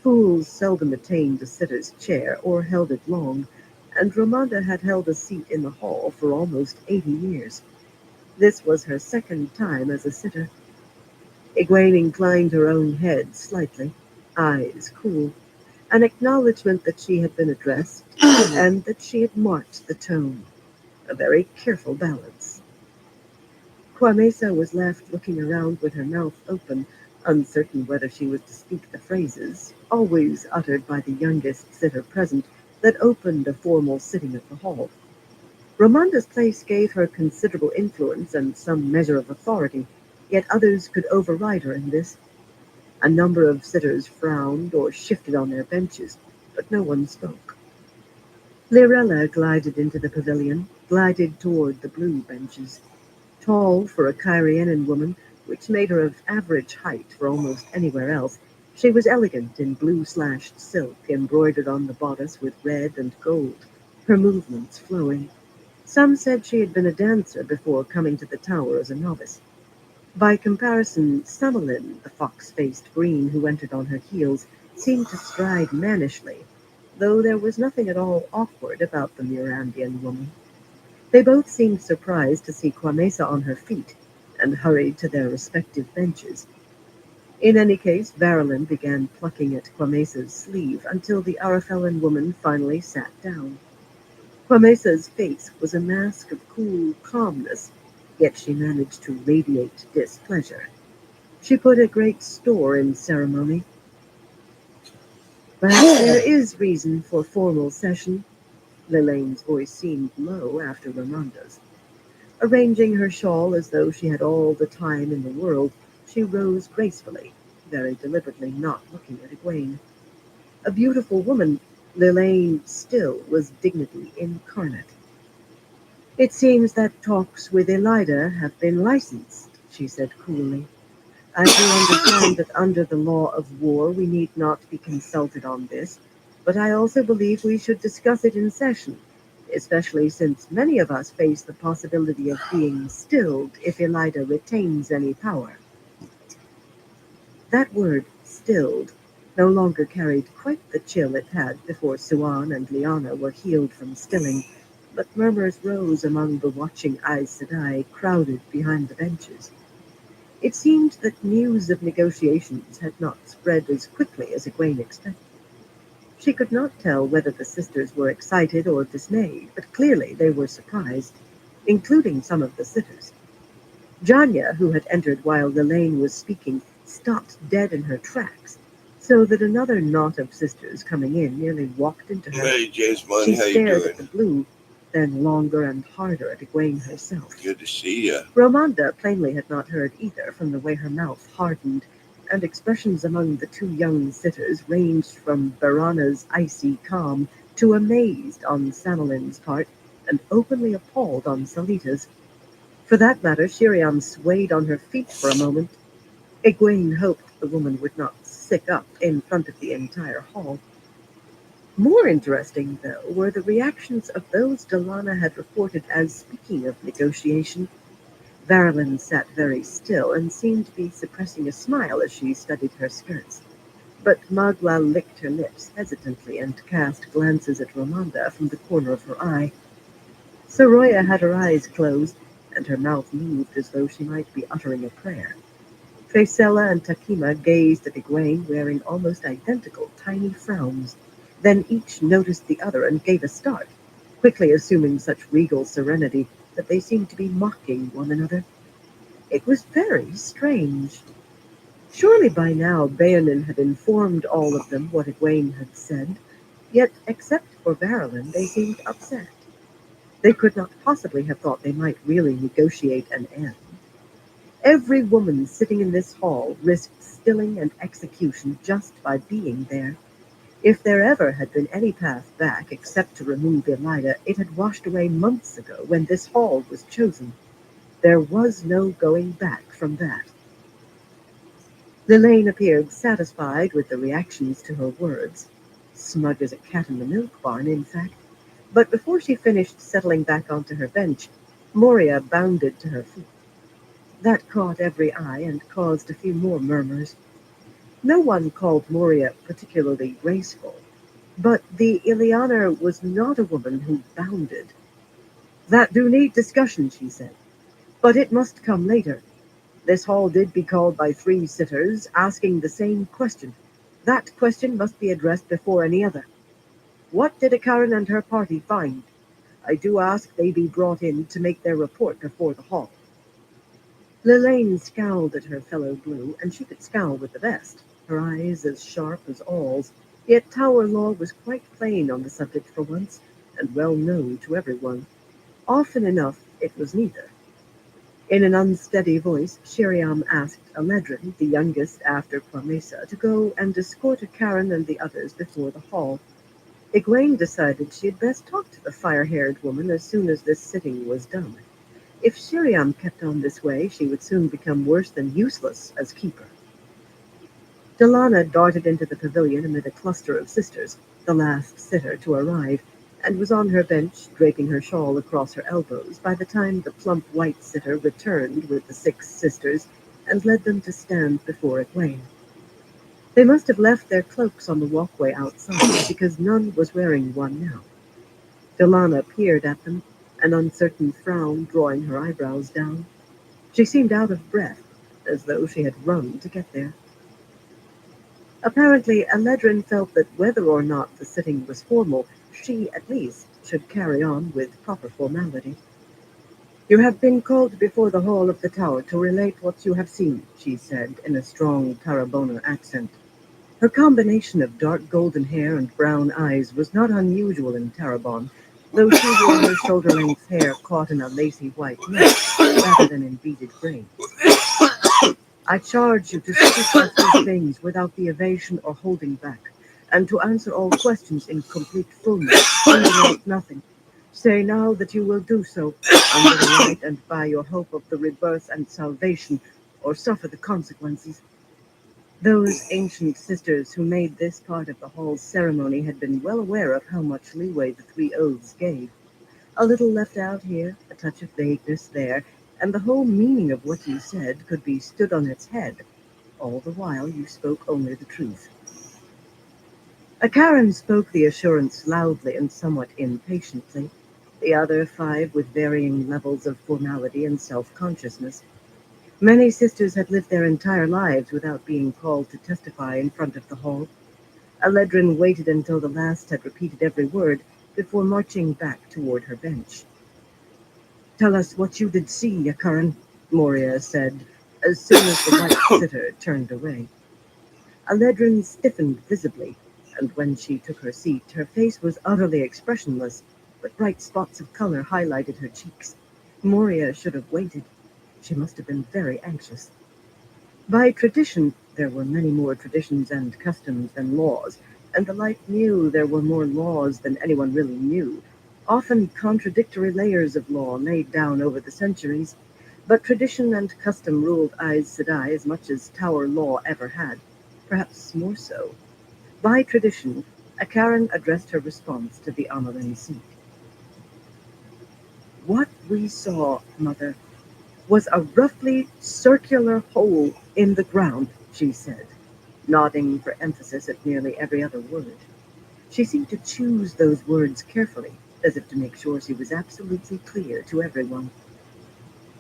Fools seldom attained a sitter's chair, or held it long, and Romanda had held a seat in the hall for almost 80 years. This was her 2nd time as a sitter. Egwene inclined her own head slightly. eyes cool, an acknowledgement that she had been addressed and that she had marked the tone, a very careful balance. Kwamesa was left looking around with her mouth open, uncertain whether she was to speak the phrases, always uttered by the youngest sitter present, that opened a formal sitting of the hall. Ramanda's place gave her considerable influence and some measure of authority, yet others could override her in this. A number of sitters frowned or shifted on their benches, but no one spoke. Lirella glided into the pavilion, glided toward the blue benches. Tall for a Kyrianan woman, which made her of average height for almost anywhere else, she was elegant in blue-slashed silk embroidered on the bodice with red and gold, her movements flowing. Some said she had been a dancer before coming to the tower as a novice. By comparison, Samalin, the fox-faced green who entered on her heels, seemed to stride mannishly, though there was nothing at all awkward about the Mirandian woman. They both seemed surprised to see Kwamesa on her feet, and hurried to their respective benches. In any case, Varalin began plucking at Kwamesa's sleeve until the Arafellan woman finally sat down. Kwamesa's face was a mask of cool calmness, yet she managed to radiate displeasure. She put a great store in ceremony. Perhaps there is reason for formal session. Lilaine's voice seemed low after Ramanda's. Arranging her shawl as though she had all the time in the world, she rose gracefully, very deliberately not looking at Egwene. A beautiful woman, Lillian still was dignity incarnate. It seems that talks with Elida have been licensed, she said coolly. I do understand that under the law of war we need not be consulted on this, but I also believe we should discuss it in session, especially since many of us face the possibility of being stilled if Elida retains any power. That word, stilled, no longer carried quite the chill it had before Suan and Liana were healed from stilling, but murmurs rose among the watching Aes Sedai crowded behind the benches. It seemed that news of negotiations had not spread as quickly as Egwene expected. She could not tell whether the sisters were excited or dismayed, but clearly they were surprised, including some of the sitters. Janya, who had entered while Lilane was speaking, stopped dead in her tracks, so that another knot of sisters coming in nearly walked into her. Hey, James Bond, She how you stared doing? at the blue, then longer and harder at Egwene herself. Good to see you. Romanda plainly had not heard either from the way her mouth hardened, and expressions among the two young sitters ranged from Barana's icy calm to amazed on Samalin's part and openly appalled on Salita's. For that matter, Shiriam swayed on her feet for a moment. Egwene hoped the woman would not sick up in front of the entire hall. More interesting, though, were the reactions of those Delana had reported as speaking of negotiation. Varalin sat very still and seemed to be suppressing a smile as she studied her skirts. But Magla licked her lips hesitantly and cast glances at Ramanda from the corner of her eye. Soroya had her eyes closed, and her mouth moved as though she might be uttering a prayer. Faisella and Takima gazed at Egwene, wearing almost identical tiny frowns. Then each noticed the other and gave a start, quickly assuming such regal serenity that they seemed to be mocking one another. It was very strange. Surely by now Bayanin had informed all of them what Egwene had said, yet except for Varalin they seemed upset. They could not possibly have thought they might really negotiate an end. Every woman sitting in this hall risked stilling and execution just by being there. If there ever had been any path back except to remove Elida, it had washed away months ago when this hall was chosen. There was no going back from that. Lilane appeared satisfied with the reactions to her words. Smug as a cat in the milk barn, in fact. But before she finished settling back onto her bench, Moria bounded to her feet. That caught every eye and caused a few more murmurs. No one called Moria particularly graceful, but the Ilianer was not a woman who bounded. That do need discussion, she said, but it must come later. This hall did be called by 3 sitters, asking the same question. That question must be addressed before any other. What did Akaran and her party find? I do ask they be brought in to make their report before the hall. Lillian scowled at her fellow blue, and she could scowl with the best, her eyes as sharp as awls, yet Tower Law was quite plain on the subject for once, and well known to everyone. Often enough it was neither. In an unsteady voice, Sheriam asked Aledrin, the youngest after Quamesa, to go and escort Karen and the others before the hall. Egwene decided she had best talk to the fire-haired woman as soon as this sitting was done. If Sheriam kept on this way, she would soon become worse than useless as keeper. Delana darted into the pavilion amid a cluster of sisters, the last sitter to arrive, and was on her bench, draping her shawl across her elbows, by the time the plump white sitter returned with the 6 sisters and led them to stand before Egwene. They must have left their cloaks on the walkway outside, because none was wearing one now. Delana peered at them, an uncertain frown drawing her eyebrows down. She seemed out of breath, as though she had run to get there. Apparently, Aledrin felt that whether or not the sitting was formal, she, at least, should carry on with proper formality. You have been called before the hall of the tower to relate what you have seen, she said in a strong Tarabona accent. Her combination of dark golden hair and brown eyes was not unusual in Tarabon, though she wore her shoulder-length hair caught in a lacy white net rather than in beaded braids. I charge you to speak of these things without the evasion or holding back, and to answer all questions in complete fullness, leaving out nothing. Say now that you will do so, under the light and by your hope of the rebirth and salvation, or suffer the consequences. Those ancient sisters who made this part of the hall's ceremony had been well aware of how much leeway the 3 oaths gave. A little left out here, a touch of vagueness there, and the whole meaning of what you said could be stood on its head. All the while you spoke only the truth. Akaran spoke the assurance loudly and somewhat impatiently, the other 5 with varying levels of formality and self-consciousness. Many sisters had lived their entire lives without being called to testify in front of the hall. Aledrin waited until the last had repeated every word before marching back toward her bench. Tell us what you did see, Akaran, Moria said, as soon as the white sitter turned away. Aledrin stiffened visibly, and when she took her seat, her face was utterly expressionless, but bright spots of color highlighted her cheeks. Moria should have waited. She must have been very anxious. By tradition, there were many more traditions and customs than laws, and the Light knew there were more laws than anyone really knew, often contradictory layers of law laid down over the centuries, but tradition and custom ruled Aes Sedai as much as Tower Law ever had, perhaps more so. By tradition, Akaran addressed her response to the Amaran seat. What we saw, Mother, was a roughly circular hole in the ground, she said, nodding for emphasis at nearly every other word. She seemed to choose those words carefully, as if to make sure she was absolutely clear to everyone.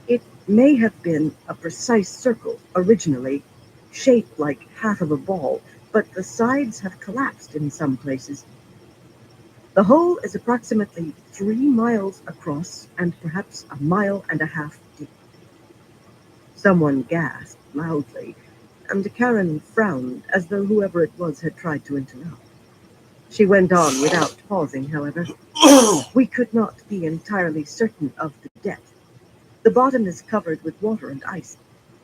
It may have been a precise circle originally, shaped like half of a ball, but the sides have collapsed in some places. The hole is approximately 3 miles across and perhaps a mile and a half deep. Someone gasped loudly, and Karen frowned as though whoever it was had tried to interrupt. She went on without pausing, however. We could not be entirely certain of the depth. The bottom is covered with water and ice.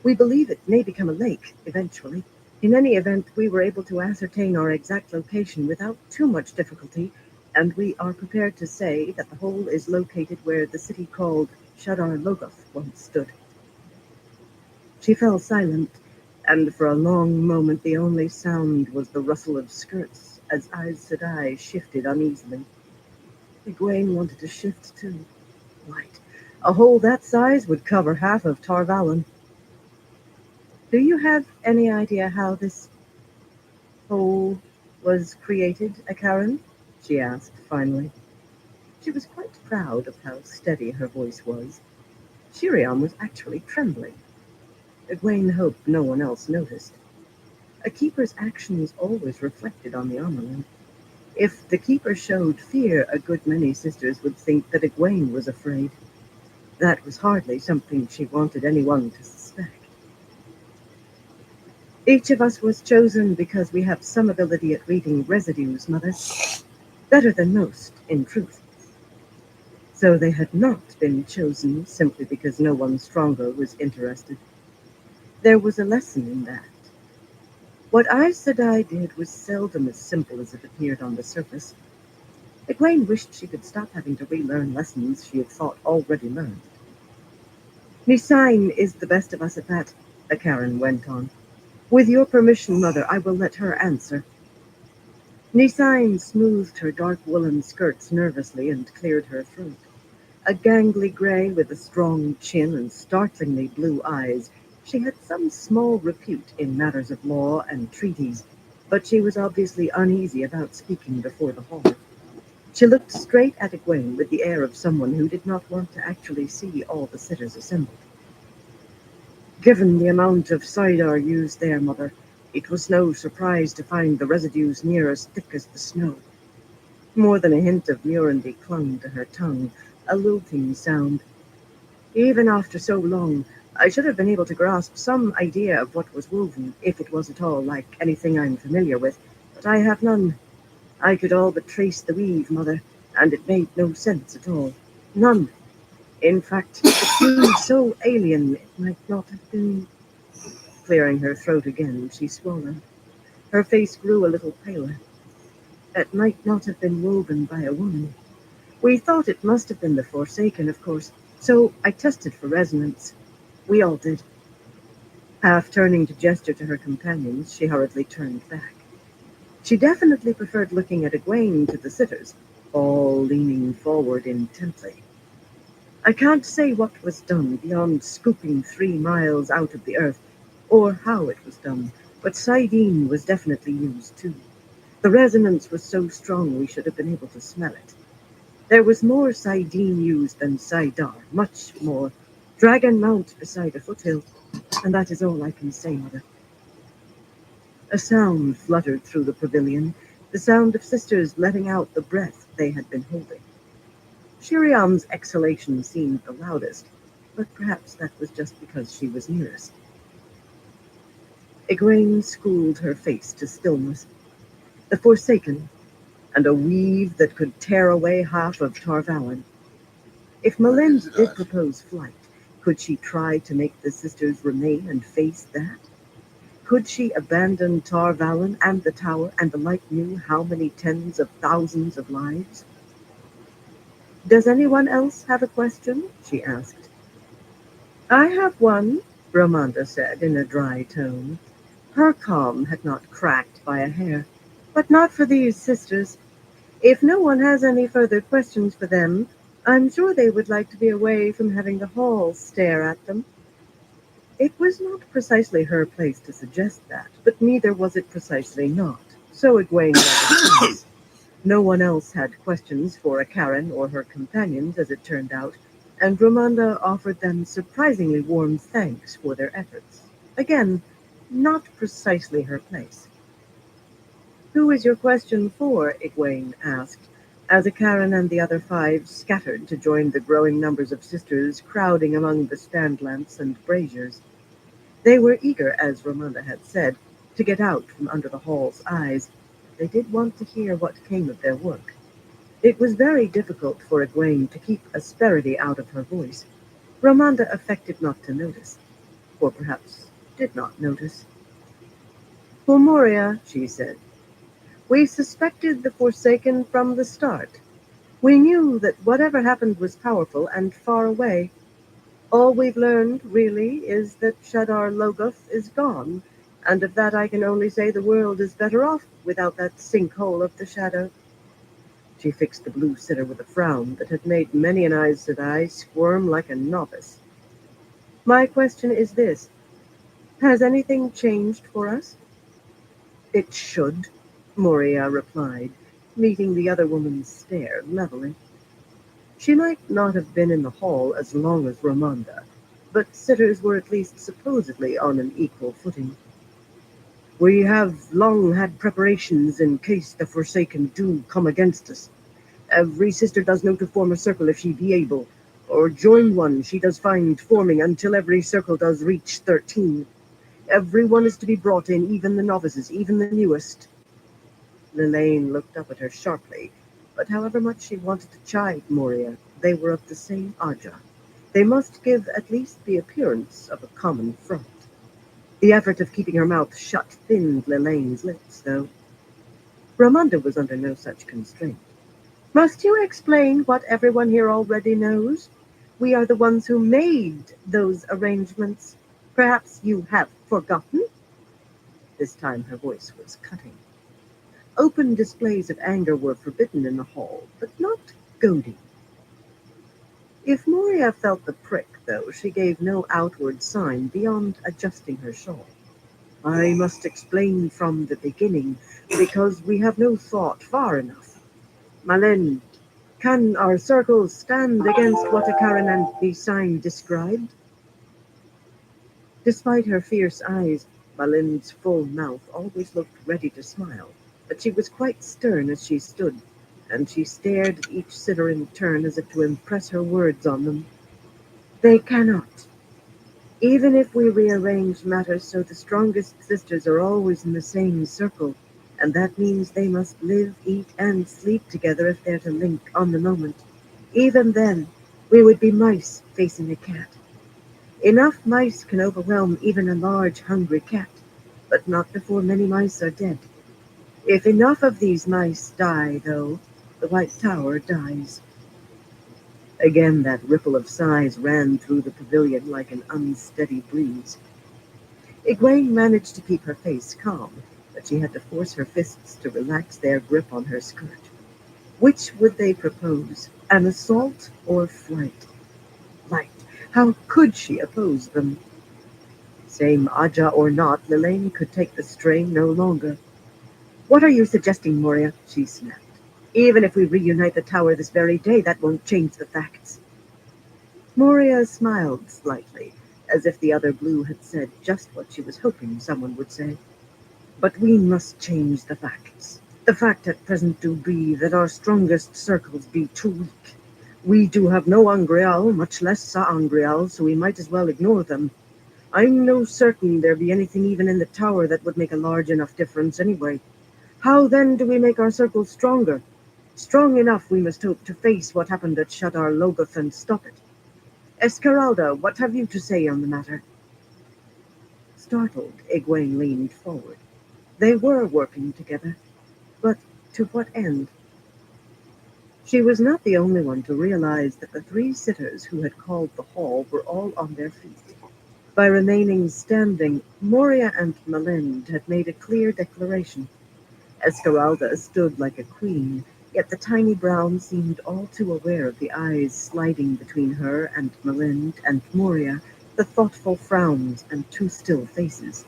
We believe it may become a lake eventually. In any event, we were able to ascertain our exact location without too much difficulty, and we are prepared to say that the hole is located where the city called Shadar Logoth once stood. She fell silent, and for a long moment the only sound was the rustle of skirts as Aes Sedai shifted uneasily. Egwene wanted to shift too. Right. A hole that size would cover half of Tarvalon. Do you have any idea how this hole was created, Akaran? She asked finally. She was quite proud of how steady her voice was. Shiriam was actually trembling. Egwene hoped no one else noticed. A keeper's actions always reflected on the armorman. If the keeper showed fear, a good many sisters would think that Egwene was afraid. That was hardly something she wanted anyone to suspect. Each of us was chosen because we have some ability at reading residues, Mother. Better than most, in truth. So they had not been chosen simply because no one stronger was interested. There was a lesson in that. What Aes Sedai did was seldom as simple as it appeared on the surface. Egwene wished she could stop having to relearn lessons she had thought already learned. Nisain is the best of us at that, Akaran went on. With your permission, Mother, I will let her answer. Nisain smoothed her dark woolen skirts nervously and cleared her throat. A gangly gray with a strong chin and startlingly blue eyes, she had some small repute in matters of law and treaties, but she was obviously uneasy about speaking before the hall. She looked straight at Egwene with the air of someone who did not want to actually see all the sitters assembled. Given the amount of cider used there, Mother, it was no surprise to find the residues near as thick as the snow. More than a hint of Murandy clung to her tongue, a lilting sound. Even after so long, I should have been able to grasp some idea of what was woven, if it was at all like anything I'm familiar with, but I have none. I could all but trace the weave, Mother, and it made no sense at all. None. In fact, it seemed so alien it might not have been. Clearing her throat again, she swallowed. Her face grew a little paler. It might not have been woven by a woman. We thought it must have been the Forsaken, of course, so I tested for resonance. We all did. Half turning to gesture to her companions, she hurriedly turned back. She definitely preferred looking at Egwene to the sitters, all leaning forward intently. I can't say what was done beyond scooping 3 miles out of the earth, or how it was done, but Sidene was definitely used too. The resonance was so strong we should have been able to smell it. There was more Sidene used than Sidar, much more. Dragon Mount beside a foothill, and that is all I can say, Mother. A sound fluttered through the pavilion, the sound of sisters letting out the breath they had been holding. Shiriam's exhalation seemed the loudest, but perhaps that was just because she was nearest. Egwene schooled her face to stillness. The Forsaken, and a weave that could tear away half of Tarvalin. If Malind did propose flight, could she try to make the sisters remain and face that? Could she abandon Tarvalin and the tower and the light knew how many tens of thousands of lives? Does anyone else have a question? She asked. I have one, Ramonda said in a dry tone. Her calm had not cracked by a hair. But not for these sisters. If no one has any further questions for them, I'm sure they would like to be away from having the hall stare at them. It was not precisely her place to suggest that, but neither was it precisely not. So Egwene let it pass. No one else had questions for Akaran or her companions, as it turned out, and Ramonda offered them surprisingly warm thanks for their efforts. Again, not precisely her place. Who is your question for? Egwene asked, as Akaran and the other 5 scattered to join the growing numbers of sisters crowding among the stand lamps and braziers. They were eager, as Ramonda had said, to get out from under the hall's eyes. They did want to hear what came of their work. It was very difficult for Egwene to keep asperity out of her voice. Ramonda affected not to notice, or perhaps did not notice. Moria, she said. We suspected the Forsaken from the start. We knew that whatever happened was powerful and far away. All we've learned, really, is that Shadar Logoth is gone, and of that I can only say the world is better off without that sinkhole of the shadow. She fixed the blue sitter with a frown that had made many an Aes Sedai squirm like a novice. My question is this. Has anything changed for us? It should, Moria replied, meeting the other woman's stare levelly. She might not have been in the hall as long as Ramonda, but sitters were at least supposedly on an equal footing. We have long had preparations in case the Forsaken do come against us. Every sister does know to form a circle if she be able, or join one she does find forming until every circle does reach 13. Every one is to be brought in, even the novices, even the newest. Lillian looked up at her sharply, but however much she wanted to chide Moria, they were of the same Aja. They must give at least the appearance of a common front. The effort of keeping her mouth shut thinned Lillian's lips, though. Ramonda was under no such constraint. Must you explain what everyone here already knows? We are the ones who made those arrangements. Perhaps you have forgotten? This time her voice was cutting. Open displays of anger were forbidden in the hall, but not goading. If Moria felt the prick, though, she gave no outward sign beyond adjusting her shawl. I must explain from the beginning, because we have no thought far enough. Malin, can our circles stand against what a Karananthi sign described? Despite her fierce eyes, Malin's full mouth always looked ready to smile, but she was quite stern as she stood, and she stared at each sitter in turn as if to impress her words on them. They cannot. Even if we rearrange matters so the strongest sisters are always in the same circle, and that means they must live, eat, and sleep together if they're to link on the moment. Even then, we would be mice facing a cat. Enough mice can overwhelm even a large, hungry cat, but not before many mice are dead. If enough of these mice die, though, the White Tower dies. Again that ripple of sighs ran through the pavilion like an unsteady breeze. Egwene managed to keep her face calm, but she had to force her fists to relax their grip on her skirt. Which would they propose, an assault or flight? Flight. How could she oppose them? Same Aja or not, Lillian could take the strain no longer. What are you suggesting, Moria? She snapped. Even if we reunite the tower this very day, that won't change the facts. Moria smiled slightly, as if the other blue had said just what she was hoping someone would say. But we must change the facts. The fact at present do be that our strongest circles be too weak. We do have no Angreal, much less Sa-Angreal, so we might as well ignore them. I'm no certain there be anything even in the tower that would make a large enough difference anyway. How then do we make our circles stronger? Strong enough, we must hope, to face what happened at Shadar Logoth and stop it. Esmeralda, what have you to say on the matter? Startled, Egwene leaned forward. They were working together, but to what end? She was not the only one to realize that the three sitters who had called the hall were all on their feet. By remaining standing, Moria and Malind had made a clear declaration. Esmeralda stood like a queen, yet the tiny brown seemed all too aware of the eyes sliding between her and Malind and Moria, the thoughtful frowns and two still faces.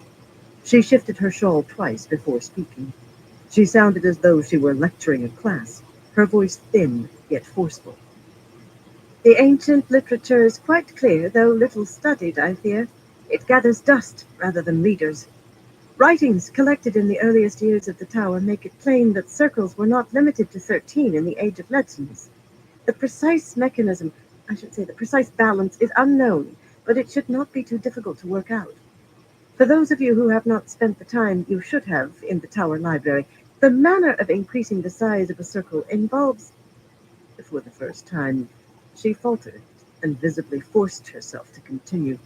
She shifted her shawl twice before speaking. She sounded as though she were lecturing a class, her voice thin yet forceful. The ancient literature is quite clear, though little studied, I fear. It gathers dust rather than leaders. Writings collected in the earliest years of the tower make it plain that circles were not limited to 13 in the age of legends. The precise mechanism, the precise balance, is unknown, but it should not be too difficult to work out. For those of you who have not spent the time you should have in the tower library, the manner of increasing the size of a circle involves... For the first time, she faltered and visibly forced herself to continue.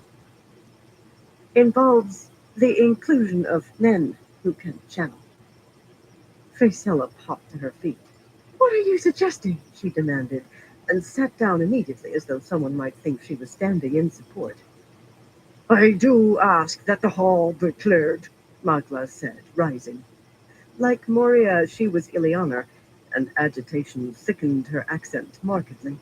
Involves the inclusion of men who can channel. Faisella popped to her feet. What are you suggesting? She demanded, and sat down immediately as though someone might think she was standing in support. I do ask that the hall be cleared, Magla said, rising. Like Moria, she was Ileana, and agitation thickened her accent markedly.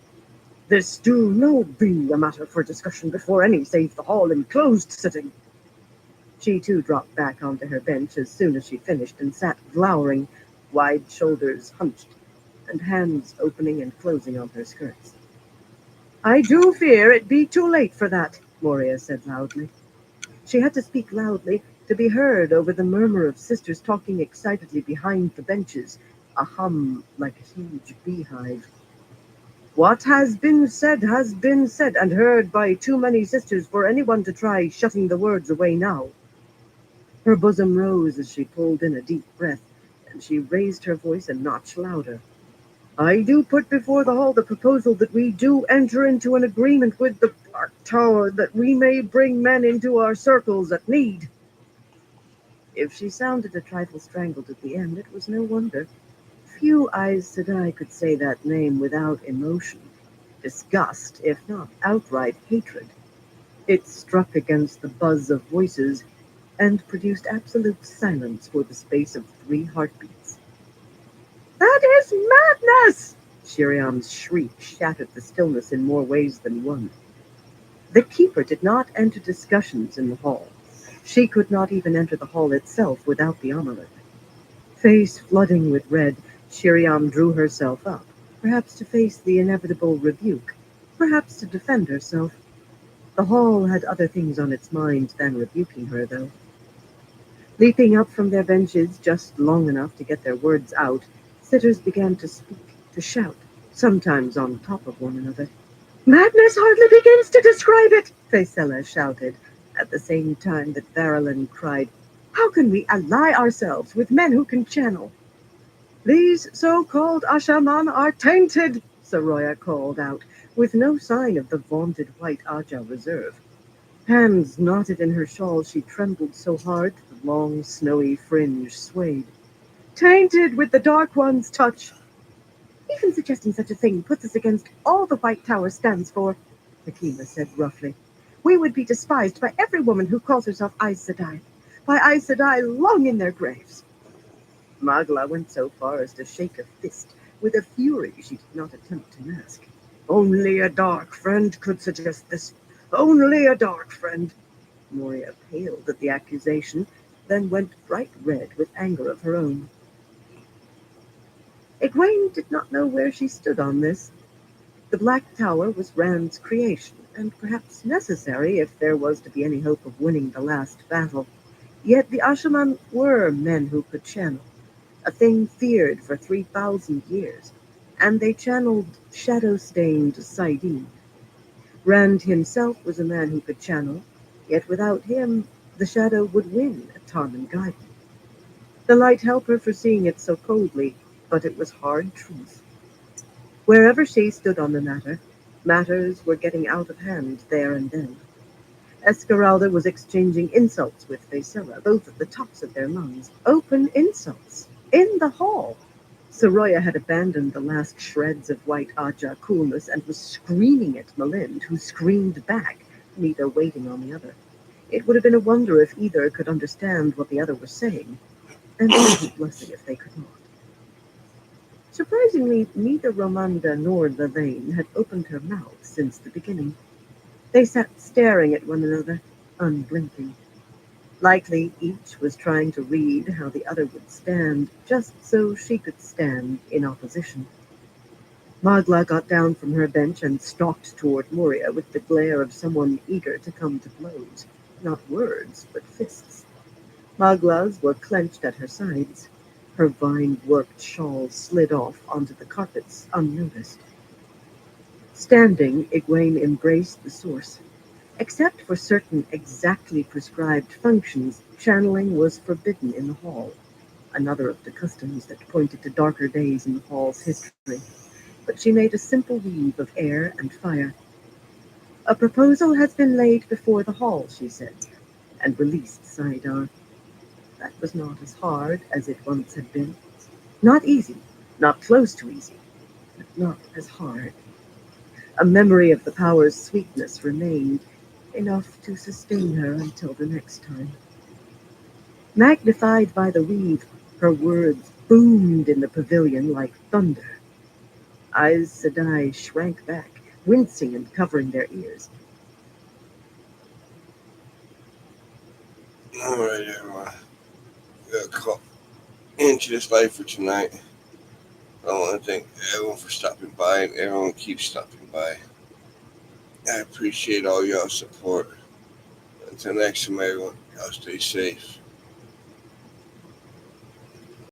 This do no be a matter for discussion before any save the hall in closed sitting. She too dropped back onto her bench as soon as she finished and sat glowering, wide shoulders hunched, and hands opening and closing on her skirts. I do fear it be too late for that, Moria said loudly. She had to speak loudly, to be heard over the murmur of sisters talking excitedly behind the benches, a hum like a huge beehive. What has been said and heard by too many sisters for anyone to try shutting the words away now. Her bosom rose as she pulled in a deep breath, and she raised her voice a notch louder. I do put before the hall the proposal that we do enter into an agreement with the Dark Tower that we may bring men into our circles at need. If she sounded a trifle strangled at the end, it was no wonder. Few Aes Sedai could say that name without emotion, disgust, if not outright hatred. It struck against the buzz of voices and produced absolute silence for the space of 3 heartbeats. That is madness! Shiriam's shriek shattered the stillness in more ways than one. The keeper did not enter discussions in the hall. She could not even enter the hall itself without the amulet. Face flooding with red, Shiriam drew herself up, perhaps to face the inevitable rebuke, perhaps to defend herself. The hall had other things on its mind than rebuking her, though. Leaping up from their benches just long enough to get their words out, sitters began to speak, to shout, sometimes on top of one another. Madness hardly begins to describe it, Faisella shouted, at the same time that Varilyn cried, How can we ally ourselves with men who can channel? These so-called Ashaman are tainted, Saroya called out, with no sign of the vaunted white Aja reserve. Hands knotted in her shawl, she trembled so hard the long, snowy fringe swayed. Tainted with the Dark One's touch. Even suggesting such a thing puts us against all the White Tower stands for, Hakima said roughly. We would be despised by every woman who calls herself Aes Sedai, by Aes Sedai long in their graves. Magla went so far as to shake a fist with a fury she did not attempt to mask. Only a dark friend could suggest this. Only a dark friend. Moria paled at the accusation, then went bright red with anger of her own. Egwene did not know where she stood on this. The Black Tower was Rand's creation, and perhaps necessary if there was to be any hope of winning the last battle. Yet the Ashaman were men who could channel, a thing feared for 3,000 years, and they channeled shadow-stained Saidin. Rand himself was a man who could channel, yet without him the shadow would win at Tarman Gaiden. The light helped her for seeing it so coldly, but it was hard truth. Wherever she stood on the matter, matters were getting out of hand there and then. Esmeralda was exchanging insults with Faisella, both at the tops of their lungs. Open insults. In the hall. Saroya had abandoned the last shreds of white Aja coolness and was screaming at Malind, who screamed back, neither waiting on the other. It would have been a wonder if either could understand what the other was saying, and it was a blessing if they could not. Surprisingly, neither Romanda nor Lavaine had opened her mouth since the beginning. They sat staring at one another, unblinking. Likely each was trying to read how the other would stand, just so she could stand in opposition. Magla got down from her bench and stalked toward Moria with the glare of someone eager to come to blows. Not words, but fists. Magla's were clenched at her sides. Her vine-worked shawl slid off onto the carpets unnoticed. Standing, Egwene embraced the source. Except for certain exactly prescribed functions, channeling was forbidden in the hall, another of the customs that pointed to darker days in the hall's history. But she made a simple weave of air and fire. A proposal has been laid before the hall, she said, and released Saidar. That was not as hard as it once had been. Not easy, not close to easy, but not as hard. A memory of the power's sweetness remained, enough to sustain her until the next time. Magnified by the weave, her words boomed in the pavilion like thunder. Aes Sedai shrank back, wincing and covering their ears. All right, everyone. We got to call into this life for tonight. I want to thank everyone for stopping by, and everyone keeps stopping by. I appreciate all y'all's support. Until next time, everyone, y'all stay safe.